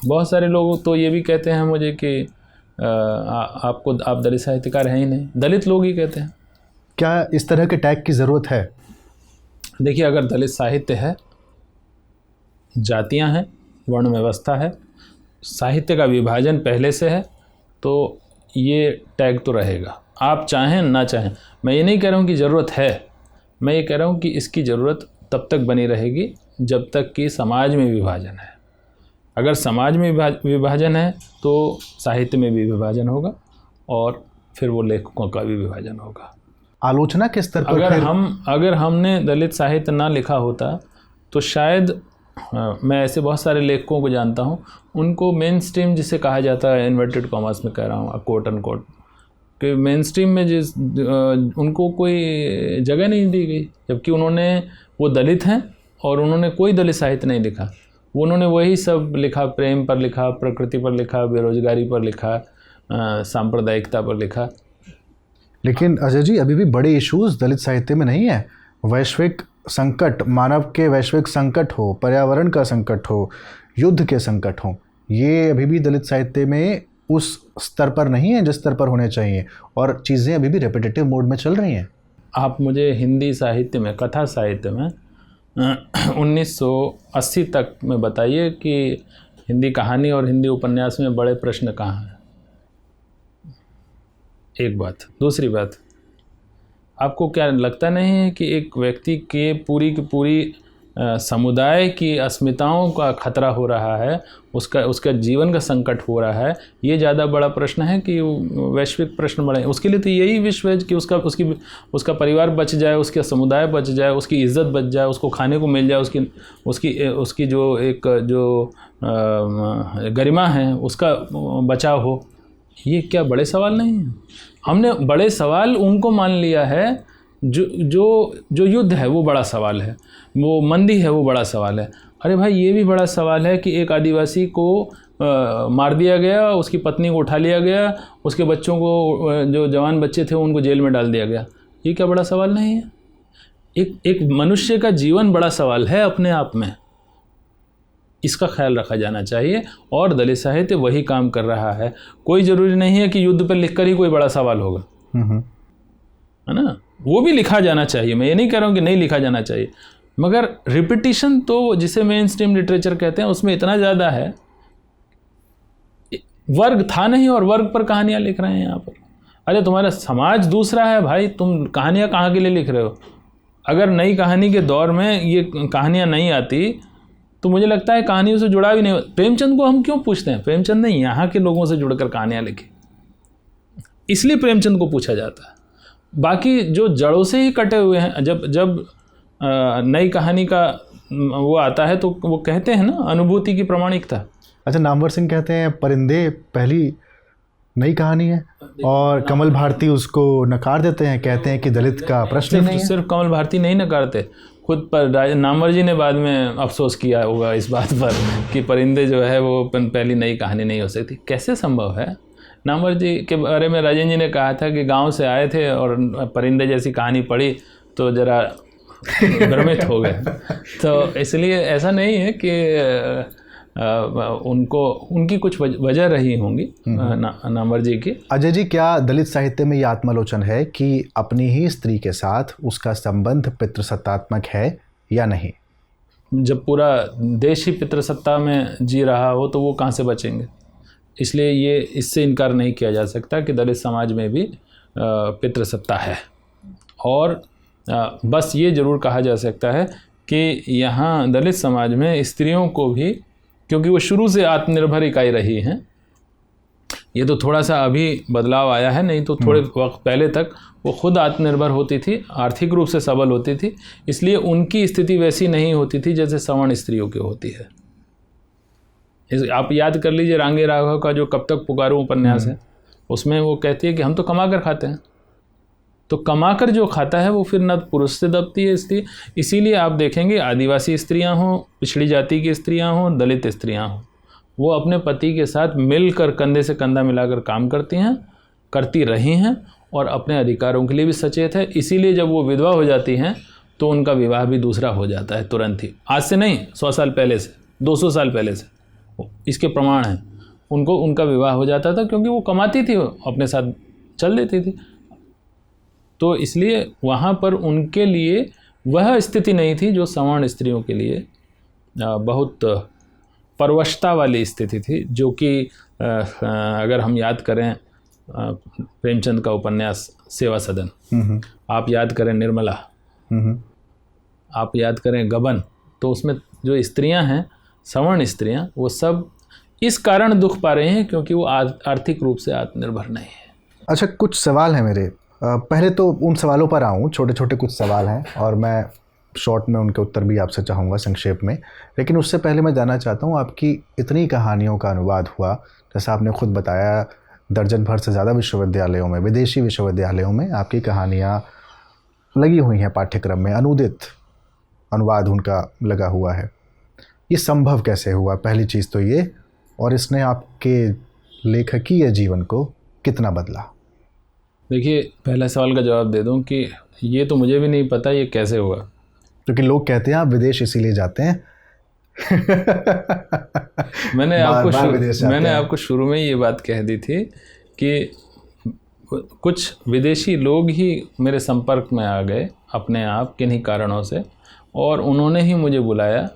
A: बहुत सारे लोग तो ये भी कहते हैं मुझे कि आप दलित साहित्यकार हैं ही नहीं, दलित लोग ही कहते हैं।
B: क्या इस तरह के टैग की ज़रूरत है?
A: देखिए, अगर दलित साहित्य है, जातियां हैं, वर्ण व्यवस्था है, साहित्य का विभाजन पहले से है, तो ये टैग तो रहेगा, आप चाहें ना चाहें। मैं ये नहीं कह रहा हूँ कि ज़रूरत है, मैं ये कह रहा हूँ कि इसकी ज़रूरत तब तक बनी रहेगी जब तक कि समाज में विभाजन है। अगर समाज में विभाजन है तो साहित्य में भी विभाजन होगा और फिर वो लेखकों का भी विभाजन होगा।
B: आलोचना के स्तर पर
A: अगर हमने दलित साहित्य ना लिखा होता तो शायद मैं ऐसे बहुत सारे लेखकों को जानता हूँ, उनको मेन स्ट्रीम जिसे कहा जाता है, इन्वर्टेड कॉमर्स में कह रहा हूँ, कोट एंड कोट, कि मेन स्ट्रीम में उनको कोई जगह नहीं दी गई, जबकि वो दलित हैं और उन्होंने कोई दलित साहित्य नहीं लिखा। उन्होंने वही सब लिखा, प्रेम पर लिखा, प्रकृति पर लिखा, बेरोजगारी पर लिखा, सांप्रदायिकता पर लिखा।
B: लेकिन अजय जी, अभी भी बड़े इश्यूज दलित साहित्य में नहीं है। वैश्विक संकट, मानव के वैश्विक संकट हो, पर्यावरण का संकट हो, युद्ध के संकट हो, ये अभी भी दलित साहित्य में उस स्तर पर नहीं है जिस स्तर पर होने चाहिए, और चीज़ें अभी भी रेपिटेटिव मोड में चल रही हैं।
A: आप मुझे हिंदी साहित्य में, कथा साहित्य में 1980 तक में बताइए कि हिंदी कहानी और हिंदी उपन्यास में बड़े प्रश्न कहाँ हैं। एक बात। दूसरी बात, आपको क्या लगता नहीं है कि एक व्यक्ति के पूरी की पूरी समुदाय की अस्मिताओं का खतरा हो रहा है, उसका जीवन का संकट हो रहा है, ये ज़्यादा बड़ा प्रश्न है कि वैश्विक प्रश्न बड़े? उसके लिए तो यही विश्व है कि उसका परिवार बच जाए, उसका समुदाय बच जाए, उसकी इज्जत बच जाए, उसको खाने को मिल जाए, उसकी जो गरिमा है उसका बचाव हो। ये क्या बड़े सवाल नहीं है? हमने बड़े सवाल उनको मान लिया है जो जो जो युद्ध है वो बड़ा सवाल है, वो मंदी है वो बड़ा सवाल है। अरे भाई ये भी बड़ा सवाल है कि एक आदिवासी को मार दिया गया, उसकी पत्नी को उठा लिया गया, उसके बच्चों को, जो जवान बच्चे थे उनको जेल में डाल दिया गया। ये क्या बड़ा सवाल नहीं है? एक मनुष्य का जीवन बड़ा सवाल है अपने आप में, इसका ख्याल रखा जाना चाहिए। और दलित साहित्य वही काम कर रहा है। कोई ज़रूरी नहीं है कि युद्ध पर लिखकर ही कोई बड़ा सवाल होगा, है ना? वो भी लिखा जाना चाहिए, मैं ये नहीं कह रहा हूँ कि नहीं लिखा जाना चाहिए, मगर रिपीटिशन तो जिसे मेन स्ट्रीम लिटरेचर कहते हैं उसमें इतना ज़्यादा है। वर्ग था नहीं और वर्ग पर कहानियाँ लिख रहे हैं यहाँ पर। अरे तुम्हारा समाज दूसरा है भाई, तुम कहानियाँ कहाँ के लिए लिख रहे हो? अगर नई कहानी के दौर में ये कहानियाँ नहीं आती तो मुझे लगता है कहानियों से जुड़ा भी नहीं। प्रेमचंद को हम क्यों पूछते हैं? प्रेमचंद ने यहाँ के लोगों से जुड़कर कहानियाँ लिखी, इसलिए प्रेमचंद को पूछा जाता है। बाकी जो जड़ों से ही कटे हुए हैं, जब नई कहानी का वो आता है तो वो कहते हैं ना अनुभूति की प्रामाणिकता।
B: अच्छा, नामवर सिंह कहते हैं परिंदे पहली नई कहानी है और कमल भारती उसको नकार देते हैं, कहते हैं कि दलित का प्रश्न ही नहीं है।
A: सिर्फ कमल भारती नहीं नकारते, खुद पर नामवर जी ने बाद में अफसोस किया होगा इस बात पर कि परिंदे जो है वो पहली नई कहानी नहीं हो सकती। कैसे संभव है? नामवर जी के बारे में राजेंद्र जी ने कहा था कि गांव से आए थे और परिंदे जैसी कहानी पढ़ी तो ज़रा भ्रमित हो गए। तो इसलिए ऐसा नहीं है कि उनकी कुछ वजह रही होंगी नामवर जी की।
B: अजय जी, क्या दलित साहित्य में ये आत्मालोचन है कि अपनी ही स्त्री के साथ उसका संबंध पितृसत्तात्मक है या नहीं?
A: जब पूरा देश ही पितृसत्ता में जी रहा हो तो वो कहाँ से बचेंगे? इसलिए ये इससे इनकार नहीं किया जा सकता कि दलित समाज में भी पितृसत्ता है। और बस ये ज़रूर कहा जा सकता है कि यहाँ दलित समाज में स्त्रियों को भी, क्योंकि वो शुरू से आत्मनिर्भर इकाई रही हैं, ये तो थोड़ा सा अभी बदलाव आया है, नहीं तो थोड़े वक्त पहले तक वो खुद आत्मनिर्भर होती थी, आर्थिक रूप से सबल होती थी, इसलिए उनकी स्थिति वैसी नहीं होती थी जैसे सवर्ण स्त्रियों की होती है। आप याद कर लीजिए रांगे राघव का जो कब तक पुकारूं उपन्यास है, उसमें वो कहती है कि हम तो कमा कर खाते हैं। तो कमाकर जो खाता है वो फिर न पुरुष से दबती है स्त्री। इसीलिए आप देखेंगे आदिवासी स्त्रियां हों, पिछड़ी जाति की स्त्रियां हों, दलित स्त्रियां हों, वो अपने पति के साथ मिलकर कंधे से कंधा मिलाकर काम करती हैं, करती रही हैं और अपने अधिकारों के लिए भी सचेत है। इसीलिए जब वो विधवा हो जाती हैं तो उनका विवाह भी दूसरा हो जाता है तुरंत ही। आज से नहीं, 100 साल पहले से, 200 साल पहले से इसके प्रमाण हैं। उनका विवाह हो जाता था क्योंकि वो कमाती थी, अपने साथ चल देती थी। तो इसलिए वहाँ पर उनके लिए वह स्थिति नहीं थी जो सवर्ण स्त्रियों के लिए बहुत परवशता वाली स्थिति थी, जो कि अगर हम याद करें प्रेमचंद का उपन्यास सेवा सदन, आप याद करें निर्मला, आप याद करें गबन, तो उसमें जो स्त्रियां हैं, सवर्ण स्त्रियां, वो सब इस कारण दुख पा रहे हैं क्योंकि वो आर्थिक रूप से आत्मनिर्भर नहीं है।
B: अच्छा, कुछ सवाल हैं मेरे। पहले तो उन सवालों पर आऊँ, छोटे छोटे कुछ सवाल हैं और मैं शॉर्ट में उनके उत्तर भी आपसे चाहूँगा संक्षेप में। लेकिन उससे पहले मैं जानना चाहता हूँ, आपकी इतनी कहानियों का अनुवाद हुआ, जैसा आपने खुद बताया, दर्जन भर से ज़्यादा विश्वविद्यालयों में, विदेशी विश्वविद्यालयों में आपकी कहानियाँ लगी हुई हैं, पाठ्यक्रम में अनुदित अनुवाद उनका लगा हुआ है। ये संभव कैसे हुआ, पहली चीज़ तो ये, और इसने आपके लेखकीय जीवन को कितना बदला?
A: देखिए, पहला सवाल का जवाब दे दूं कि ये तो मुझे भी नहीं पता ये कैसे हुआ,
B: क्योंकि लोग कहते हैं आप विदेश इसीलिए जाते हैं।
A: मैंने आपको शुरू में ये बात कह दी थी कि कुछ विदेशी लोग ही मेरे संपर्क में आ गए अपने आप किन्हीं कारणों से, और उन्होंने ही मुझे बुलाया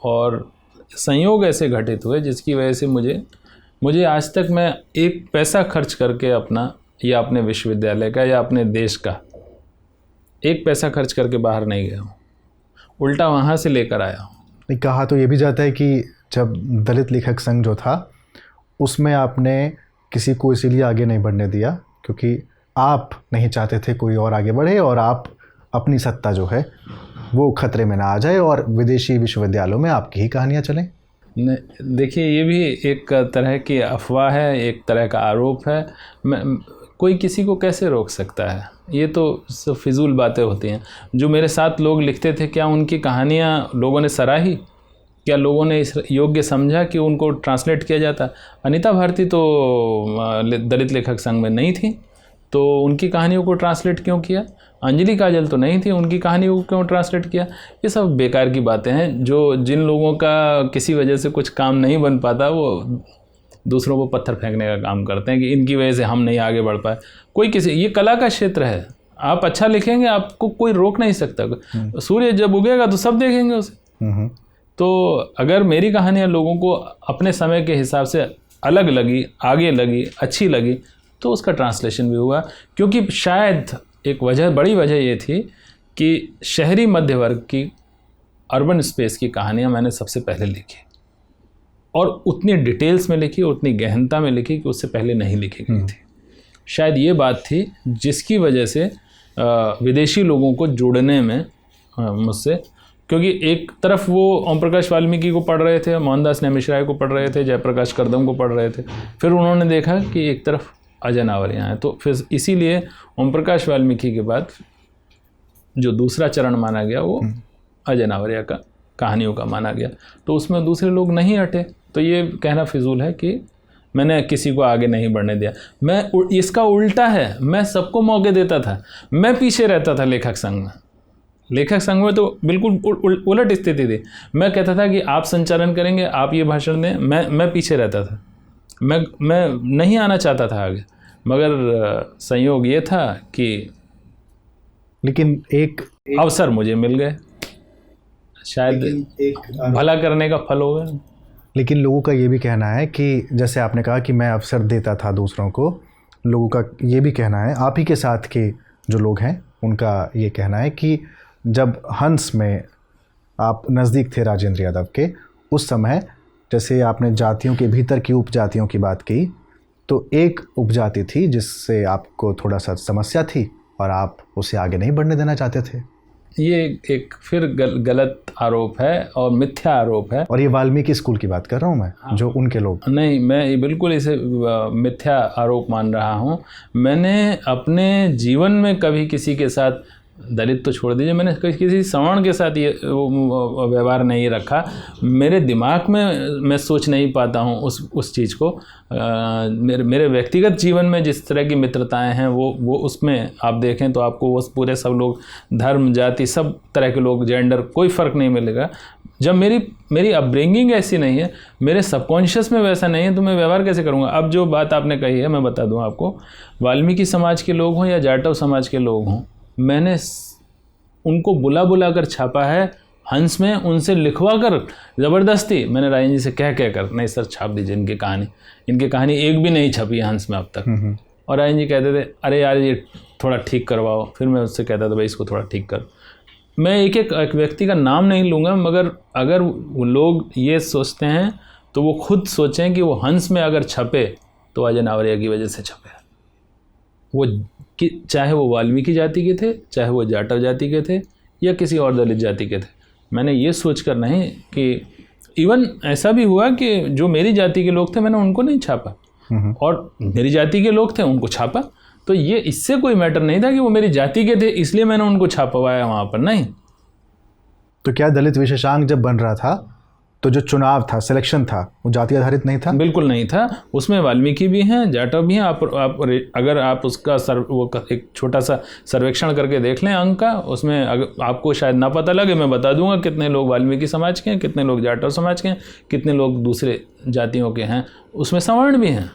A: और संयोग ऐसे घटित हुए जिसकी वजह से मुझे आज तक मैं एक पैसा खर्च करके अपना या अपने विश्वविद्यालय का या अपने देश का एक पैसा खर्च करके बाहर नहीं गया हूँ, उल्टा वहाँ से लेकर आया हूँ।
B: कहा तो ये भी जाता है कि जब दलित लेखक संघ जो था उसमें आपने किसी को इसीलिए आगे नहीं बढ़ने दिया क्योंकि आप नहीं चाहते थे कोई और आगे बढ़े और आप अपनी सत्ता जो है वो खतरे में ना आ जाए और विदेशी विश्वविद्यालयों में आपकी ही कहानियाँ चलें।
A: देखिए, ये भी एक तरह की अफवाह है, एक तरह का आरोप है। कोई किसी को कैसे रोक सकता है? ये तो सब फिजूल बातें होती हैं। जो मेरे साथ लोग लिखते थे, क्या उनकी कहानियाँ लोगों ने सराही? क्या लोगों ने इस योग्य समझा कि उनको ट्रांसलेट किया जाता? अनीता भारती तो दलित लेखक संघ में नहीं थी, तो उनकी कहानियों को ट्रांसलेट क्यों किया? अंजलि काजल तो नहीं थी, उनकी कहानियों को क्यों ट्रांसलेट किया? ये सब बेकार की बातें हैं। जिन लोगों का किसी वजह से कुछ काम नहीं बन पाता, वो दूसरों को पत्थर फेंकने का काम करते हैं कि इनकी वजह से हम नहीं आगे बढ़ पाए। ये कला का क्षेत्र है। आप अच्छा लिखेंगे, आपको कोई रोक नहीं सकता। सूर्य जब उगेगा तो सब देखेंगे उसे। तो अगर मेरी कहानियाँ लोगों को अपने समय के हिसाब से अलग लगी, आगे लगी, अच्छी लगी, तो उसका ट्रांसलेशन भी हुआ। क्योंकि शायद एक बड़ी वजह ये थी कि शहरी मध्य वर्ग की, अर्बन स्पेस की कहानियाँ मैंने सबसे पहले लिखी, और उतनी डिटेल्स में लिखी, उतनी गहनता में लिखी कि उससे पहले नहीं लिखी गई थी। शायद ये बात थी जिसकी वजह से विदेशी लोगों को जोड़ने में मुझसे, क्योंकि एक तरफ वो ओम प्रकाश वाल्मीकि को पढ़ रहे थे, मोहनदास नेमिष राय को पढ़ रहे थे, जयप्रकाश करदम को पढ़ रहे थे, फिर उन्होंने देखा कि एक तरफ अजय नावरिया हैं, तो फिर इसीलिए ओम प्रकाश वाल्मीकि के बाद जो दूसरा चरण माना गया वो अजय नावरिया का कहानियों का माना गया। तो उसमें दूसरे लोग नहीं हटे। तो ये कहना फिजूल है कि मैंने किसी को आगे नहीं बढ़ने दिया। इसका उल्टा है, मैं सबको मौके देता था। मैं पीछे रहता था लेखक संघ में। लेखक संघ में तो बिल्कुल उलट स्थिति थी। मैं कहता था कि आप संचालन करेंगे, आप ये भाषण दें, मैं पीछे रहता था। मैं नहीं आना चाहता था आगे, मगर संयोग ये था कि
B: लेकिन एक
A: अवसर मुझे मिल गए। शायद भला करने का फल होगा।
B: लेकिन लोगों का ये भी कहना है कि जैसे आपने कहा कि मैं अवसर देता था दूसरों को, लोगों का ये भी कहना है, आप ही के साथ के जो लोग हैं उनका ये कहना है कि जब हंस में आप नज़दीक थे राजेंद्र यादव के, उस समय जैसे आपने जातियों के भीतर की उपजातियों की बात की, तो एक उपजाति थी जिससे आपको थोड़ा सा समस्या थी और आप उसे आगे नहीं बढ़ने देना चाहते थे।
A: ये एक फिर गलत आरोप है और मिथ्या आरोप है।
B: और ये वाल्मीकि स्कूल की बात कर रहा हूँ मैं। हाँ। जो उनके लोग
A: नहीं, मैं बिल्कुल इसे मिथ्या आरोप मान रहा हूँ। मैंने अपने जीवन में कभी किसी के साथ, दलित तो छोड़ दीजिए, मैंने किसी सवर्ण के साथ ये व्यवहार नहीं रखा। मेरे दिमाग में मैं सोच नहीं पाता हूँ उस चीज़ को। मेरे व्यक्तिगत जीवन में जिस तरह की मित्रताएं हैं वो उसमें आप देखें तो आपको वो पूरे सब लोग, धर्म, जाति, सब तरह के लोग, जेंडर, कोई फ़र्क नहीं मिलेगा। जब मेरी अपब्रिंगिंग ऐसी नहीं है, मेरे सबकॉन्शियस में वैसा नहीं है, तो मैं व्यवहार कैसे करूँगा? अब जो बात आपने कही है मैं बता दूँ आपको, वाल्मीकि समाज के लोग हों या जाटव समाज के लोग हों, मैंने उनको बुला कर छापा है हंस में, उनसे लिखवा कर ज़बरदस्ती मैंने राजन जी से कह कर, नहीं सर छाप दीजिए इनकी कहानी एक भी नहीं छपी है हंस में अब तक। और राजन जी कहते थे अरे यार ये थोड़ा ठीक करवाओ। फिर मैं उससे कहता था भाई इसको थोड़ा ठीक कर। मैं एक व्यक्ति का नाम नहीं लूँगा, मगर अगर वो लोग ये सोचते हैं तो वो खुद सोचें कि वो हंस में अगर छपे तो अजय नावरिया की वजह से छपे। वो चाहे वो वाल्मीकि जाति के थे, चाहे वो जाटव जाति के थे या किसी और दलित जाति के थे। मैंने ये सोचकर नहीं कि इवन ऐसा भी हुआ कि जो मेरी जाति के लोग थे मैंने उनको नहीं छापा, और मेरी जाति के लोग थे उनको छापा। तो ये इससे कोई मैटर नहीं था कि वो मेरी जाति के थे इसलिए मैंने उनको छापवाया वहाँ पर, नहीं।
B: तो क्या दलित विशेषांक जब बन रहा था तो जो चुनाव था, सिलेक्शन था, वो जाति आधारित नहीं था?
A: बिल्कुल नहीं था। उसमें वाल्मीकि भी हैं, जाटव भी हैं। अगर आप उसका एक छोटा सा सर्वेक्षण करके देख लें अंक का, उसमें अगर आपको शायद ना पता लगे, मैं बता दूंगा कितने लोग वाल्मीकि समाज के हैं, कितने लोग जाटव समाज के हैं, कितने लोग दूसरे जातियों के हैं। उसमें सवर्ण भी हैं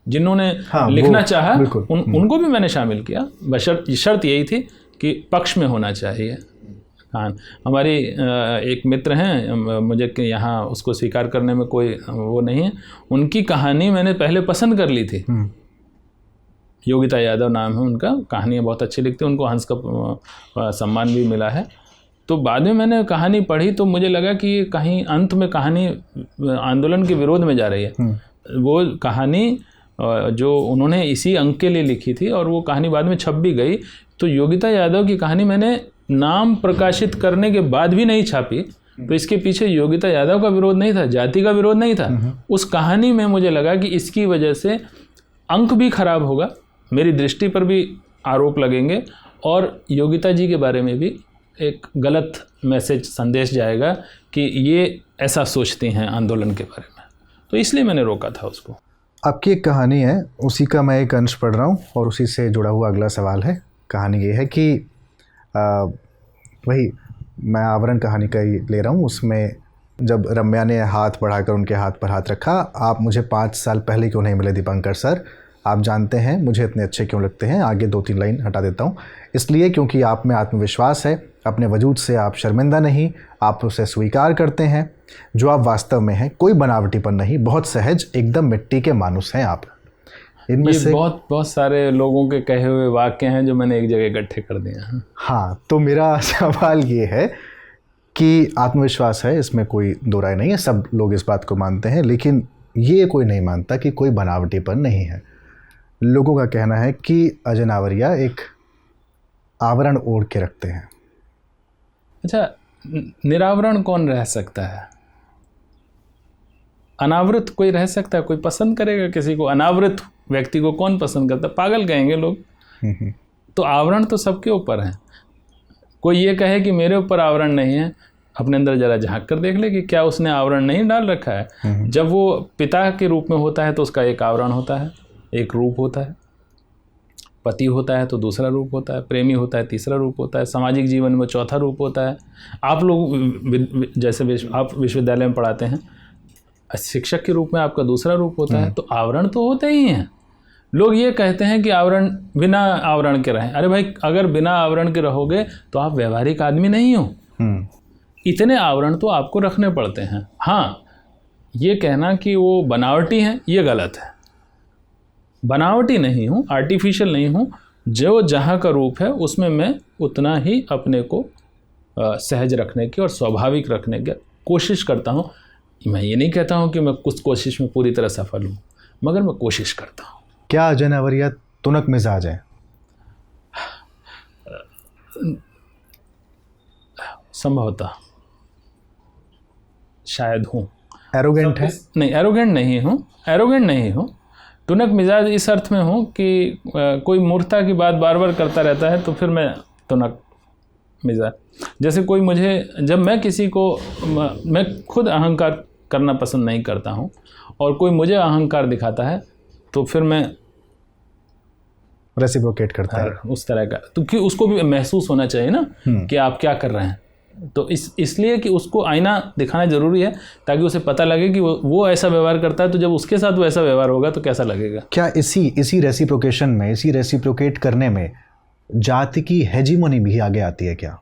A: जिन्होंने लिखना चाहा, उनको भी मैंने शामिल किया। शर्त यही थी कि पक्ष में होना चाहिए। हाँ, हमारी एक मित्र हैं, मुझे यहाँ उसको स्वीकार करने में कोई वो नहीं है, उनकी कहानी मैंने पहले पसंद कर ली थी। योगिता यादव नाम है उनका, कहानियाँ बहुत अच्छी लिखती हैं, उनको हंस का सम्मान भी मिला है। तो बाद में मैंने कहानी पढ़ी तो मुझे लगा कि कहीं अंत में कहानी आंदोलन के विरोध में जा रही है। वो कहानी जो उन्होंने इसी अंक के लिए लिखी थी और वो कहानी बाद में छप भी गई। तो योगिता यादव की कहानी मैंने नाम प्रकाशित करने के बाद भी नहीं छापी, तो इसके पीछे योगिता यादव का विरोध नहीं था, जाति का विरोध नहीं था। उस कहानी में मुझे लगा कि इसकी वजह से अंक भी खराब होगा, मेरी दृष्टि पर भी आरोप लगेंगे और योगिता जी के बारे में भी एक गलत मैसेज, संदेश जाएगा कि ये ऐसा सोचती हैं आंदोलन के बारे में। तो इसलिए मैंने रोका था उसको।
B: आपकी एक कहानी है, उसी का मैं एक अंश पढ़ रहा हूँ और उसी से जुड़ा हुआ अगला सवाल है। कहानी ये है कि वही मैं आवरण कहानी का ही ले रहा हूँ। उसमें जब रम्या ने हाथ बढ़ाकर उनके हाथ पर हाथ रखा, आप मुझे 5 साल पहले क्यों नहीं मिले दीपंकर सर, आप जानते हैं मुझे इतने अच्छे क्यों लगते हैं। आगे 2-3 लाइन हटा देता हूँ। इसलिए क्योंकि आप में आत्मविश्वास है, अपने वजूद से आप शर्मिंदा नहीं, आप उसे स्वीकार करते हैं जो आप वास्तव में हैं, कोई बनावटीपन नहीं, बहुत सहज, एकदम मिट्टी के मानुस हैं आप। इनमें से
A: बहुत सारे लोगों के कहे हुए वाक्य हैं जो मैंने एक जगह इकट्ठे कर दिए हैं।
B: हाँ, तो मेरा सवाल ये है कि आत्मविश्वास है, इसमें कोई दो राय नहीं है, सब लोग इस बात को मानते हैं, लेकिन ये कोई नहीं मानता कि कोई बनावटीपन नहीं है। लोगों का कहना है कि अजय नावरिया एक आवरण ओढ़ के रखते हैं।
A: अच्छा, निरावरण कौन रह सकता है? अनावृत कोई रह सकता है? कोई पसंद करेगा किसी को? अनावृत व्यक्ति को कौन पसंद करता? पागल कहेंगे लोग। तो आवरण तो सबके ऊपर है। कोई ये कहे कि मेरे ऊपर आवरण नहीं है, अपने अंदर जरा झांक कर देख ले कि क्या उसने आवरण नहीं डाल रखा है। जब वो पिता के रूप में होता है तो उसका एक आवरण होता है, एक रूप होता है। पति होता है तो दूसरा रूप होता है, प्रेमी होता है तीसरा रूप होता है, सामाजिक जीवन में चौथा रूप होता है। आप लोग जैसे आप विश्वविद्यालय में पढ़ाते हैं, शिक्षक के रूप में आपका दूसरा रूप होता है। तो आवरण तो होते ही हैं। लोग ये कहते हैं कि आवरण, बिना आवरण के रहें। अरे भाई, अगर बिना आवरण के रहोगे तो आप व्यवहारिक आदमी नहीं हो। इतने आवरण तो आपको रखने पड़ते हैं। हाँ, ये कहना कि वो बनावटी हैं, ये गलत है। बनावटी नहीं हूँ, आर्टिफिशियल नहीं हूँ। जो जहाँ का रूप है उसमें मैं उतना ही अपने को सहज रखने की और स्वाभाविक रखने की कोशिश करता हूँ। मैं ये नहीं कहता हूँ कि मैं कुछ कोशिश में पूरी तरह सफल हूँ, मगर मैं कोशिश करता हूँ।
B: क्या अजय नावरिया तुनक मिजाज है?
A: संभवतः शायद हूँ।
B: एरोगेंट है?
A: नहीं, एरोगेंट नहीं हूँ। तुनक मिजाज इस अर्थ में हूँ कि कोई मूर्खता की बात बार बार करता रहता है तो फिर मैं तुनक मिजाज। जैसे कोई मुझे, जब मैं किसी को, मैं खुद अहंकार करना पसंद नहीं करता हूँ और कोई मुझे अहंकार दिखाता है तो फिर मैं
B: रेसिप्रोकेट करता है
A: उस तरह का। तो कि उसको भी महसूस होना चाहिए ना कि आप क्या कर रहे हैं। तो इसलिए कि उसको आईना दिखाना ज़रूरी है ताकि उसे पता लगे कि वो ऐसा व्यवहार करता है, तो जब उसके साथ वैसा व्यवहार होगा तो कैसा लगेगा।
B: क्या इसी रेसिप्रोकेशन में, इसी रेसिप्रोकेट करने में जाति की हेजीमनी भी आगे आती है क्या?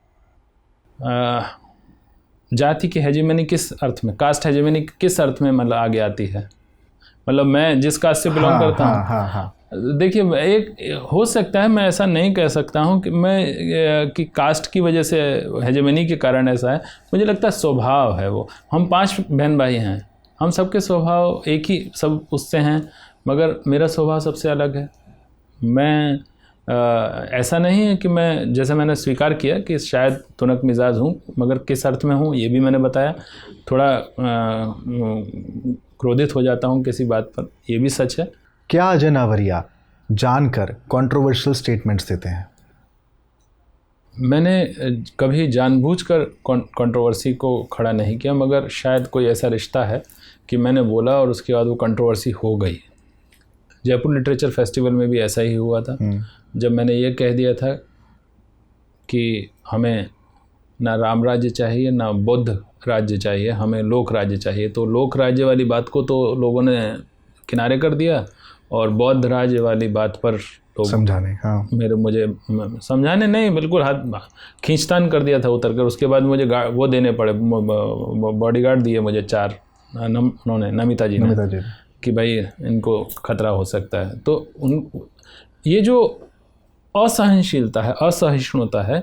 A: जाति की हेजीमनी किस अर्थ में? कास्ट हेजीमनी किस अर्थ में मतलब आगे आती है? मतलब मैं जिस कास्ट से बिलोंग करता हूँ। देखिए, एक हो सकता है, मैं ऐसा नहीं कह सकता हूँ कि मैं कि कास्ट की वजह से हेजेमनी के कारण ऐसा है। मुझे लगता है स्वभाव है वो। हम 5 बहन भाई हैं, हम सबके स्वभाव एक ही सब उससे हैं, मगर मेरा स्वभाव सबसे अलग है। मैं ऐसा नहीं है कि मैं, जैसे मैंने स्वीकार किया कि शायद तुनक मिजाज हूँ, मगर किस अर्थ में हूँ ये भी मैंने बताया। थोड़ा क्रोधित हो जाता हूँ किसी बात पर, ये भी सच है।
B: क्या अजय नावरिया जानकर कंट्रोवर्शियल स्टेटमेंट्स देते हैं?
A: मैंने कभी जानबूझकर कंट्रोवर्सी को खड़ा नहीं किया, मगर शायद कोई ऐसा रिश्ता है कि मैंने बोला और उसके बाद वो कंट्रोवर्सी हो गई। जयपुर लिटरेचर फेस्टिवल में भी ऐसा ही हुआ था। जब मैंने ये कह दिया था कि हमें ना राम राज्य चाहिए ना बुद्ध राज्य चाहिए, हमें लोक राज्य चाहिए, तो लोक राज्य वाली बात को तो लोगों ने किनारे कर दिया और बौद्ध राज्य वाली बात पर तो
B: समझाने, हाँ,
A: मुझे समझाने नहीं, बिल्कुल हाथ खींचतान कर दिया था उतर कर। उसके बाद मुझे वो देने पड़े, बॉडीगार्ड दिए मुझे 4, उन्होंने, नमिता जी ने, कि भाई इनको खतरा हो सकता है। तो ये जो असहनशीलता है, असहिष्णुता है,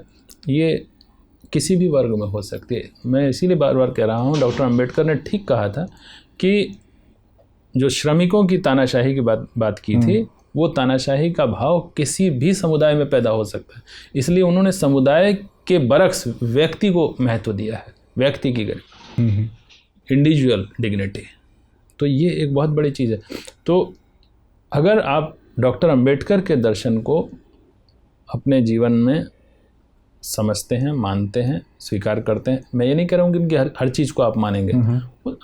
A: ये किसी भी वर्ग में हो सकती है। मैं इसीलिए बार बार कह रहा हूँ, डॉक्टर अंबेडकर ने ठीक कहा था कि जो श्रमिकों की तानाशाही की बात की थी, वो तानाशाही का भाव किसी भी समुदाय में पैदा हो सकता है। इसलिए उन्होंने समुदाय के बरक्स व्यक्ति को महत्व दिया है। व्यक्ति की गरिमा, इंडिविजुअल डिग्निटी। तो ये एक बहुत बड़ी चीज़ है। तो अगर आप डॉक्टर अंबेडकर के दर्शन को अपने जीवन में समझते हैं, मानते हैं, स्वीकार करते हैं, मैं ये नहीं कह रहा हूँ कि उनकी हर चीज़ को आप मानेंगे,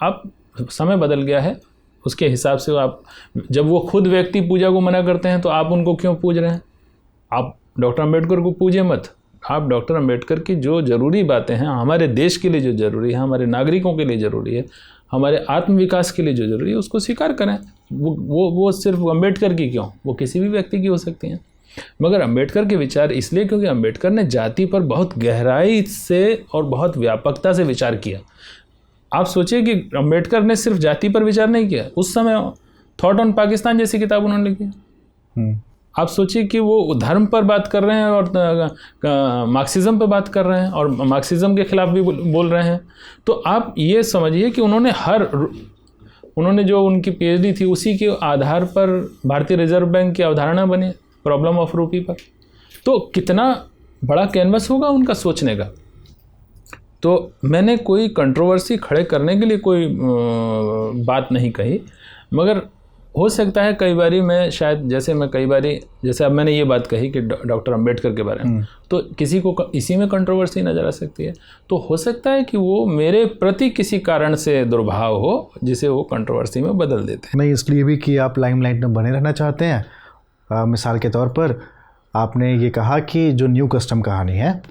A: आप समय बदल गया है उसके हिसाब से आप, जब वो खुद व्यक्ति पूजा को मना करते हैं तो आप उनको क्यों पूज रहे हैं? आप डॉक्टर अंबेडकर को पूजे मत, आप डॉक्टर अंबेडकर की जो ज़रूरी बातें हैं हमारे देश के लिए, जो ज़रूरी है हमारे नागरिकों के लिए ज़रूरी है, हमारे आत्म विकास के लिए जो ज़रूरी है, उसको स्वीकार करें। वो सिर्फ अंबेडकर की क्यों, वो किसी भी व्यक्ति की हो सकती हैं, मगर अंबेडकर के विचार इसलिए क्योंकि अंबेडकर ने जाति पर बहुत गहराई से और बहुत व्यापकता से विचार किया। आप सोचिए कि अंबेडकर ने सिर्फ जाति पर विचार नहीं किया, उस समय थॉट ऑन पाकिस्तान जैसी किताब उन्होंने लिखी। आप सोचिए कि वो धर्म पर बात कर रहे हैं और मार्क्सिज्म पर बात कर रहे हैं और मार्क्सिज्म के खिलाफ भी बोल रहे हैं। तो आप ये समझिए कि उन्होंने जो उनकी पीएचडी थी उसी के आधार पर भारतीय रिजर्व बैंक की अवधारणा बनी, प्रॉब्लम ऑफ रूपी पर। तो कितना बड़ा कैनवस होगा उनका सोचने का। तो मैंने कोई कंट्रोवर्सी खड़े करने के लिए कोई बात नहीं कही, मगर हो सकता है कई बारी मैं शायद, जैसे अब मैंने ये बात कही कि डॉक्टर अंबेडकर के बारे में, तो किसी को इसी में कंट्रोवर्सी नज़र आ सकती है। तो हो सकता है कि वो मेरे प्रति किसी कारण से दुर्भाव हो जिसे वो कंट्रोवर्सी में बदल देते हैं।
B: नहीं, इसलिए भी कि आप लाइमलाइट में बने रहना चाहते हैं। मिसाल के तौर पर आपने ये कहा कि जो न्यू कस्टम कहानी है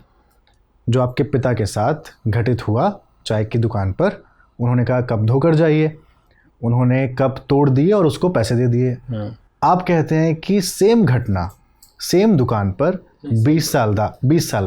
B: जो आपके पिता के साथ घटित हुआ चाय की दुकान पर, उन्होंने कहा कप धोकर जाइए, उन्होंने कप तोड़ दिए और उसको पैसे दे दिए। आप कहते हैं कि सेम घटना सेम दुकान पर 20 साल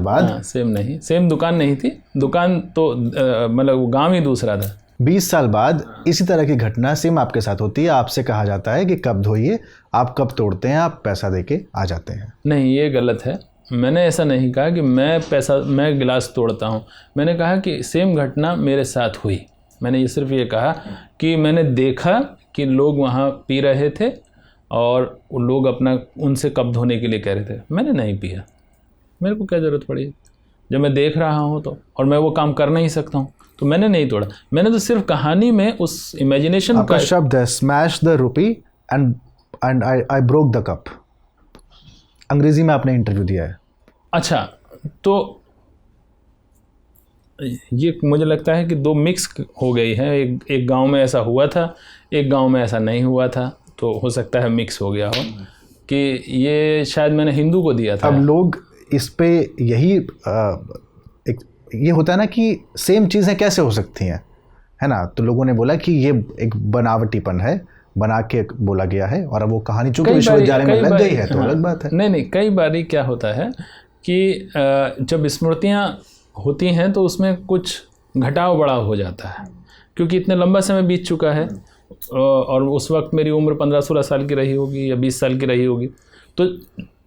B: बाद,
A: सेम दुकान नहीं थी, दुकान तो मतलब गांव ही दूसरा था।
B: 20 साल बाद इसी तरह की घटना सेम आपके साथ होती है, आपसे कहा जाता है कि कप धोइए, आप कप तोड़ते हैं, आप पैसा देके आ जाते हैं।
A: नहीं, ये गलत है। मैंने ऐसा नहीं कहा कि मैं गिलास तोड़ता हूँ। मैंने कहा कि सेम घटना मेरे साथ हुई। मैंने ये सिर्फ ये कहा कि मैंने देखा कि लोग वहाँ पी रहे थे और लोग अपना उनसे कप धोने के लिए कह रहे थे। मैंने नहीं पिया, मेरे को क्या ज़रूरत पड़ी जब मैं देख रहा हूँ तो, और मैं वो काम कर नहीं सकता हूँ, तो मैंने नहीं तोड़ा। मैंने तो सिर्फ कहानी में उस इमेजिनेशन
B: आपका शब्द है smash the rupee and I broke the cup. अंग्रेजी में आपने इंटरव्यू दिया है।
A: अच्छा, तो ये मुझे लगता है कि दो मिक्स हो गई है। एक गांव में ऐसा हुआ था, एक गांव में ऐसा नहीं हुआ था, तो हो सकता है मिक्स हो गया हो कि ये शायद मैंने हिंदू को दिया था।
B: अब लोग इस पे यही ये होता है ना कि सेम चीज़ें कैसे हो सकती हैं, है ना। तो लोगों ने बोला कि ये एक बनावटीपन है, बना के बोला गया है, और अब वो कहानी चूंकि विश्वविद्यालय में लग गई है तो अलग बात है।
A: नहीं, कई बारी क्या होता है कि जब स्मृतियाँ होती हैं तो उसमें कुछ घटाव बढ़ाव हो जाता है, क्योंकि इतने लंबा समय बीत चुका है और उस वक्त मेरी उम्र 15-16 साल की रही होगी या 20 साल की रही होगी। तो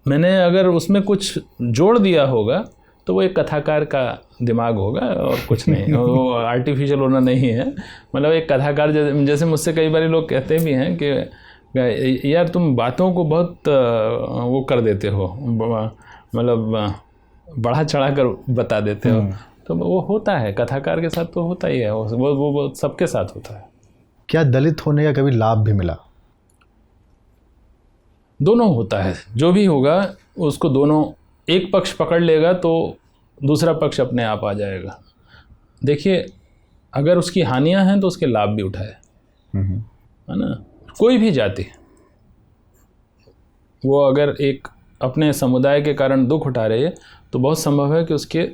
A: मैंने अगर उसमें कुछ जोड़ दिया होगा तो वो एक कथाकार का दिमाग होगा और कुछ नहीं, वो आर्टिफिशियल होना नहीं है। मतलब एक कथाकार, जैसे मुझसे कई बार लोग कहते भी हैं कि यार तुम बातों को बहुत वो कर देते हो, मतलब बढ़ा चढ़ा कर बता देते हो। तो वो होता है, कथाकार के साथ तो होता ही है, वो सबके साथ होता है।
B: क्या दलित होने का कभी लाभ भी मिला?
A: दोनों होता है, जो भी होगा उसको दोनों, एक पक्ष पकड़ लेगा तो दूसरा पक्ष अपने आप आ जाएगा। देखिए, अगर उसकी हानियां हैं तो उसके लाभ भी उठाए, है ना। कोई भी जाति वो अगर एक अपने समुदाय के कारण दुख उठा रही है तो बहुत संभव है कि उसके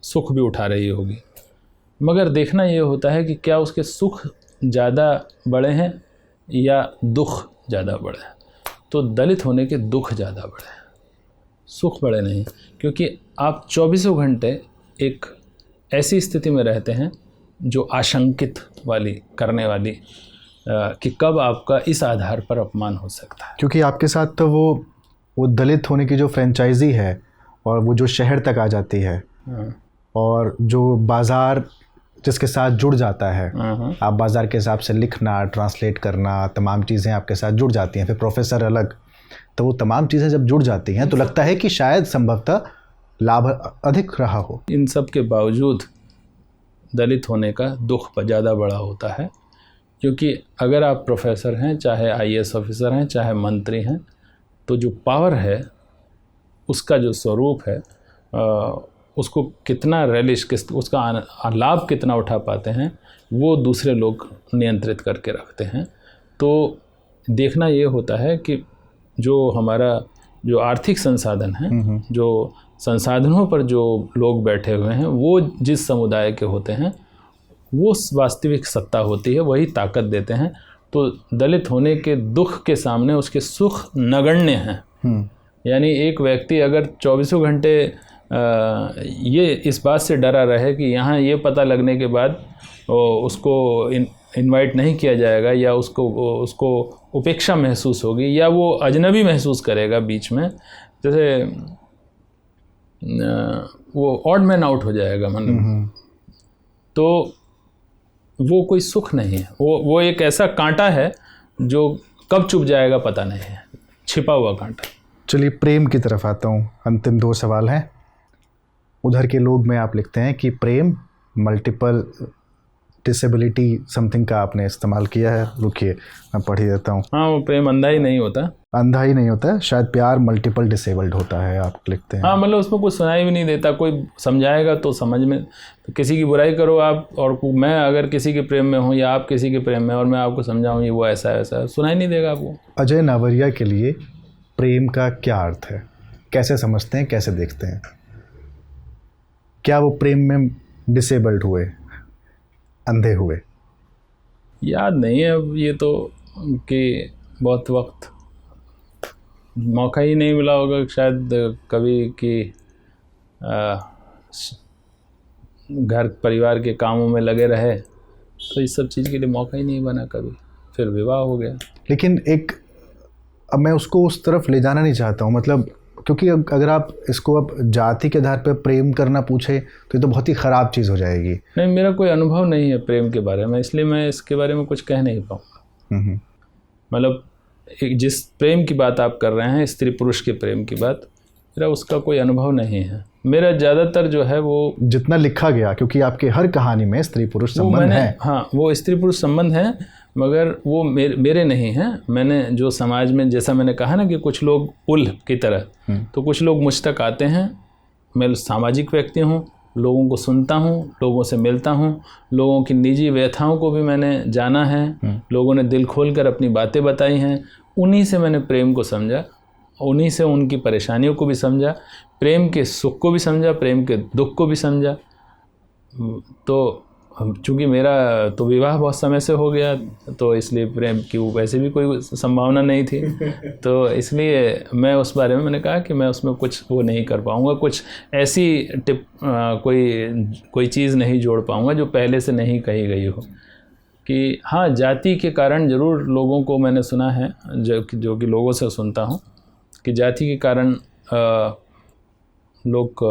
A: सुख भी उठा रही होगी, मगर देखना ये होता है कि क्या उसके सुख ज़्यादा बड़े हैं या दुख ज़्यादा बड़े हैं। तो दलित होने के दुख ज़्यादा बड़े हैं, सुख बड़े नहीं, क्योंकि आप 24 घंटे एक ऐसी स्थिति में रहते हैं जो आशंकित वाली करने वाली कि कब आपका इस आधार पर अपमान हो सकता है।
B: क्योंकि आपके साथ तो वो दलित होने की जो फ्रेंचाइजी है और वो जो शहर तक आ जाती है और जो बाज़ार जिसके साथ जुड़ जाता है, आप बाज़ार के हिसाब से लिखना, ट्रांसलेट करना, तमाम चीज़ें आपके साथ जुड़ जाती हैं, फिर प्रोफेसर अलग, तो वो तमाम चीज़ें जब जुड़ जाती हैं तो लगता है कि शायद संभवतः लाभ अधिक रहा हो।
A: इन सब के बावजूद दलित होने का दुख ज़्यादा बड़ा होता है, क्योंकि अगर आप प्रोफेसर हैं, चाहे आईएएस ऑफिसर हैं, चाहे मंत्री हैं, तो जो पावर है उसका जो स्वरूप है उसको कितना रेलिश उसका लाभ कितना उठा पाते हैं वो दूसरे लोग नियंत्रित करके रखते हैं। तो देखना ये होता है कि जो हमारा जो आर्थिक संसाधन है, जो संसाधनों पर जो लोग बैठे हुए हैं, वो जिस समुदाय के होते हैं वो वास्तविक सत्ता होती है, वही ताकत देते हैं। तो दलित होने के दुख के सामने उसके सुख नगण्य हैं। यानी एक व्यक्ति अगर 24 घंटे ये इस बात से डरा रहे कि यहाँ ये पता लगने के बाद उसको इनवाइट नहीं किया जाएगा, या उसको उपेक्षा महसूस होगी, या वो अजनबी महसूस करेगा बीच में, जैसे वो ऑड मैन आउट हो जाएगा मतलब, तो वो कोई सुख नहीं है। वो एक ऐसा कांटा है जो कब चुभ जाएगा पता नहीं है, छिपा हुआ कांटा।
B: चलिए प्रेम की तरफ आता हूँ। अंतिम 2 सवाल हैं। उधर के लोग में आप लिखते हैं कि प्रेम मल्टीपल डिसेबिलिटी समथिंग का आपने इस्तेमाल किया है। रुकिए मैं पढ़ ही देता हूँ।
A: हाँ, वो प्रेम अंधा ही नहीं होता।
B: अंधा ही नहीं होता है, शायद प्यार मल्टीपल डिसेबल्ड होता है, आप लिखते हैं।
A: हाँ, मतलब उसमें कुछ सुनाई भी नहीं देता, कोई समझाएगा तो समझ में, तो किसी की बुराई करो आप, और मैं अगर किसी के प्रेम में हूँ या आप किसी के प्रेम में, और मैं आपको समझाऊँ ये वो ऐसा ऐसा, सुनाई नहीं देगा आपको।
B: अजय नावरिया के लिए प्रेम का क्या अर्थ है, कैसे समझते हैं, कैसे देखते हैं? क्या वो प्रेम में डिसेबल्ड हुए, अंधे हुए?
A: याद नहीं है अब ये तो, कि बहुत वक्त मौका ही नहीं मिला होगा शायद कभी, कि घर परिवार के कामों में लगे रहे, तो इस सब चीज़ के लिए मौका ही नहीं बना कभी, फिर विवाह हो गया।
B: लेकिन अब मैं उसको उस तरफ ले जाना नहीं चाहता हूँ, मतलब क्योंकि अगर आप इसको अब जाति के आधार पर प्रेम करना पूछे तो ये तो बहुत ही ख़राब चीज़ हो जाएगी।
A: नहीं, मेरा कोई अनुभव नहीं है प्रेम के बारे में, इसलिए मैं इसके बारे में कुछ कह नहीं पाऊँगा। मतलब जिस प्रेम की बात आप कर रहे हैं, स्त्री पुरुष के प्रेम की बात, मेरा उसका कोई अनुभव नहीं है। मेरा ज़्यादातर जो है वो
B: जितना लिखा गया, क्योंकि आपके हर कहानी में स्त्री पुरुष संबंध है।
A: हाँ, वो स्त्री पुरुष संबंध है, मगर वो मेरे नहीं हैं। मैंने जो समाज में, जैसा मैंने कहा ना कि कुछ लोग पुल की तरह, तो कुछ लोग मुझ तक आते हैं। मैं सामाजिक व्यक्ति हूँ, लोगों को सुनता हूँ, लोगों से मिलता हूँ, लोगों की निजी व्यथाओं को भी मैंने जाना है, लोगों ने दिल खोल कर अपनी बातें बताई हैं, उन्हीं से मैंने प्रेम को समझा, उन्हीं से उनकी परेशानियों को भी समझा, प्रेम के सुख को भी समझा, प्रेम के दुख को भी समझा। तो चूँकि मेरा तो विवाह बहुत समय से हो गया, तो इसलिए प्रेम की वैसे भी कोई संभावना नहीं थी, तो इसलिए मैं उस बारे में मैंने कहा कि मैं उसमें कुछ वो नहीं कर पाऊँगा, कुछ ऐसी कोई चीज़ नहीं जोड़ पाऊँगा जो पहले से नहीं कही गई हो। कि हाँ, जाति के कारण ज़रूर लोगों को मैंने सुना है, जो कि लोगों से सुनता हूँ कि जाति के कारण लोग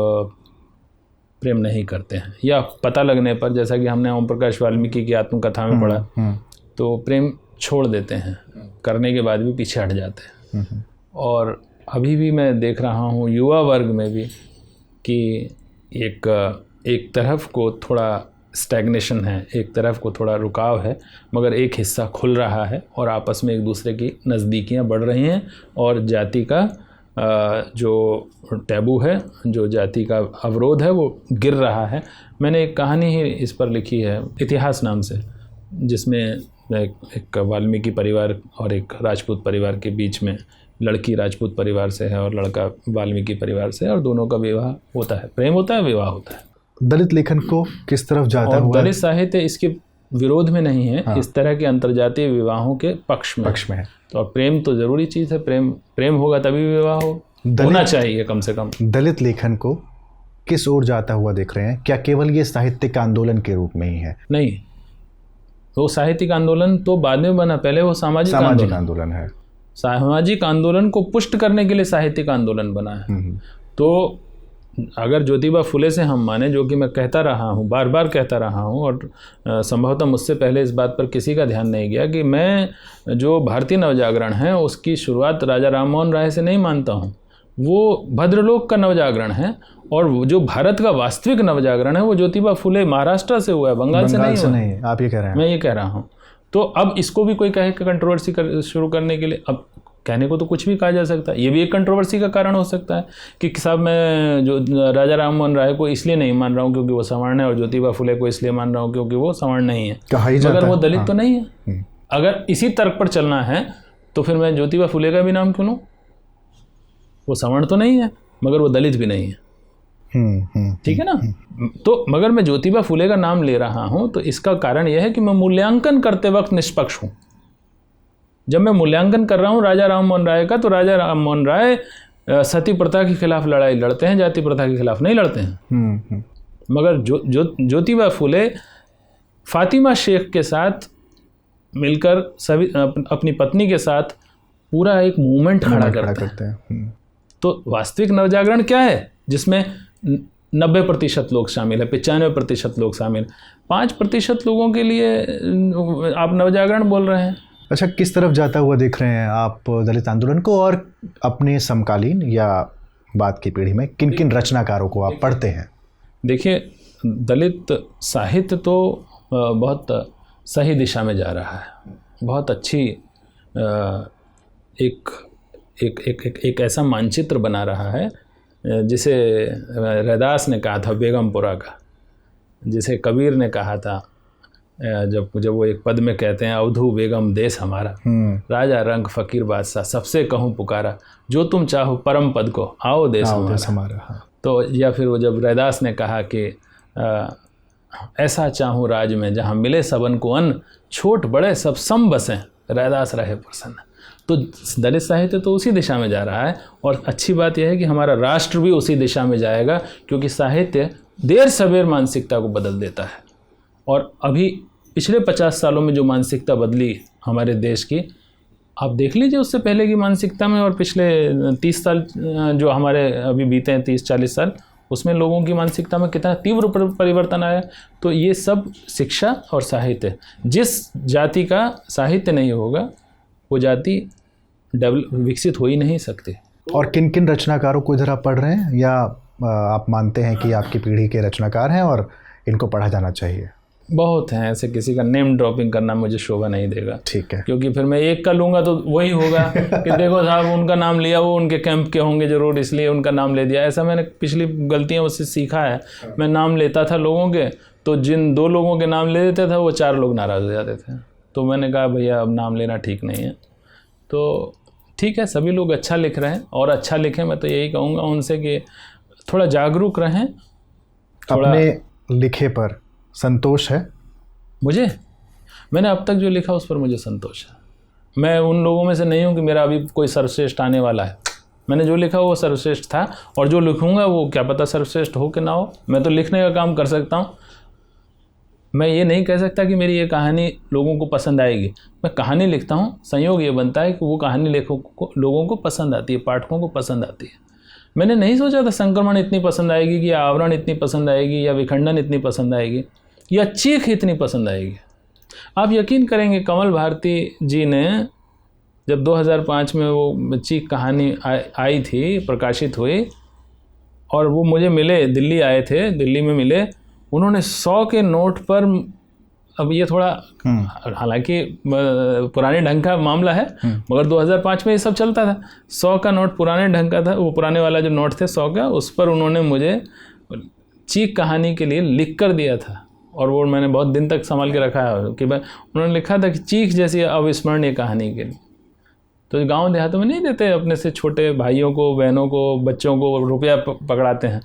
A: प्रेम नहीं करते हैं, या पता लगने पर, जैसा कि हमने ओम प्रकाश वाल्मीकि की आत्मकथा में पढ़ा, तो प्रेम छोड़ देते हैं, करने के बाद भी पीछे हट जाते हैं। और अभी भी मैं देख रहा हूँ युवा वर्ग में भी कि एक तरफ को थोड़ा स्टैग्नेशन है, एक तरफ को थोड़ा रुकाव है, मगर एक हिस्सा खुल रहा है और आपस में एक दूसरे की नज़दीकियाँ बढ़ रही हैं, और जाति का जो टैबू है, जो जाति का अवरोध है, वो गिर रहा है। मैंने एक कहानी ही इस पर लिखी है, इतिहास नाम से, जिसमें एक वाल्मीकि परिवार और एक राजपूत परिवार के बीच में, लड़की राजपूत परिवार से है और लड़का वाल्मीकि परिवार से है, और दोनों का विवाह होता है, प्रेम होता है, विवाह होता है।
B: दलित लेखन को किस तरफ जाता हुआ?
A: दलित साहित्य इसके विरोध में नहीं है। हाँ। इस तरह के अंतर्जातीय विवाहों के पक्ष में है। तो प्रेम तो जरूरी चीज़ है, प्रेम होगा तभी विवाह होना चाहिए कम से कम।
B: दलित लेखन को किस ओर जाता हुआ देख रहे हैं? क्या केवल ये साहित्यिक आंदोलन के रूप में ही है?
A: नहीं, वो साहित्यिक आंदोलन तो बाद में बना, पहले वो सामाजिक
B: आंदोलन है।
A: सामाजिक आंदोलन को पुष्ट करने के लिए साहित्यिक आंदोलन बना है। तो अगर ज्योतिबा फुले से हम माने, जो कि मैं कहता रहा हूँ, बार बार कहता रहा हूँ, और संभवतः मुझसे पहले इस बात पर किसी का ध्यान नहीं गया कि मैं जो भारतीय नवजागरण है उसकी शुरुआत राजा राम मोहन राय से नहीं मानता हूँ। वो भद्रलोक का नवजागरण है, और वो जो भारत का वास्तविक नवजागरण है वो ज्योतिबा फुले महाराष्ट्र से हुआ है, बंगाल से नहीं हुआ।
B: नहीं, आप ये कह रहे हैं।
A: मैं ये कह रहा हूँ। तो अब इसको भी कोई कहे कि कंट्रोवर्सी शुरू करने के लिए, अब कहने को तो कुछ भी कहा जा सकता है, ये भी एक कंट्रोवर्सी का कारण हो सकता है कि साहब मैं जो राजा राम मोहन राय को इसलिए नहीं मान रहा हूँ क्योंकि वो सवर्ण है, और ज्योतिबा फुले को इसलिए मान रहा हूँ क्योंकि वो सवर्ण नहीं है, मगर वो दलित तो नहीं है। अगर इसी तर्क पर चलना है तो फिर मैं ज्योतिबा फुले का भी नाम क्यों लूँ? वो सवर्ण तो नहीं है मगर वो दलित भी नहीं है, ठीक है ना। तो मगर मैं ज्योतिबा फुले का नाम ले रहा हूं तो इसका कारण यह है कि मैं मूल्यांकन करते वक्त निष्पक्ष हूं। जब मैं मूल्यांकन कर रहा हूं राजा राम मोहन राय का, तो राजा राम मोहन राय सती प्रथा के खिलाफ लड़ाई लड़ते हैं, जाति प्रथा के खिलाफ नहीं लड़ते हैं। मगर ज्योतिबा फुले फातिमा शेख के साथ मिलकर सभी अपनी पत्नी के साथ पूरा एक मूवमेंट खड़ा करते हैं। तो वास्तविक नवजागरण क्या है जिसमें 90% लोग शामिल है, 95% लोग शामिल, 5% लोगों के लिए आप नवजागरण बोल रहे हैं।
B: अच्छा, किस तरफ जाता हुआ देख रहे हैं आप दलित आंदोलन को, और अपने समकालीन या बाद की पीढ़ी में किन किन रचनाकारों को आप पढ़ते हैं? देखिए,
A: दलित साहित्य तो बहुत सही दिशा में जा रहा है, बहुत अच्छी एक ऐसा मानचित्र बना रहा है जिसे रैदास ने कहा था बेगमपुरा का, जिसे कबीर ने कहा था जब वो एक पद में कहते हैं, अवधू बेगम देश हमारा, राजा रंग फकीर बादशाह सबसे कहूँ पुकारा, जो तुम चाहो परम पद को आओ देश हमारा। हाँ। तो या फिर वो जब रैदास ने कहा कि ऐसा चाहूँ राज में जहाँ मिले सबन को अन्न, छोट बड़े सब सम बसें, रैदास रहे प्रसन्न। तो दलित साहित्य तो उसी दिशा में जा रहा है, और अच्छी बात यह है कि हमारा राष्ट्र भी उसी दिशा में जाएगा, क्योंकि साहित्य देर सवेर मानसिकता को बदल देता है। और अभी पिछले 50 सालों में जो मानसिकता बदली हमारे देश की, आप देख लीजिए उससे पहले की मानसिकता में और पिछले 30 साल जो हमारे अभी बीते हैं, 30-40 साल, उसमें लोगों की मानसिकता में कितना तीव्र परिवर्तन आया। तो ये सब शिक्षा और साहित्य, जिस जाति का साहित्य नहीं होगा वो जाति विकसित हो ही नहीं सकती।
B: और किन किन रचनाकारों को इधर आप पढ़ रहे हैं, या आप मानते हैं कि आपकी पीढ़ी के रचनाकार हैं और इनको पढ़ा जाना चाहिए?
A: बहुत हैं ऐसे, किसी का नेम ड्रॉपिंग करना मुझे शोभा नहीं देगा।
B: ठीक है,
A: क्योंकि फिर मैं एक का लूँगा तो वही होगा कि देखो साहब उनका नाम लिया, वो उनके कैंप के होंगे जरूर, इसलिए उनका नाम ले दिया। ऐसा मैंने पिछली गलतियाँ उससे सीखा है। मैं नाम लेता था लोगों के, तो जिन 2 लोगों के नाम ले देते थे वो 4 लोग नाराज़ हो जाते थे। तो मैंने कहा भैया अब नाम लेना ठीक नहीं है। तो ठीक है, सभी लोग अच्छा लिख रहे हैं और अच्छा लिखें। मैं तो यही कहूँगा उनसे कि थोड़ा जागरूक रहें।
B: अपने लिखे पर संतोष है
A: मुझे? मैंने अब तक जो लिखा उस पर मुझे संतोष है। मैं उन लोगों में से नहीं हूँ कि मेरा अभी कोई सर्वश्रेष्ठ आने वाला है। मैंने जो लिखा वो सर्वश्रेष्ठ था, और जो लिखूँगा वो क्या पता सर्वश्रेष्ठ हो कि ना हो। मैं तो लिखने का काम कर सकता हूँ। मैं ये नहीं कह सकता कि मेरी ये कहानी लोगों को पसंद आएगी। मैं कहानी लिखता हूँ, संयोग ये बनता है कि वो कहानी लोगों को पसंद आती है, पाठकों को पसंद आती है। मैंने नहीं सोचा था संक्रमण इतनी पसंद आएगी, कि आवरण इतनी पसंद आएगी, या विखंडन इतनी पसंद आएगी, या चीख इतनी पसंद आएगी। आप यकीन करेंगे, कमल भारती जी ने जब 2005 में वो चीख कहानी आई थी, प्रकाशित हुई, और वो मुझे मिले, दिल्ली आए थे, दिल्ली में मिले, उन्होंने 100 के नोट पर, अब ये थोड़ा हालांकि पुराने ढंग का मामला है, मगर 2005 में ये सब चलता था। 100 का नोट पुराने ढंग का था, वो पुराने वाला जो नोट थे 100 का, उस पर उन्होंने मुझे चीख कहानी के लिए लिख कर दिया था, और वो मैंने बहुत दिन तक संभाल के रखा है कि उन्होंने लिखा था कि चीख जैसी अविस्मरणीय कहानी के लिए। तो गांव देहातों में नहीं देते, अपने से छोटे भाइयों को, बहनों को, बच्चों को रुपया पकड़ाते हैं,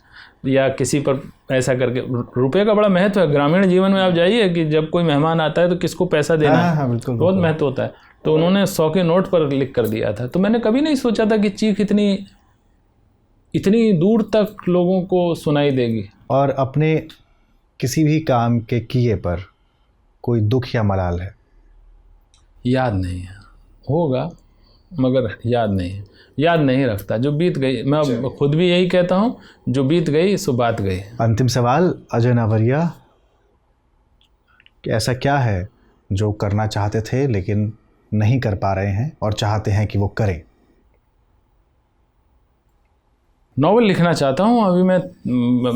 A: या किसी पर ऐसा करके। रुपये का बड़ा महत्व है ग्रामीण जीवन में। आप जाइए कि जब कोई मेहमान आता है तो किसको पैसा देना है, बहुत महत्व होता है। तो उन्होंने 100 के नोट पर लिख कर दिया था। तो मैंने कभी नहीं सोचा था कि चीख इतनी दूर तक लोगों को सुनाई देगी।
B: और अपने किसी भी काम के किए पर कोई दुख या मलाल है?
A: याद नहीं है, होगा मगर याद नहीं है, याद नहीं रखता। जो बीत गई, मैं खुद भी यही कहता हूँ, जो बीत गई सो बात गई।
B: अंतिम सवाल अजय नावरिया, कि ऐसा क्या है जो करना चाहते थे लेकिन नहीं कर पा रहे हैं और चाहते हैं कि वो करें?
A: नॉवल लिखना चाहता हूँ। अभी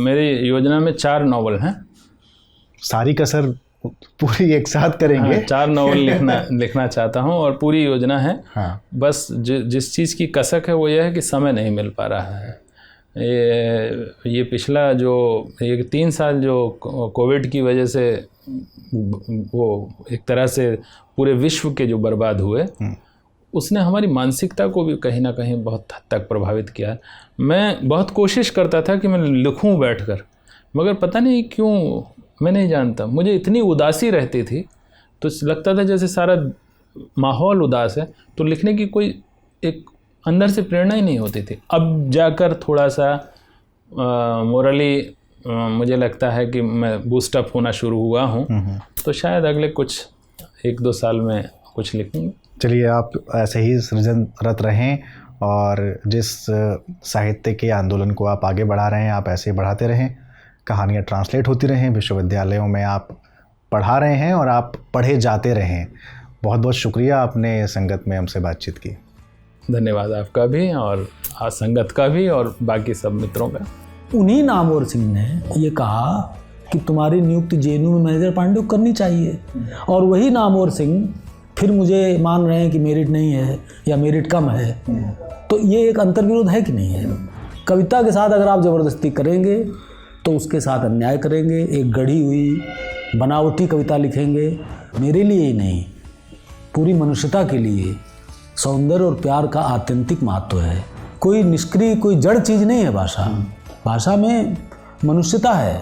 A: मेरी योजना में 4 नॉवल हैं।
B: सारी कसर पूरी एक साथ करेंगे।
A: हाँ, 4 नॉवल लिखना चाहता हूँ और पूरी योजना है।
B: हाँ।
A: बस जिस चीज़ की कसक है वो यह है कि समय नहीं मिल पा रहा है। ये पिछला जो 3 साल जो कोविड की वजह से वो एक तरह से पूरे विश्व के जो बर्बाद हुए, उसने हमारी मानसिकता को भी कहीं ना कहीं बहुत हद तक प्रभावित किया। मैं बहुत कोशिश करता था कि मैं लिखूं बैठकर, मगर पता नहीं क्यों, मैं नहीं जानता, मुझे इतनी उदासी रहती थी, तो लगता था जैसे सारा माहौल उदास है, तो लिखने की कोई एक अंदर से प्रेरणा ही नहीं होती थी। अब जाकर थोड़ा सा मोरली मुझे लगता है कि मैं बूस्टअप होना शुरू हुआ हूँ, तो शायद अगले कुछ 1-2 साल में कुछ लिखूँगा।
B: चलिए, आप ऐसे ही सृजनरत रहें और जिस साहित्य के आंदोलन को आप आगे बढ़ा रहे हैं, आप ऐसे ही बढ़ाते रहें। कहानियाँ ट्रांसलेट होती रहें, विश्वविद्यालयों में आप पढ़ा रहे हैं और आप पढ़े जाते रहें। बहुत बहुत शुक्रिया, आपने संगत में हमसे बातचीत की।
A: धन्यवाद आपका भी और संगत का भी और बाकी सब मित्रों का।
C: उन्हीं नामवर सिंह ने ये कहा कि तुम्हारी नियुक्ति जेएनयू में मैनेजर पांडे को करनी चाहिए, और वही नामवर सिंह फिर मुझे मान रहे हैं कि मेरिट नहीं है या मेरिट कम है। तो ये एक अंतर्विरोध है कि नहीं है? कविता के साथ अगर आप ज़बरदस्ती करेंगे तो उसके साथ अन्याय करेंगे, एक गढ़ी हुई बनावटी कविता लिखेंगे। मेरे लिए ही नहीं, पूरी मनुष्यता के लिए सौंदर्य और प्यार का आत्यंतिक महत्व है। कोई निष्क्रिय, कोई जड़ चीज़ नहीं है भाषा। भाषा में मनुष्यता है,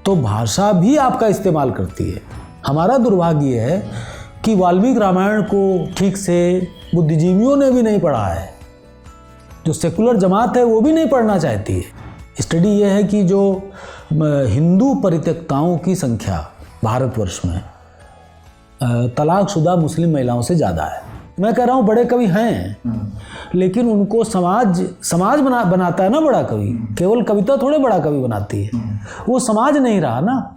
C: तो भाषा भी आपका इस्तेमाल करती है। हमारा दुर्भाग्य है कि वाल्मीकि रामायण को ठीक से बुद्धिजीवियों ने भी नहीं पढ़ा है, जो सेकुलर जमात है वो भी नहीं पढ़ना चाहती है। स्टडी ये है कि जो हिंदू परित्यक्ताओं की संख्या भारतवर्ष में तलाकशुदा मुस्लिम महिलाओं से ज़्यादा है। मैं कह रहा हूँ बड़े कवि हैं, लेकिन उनको समाज बनाता है ना बड़ा कवि। केवल कविता थोड़े बड़ा कवि बनाती है, वो समाज नहीं रहा ना।